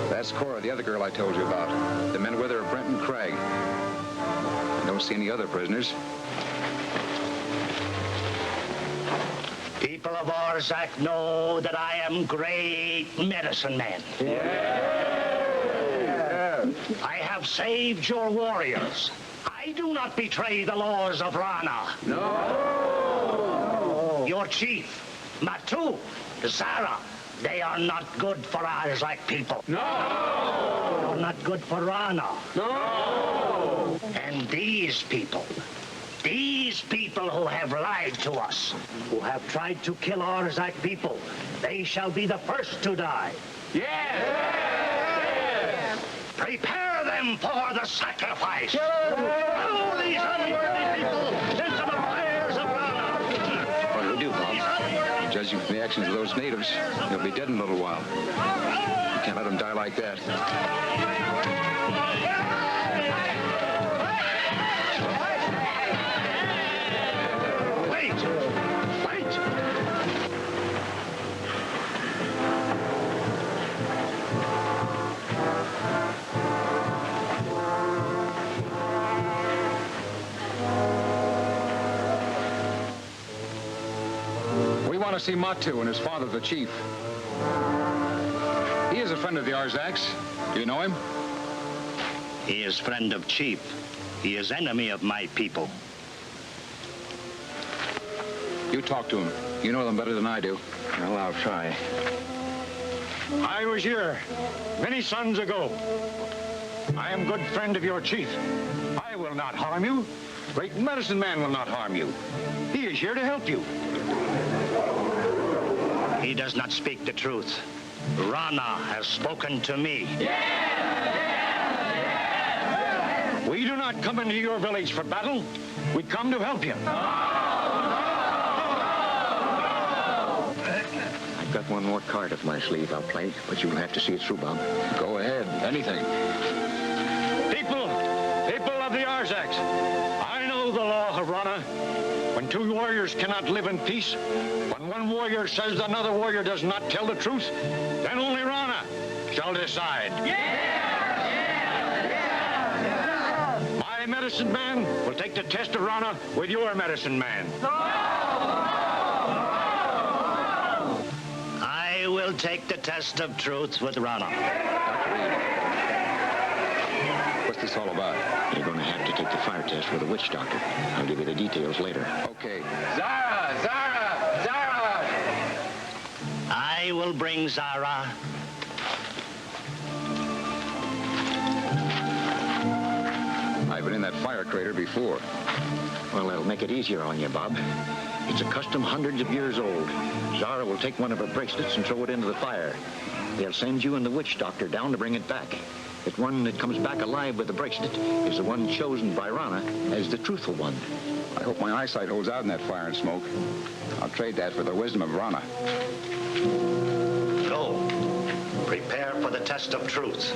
That's Cora, the other girl I told you about. The men with her are Brent and Craig. I don't see any other prisoners. People of Arzac know that I am great medicine man. I have saved your warriors. I do not betray the laws of Rana. No. Your chief, Matu, Zara, they are not good for Arzac people. No. They are not good for Rana. No. And these people who have lied to us, who have tried to kill Arzac people, they shall be the first to die. Yes! Prepare them for the sacrifice. Throw these unworthy people into the fires of Rana. What do we do, Bob? Judging from the actions of those natives, they'll be dead in a little while. We Can't let him die like that. We want to see Matu and his father, the chief. He is a friend of the Arzacs. Do you know him? He is friend of chief. He is enemy of my people. You talk to him. You know them better than I do. Well, I'll try. I was here many suns ago. I am good friend of your chief. I will not harm you. Great medicine man will not harm you. He is here to help you. He does not speak the truth. Rana has spoken to me. We do not come into your village for battle. We come to help you. I've got one more card up my sleeve I'll play, but you'll have to see it through, Bob. Go ahead. Anything. People of the Arzacs, I know the law of Rana. When two warriors cannot live in peace, when one warrior says another warrior does not tell the truth, then only Rana shall decide. My medicine man will take the test of Rana with your medicine man. I will take the test of truth with Rana. What's this all about? You're going to have to take the fire test with a witch doctor. I'll give you the details later. Okay. Zara! Zara! Zara! I will bring Zara. I've been in that fire crater before. Well, that'll make it easier on you, Bob. It's a custom hundreds of years old. Zara will take one of her bracelets and throw it into the fire. They'll send you and the witch doctor down to bring it back. The one that comes back alive with the bracelet is the one chosen by Rana as the truthful one. I hope my eyesight holds out in that fire and smoke. I'll trade that for the wisdom of Rana. Go. Prepare for the test of truth.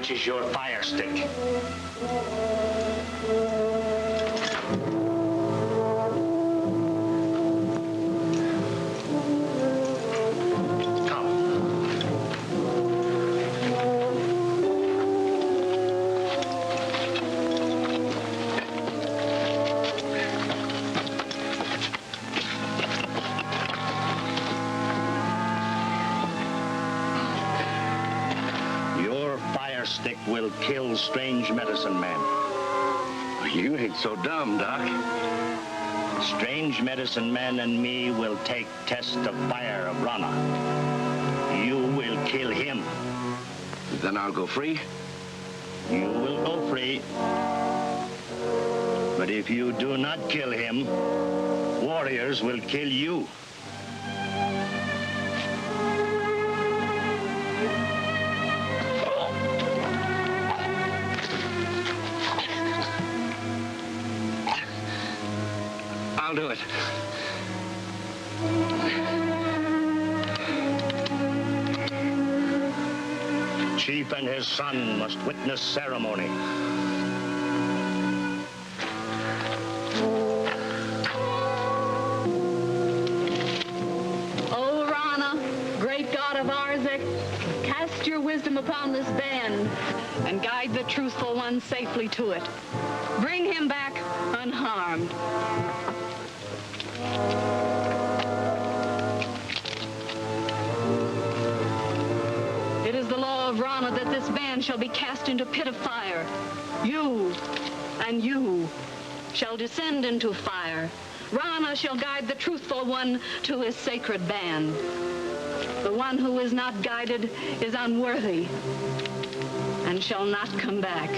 Is your fire stick. Stick will kill strange medicine man. You ain't so dumb, Doc. Strange medicine man and me will take test of fire of Rana. You will kill him. Then I'll go free? You will go free. But if you do not kill him, warriors will kill you. I'll do it. Chief and his son must witness ceremony. Oh, Rana, great god of Arzac, cast your wisdom upon this band and guide the truthful one safely to it. Bring him back unharmed. It is the law of Rana that this band shall be cast into pit of fire. You and you shall descend into fire. Rana shall guide the truthful one to his sacred band. The The one who is not guided is unworthy and shall not come back.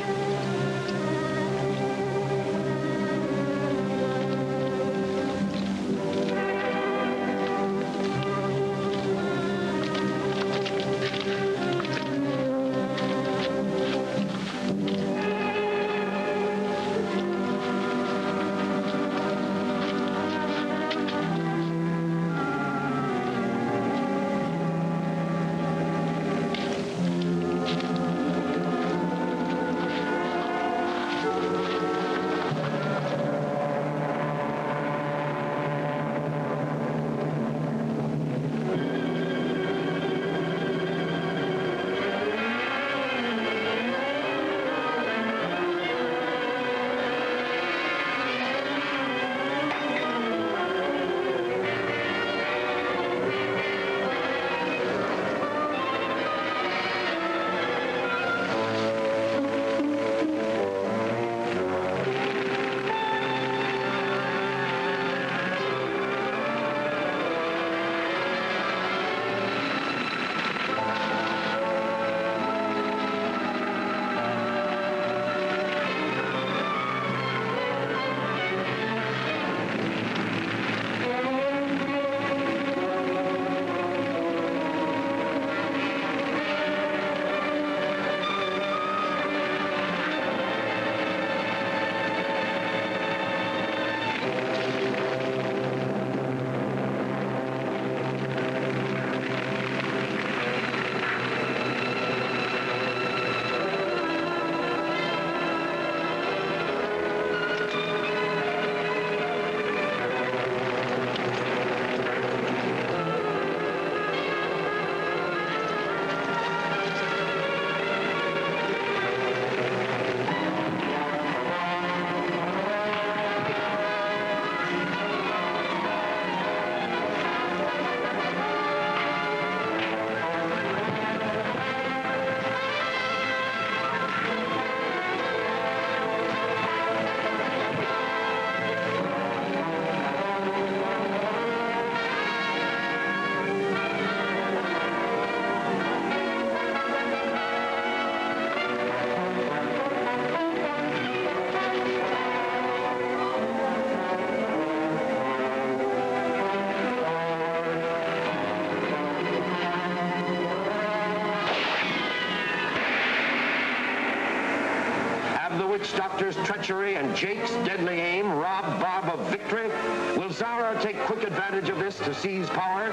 Witch Doctor's treachery and Jake's deadly aim rob Bob of victory? Will Zara take quick advantage of this to seize power?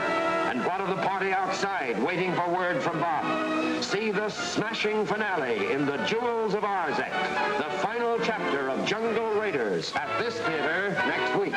And what of the party outside waiting for word from Bob? See the smashing finale in The Jewels of Arzac, the final chapter of Jungle Raiders, at this theater next week.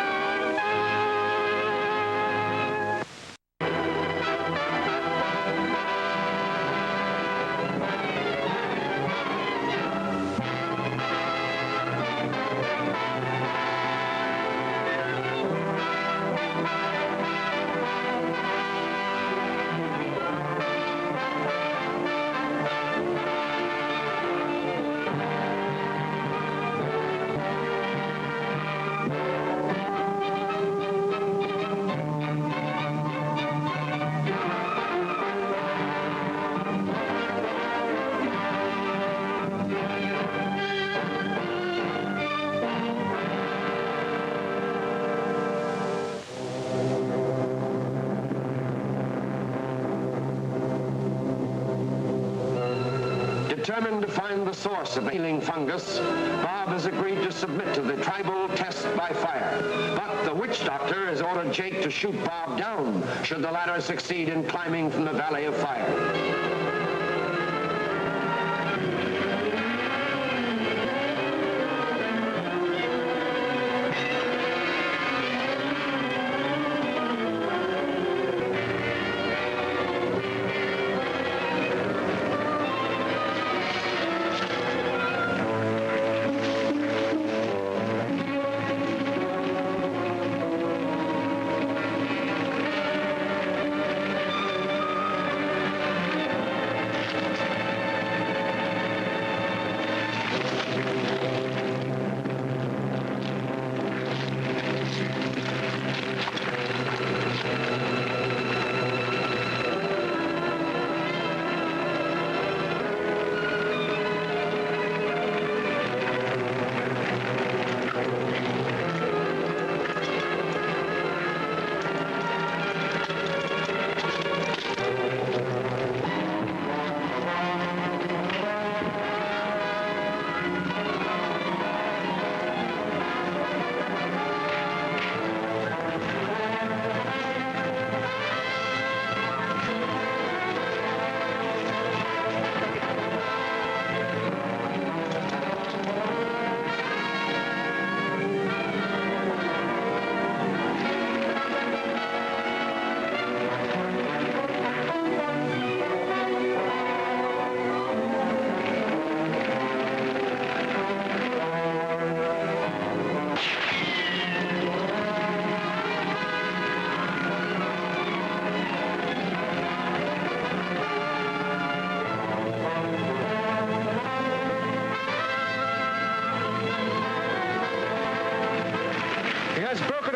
Determined to find the source of the healing fungus, Bob has agreed to submit to the tribal test by fire. But the witch doctor has ordered Jake to shoot Bob down should the latter succeed in climbing from the Valley of Fire.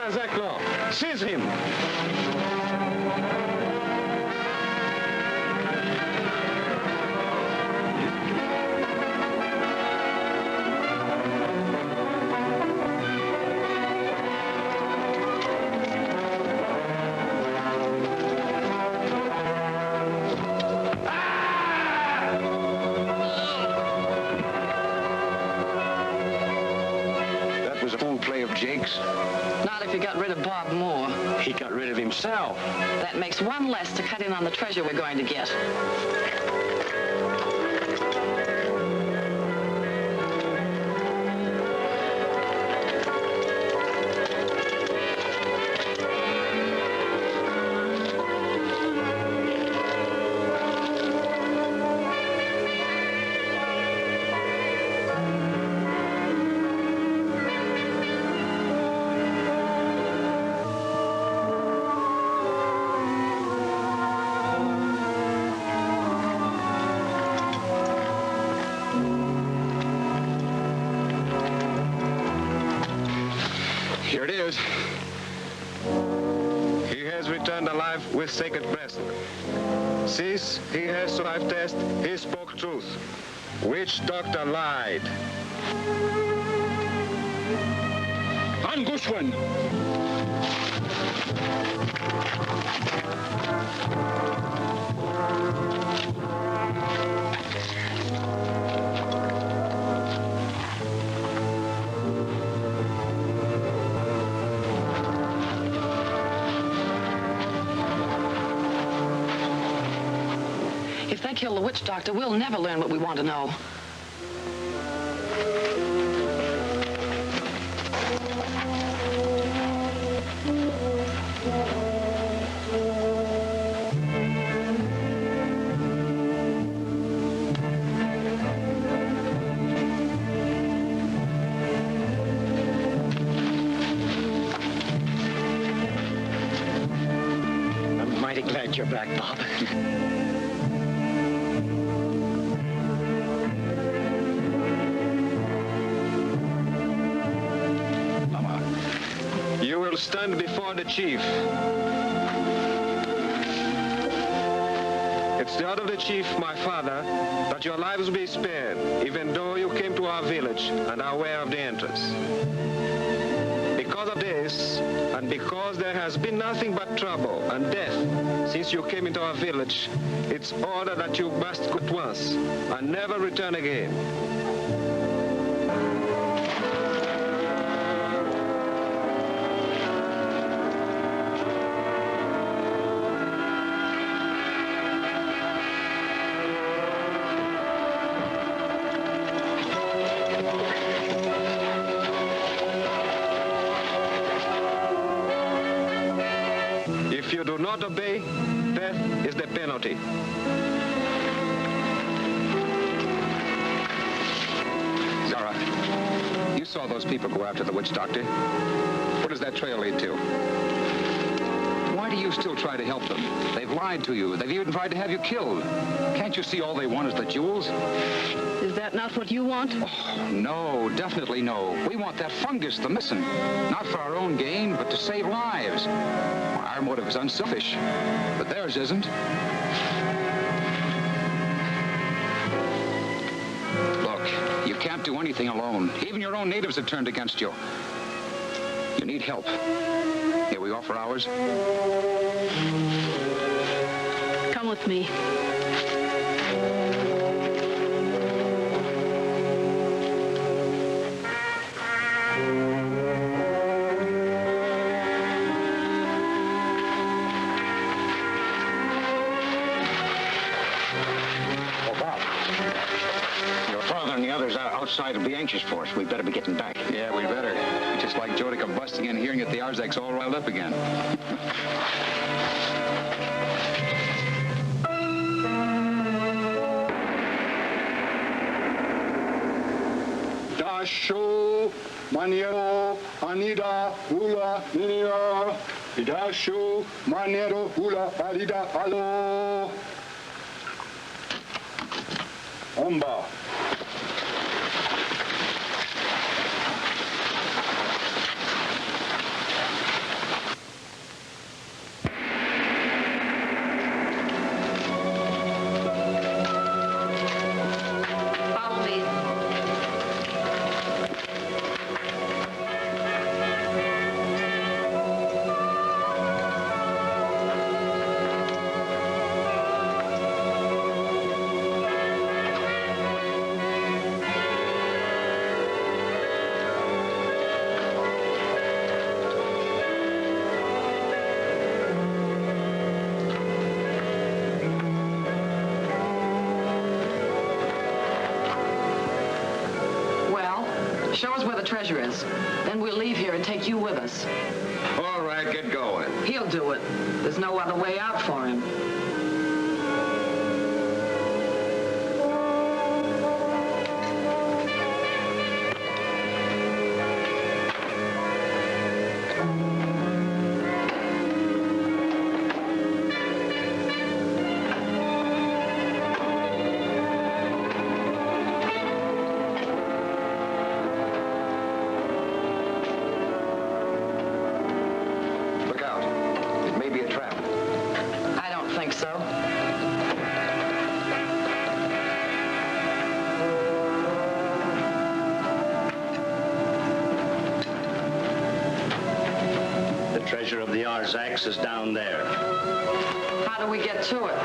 Arzac law. Seize him. That was a full play of Jake's. Not if you got rid of Bob Moore. He got rid of himself. That makes one less to cut in on the treasure we're going to get. Here it is. He has returned alive with sacred breast. Since he has survived test, he spoke truth. Witch doctor lied. Angushwan! If they kill the witch doctor, we'll never learn what we want to know. I'm mighty glad you're back, Bob. You will stand before the chief. It's the order of the chief, my father, that your lives be spared, even though you came to our village and are aware of the entrance. Because of this, and because there has been nothing but trouble and death since you came into our village, it's order that you must go at once and never return again. If you do not obey, death is the penalty. Zara, you saw those people go after the witch doctor. Where does that trail lead to? Why do you still try to help them? They've lied to you. They've even tried to have you killed. Can't you see all they want is the jewels? Is that not what you want? Oh, no, definitely no. We want that fungus, the missing. Not for our own gain, but to save lives. Our motive is unselfish, but theirs isn't. Look, you can't do anything alone. Even your own natives have turned against you. You need help. Here we offer ours. Come with me. Outside will be anxious for us. We better be getting back. Yeah, we better. Just like Jodica busting in here and get the Arzacs all riled up again. Dasho, Maniero, Anida, Hula, Ninia. Dasho, Maniero, Hula, Alida, Alo. Omba. Show us where the treasure is. Then we'll leave here and take you with us. All right, get going. He'll do it. There's no other way out for him. Treasure of the Arzacs is down there. How do we get to it?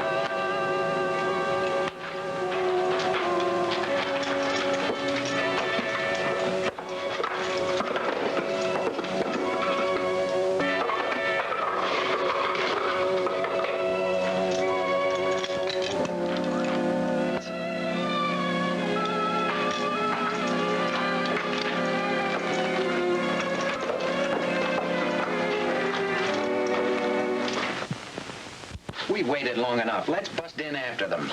We've waited long enough. Let's bust in after them.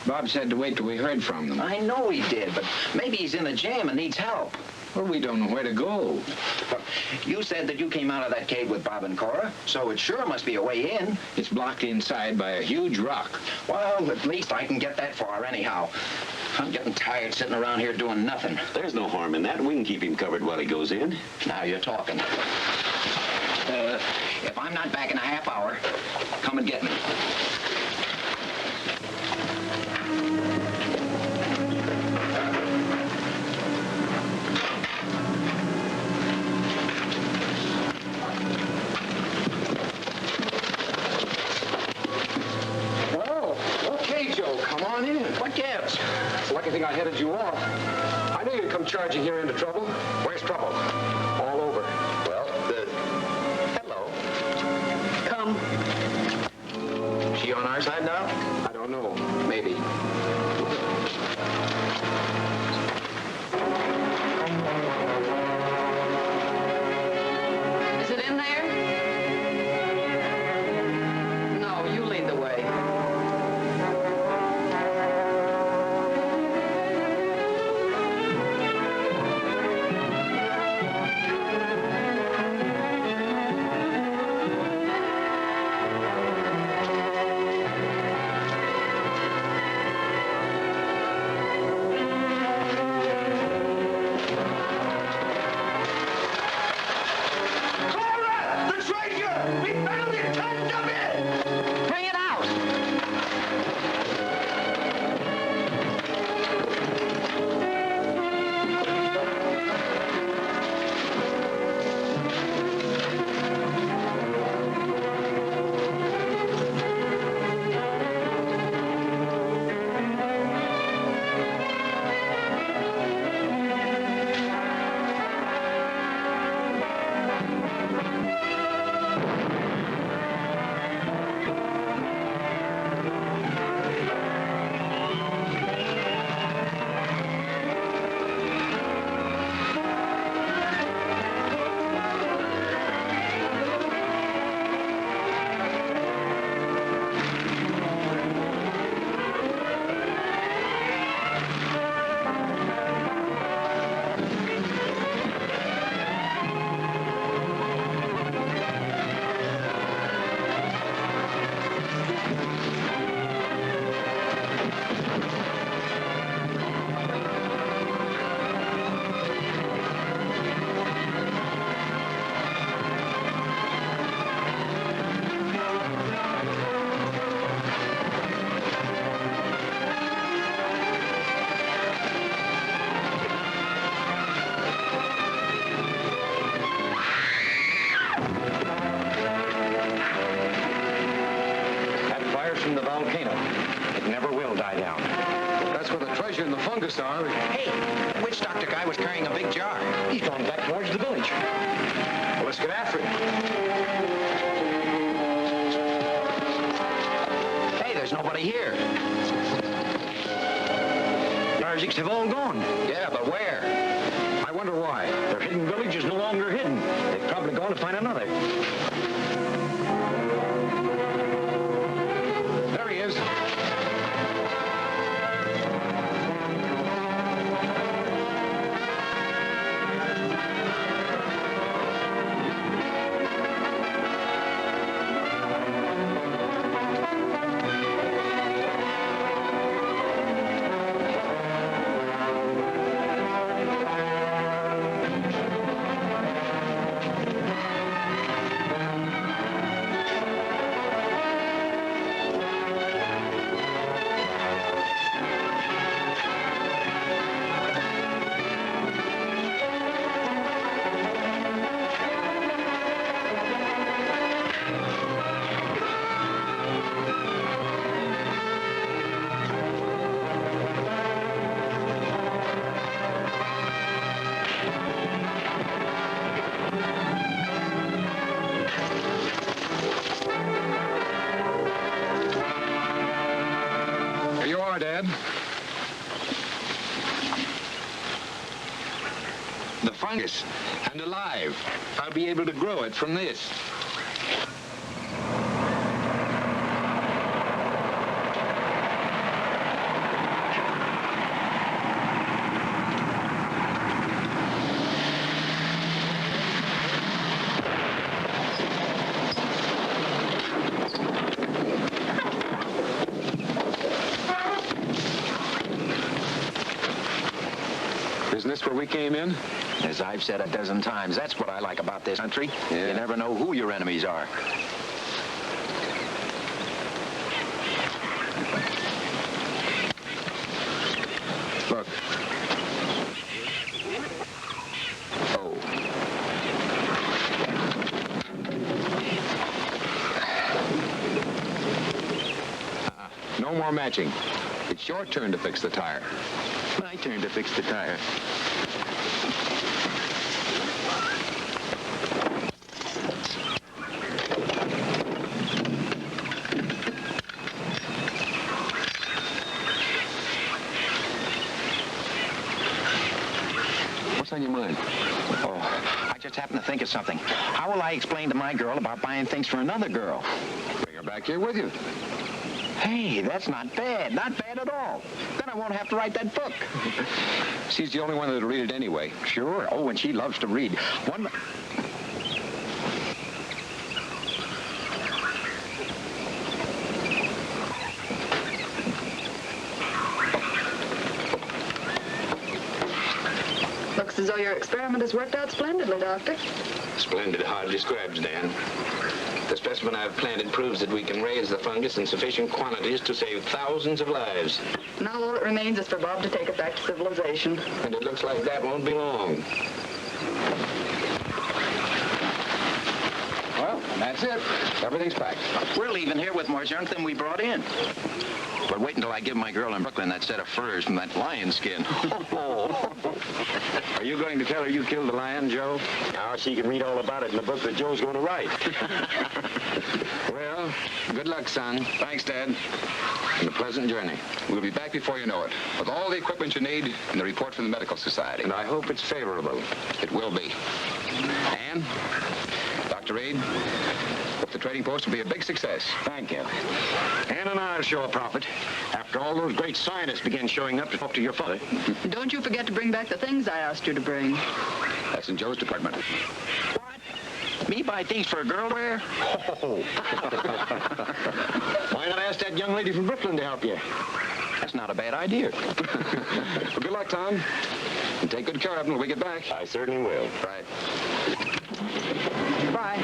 Bob said to wait till we heard from them. I know he did, but maybe he's in a jam and needs help. Well, we don't know where to go. You said that you came out of that cave with Bob and Cora, so it sure must be a way in. It's blocked inside by a huge rock. Well, at least I can get that far anyhow. I'm getting tired sitting around here doing nothing. There's no harm in that. We can keep him covered while he goes in. Now you're talking. If I'm not back in a half hour, come and get me. Well, okay, Joe, come on in. What gives? It's a lucky thing I headed you off. I knew you'd come charging here into trouble. Where's trouble? All over. Well, hello. Come. She on our side now? I don't know. Maybe. Is it in there? No, you lead the way. Bring it out! From the volcano. It never will die down. That's where the treasure and the fungus are. Hey, the witch doctor guy was carrying a big jar. He's gone back towards the village. Well, let's get after him. Hey, there's nobody here. The Arzacs have all gone. Yeah, but where? I wonder wonder why. Their hidden village is no longer hidden. They've probably gone to find another. There he is. Dad. The fungus, and alive. I'll be able to grow it from this. Isn't this where we came in? As I've said a dozen times, that's what I like about this country. Yeah. You never know who your enemies are. Look. Oh. No more matching. It's your turn to fix the tire. My turn to fix the tire. What's on your mind? Oh, I just happened to think of something. How will I explain to my girl about buying things for another girl? Bring her back here with you. Hey, that's not bad. Not bad at all. Then I won't have to write that book. She's the only one that'll read it anyway. Sure. Oh, and she loves to read. One... Looks as though your experiment has worked out splendidly, Doctor. Splendid hardly describes, Dan. The specimen I've planted proves that we can raise the fungus in sufficient quantities to save thousands of lives. Now all that remains is for Bob to take it back to civilization. And it looks like that won't be long. Well, and that's it. Everything's packed. We're leaving here with more junk than we brought in. But wait until I give my girl in Brooklyn that set of furs from that lion skin. Are you going to tell her you killed the lion, Joe? Now she can read all about it in the book that Joe's going to write. Well, good luck, son. Thanks, Dad. And a pleasant journey. We'll be back before you know it, with all the equipment you need and the report from the Medical Society. And I hope it's favorable. It will be. And, Dr. Reed, hope the trading post will be a big success. Thank you. Ann and I'll show a profit after all those great scientists begin showing up to talk to your father. Don't you forget to bring back the things I asked you to bring. That's in Joe's department. What? Me buy things for a girl to wear? Oh. Why not ask that young lady from Brooklyn to help you? That's not a bad idea. Well, good luck, Tom. And take good care of him when we get back. I certainly will. Right. Bye.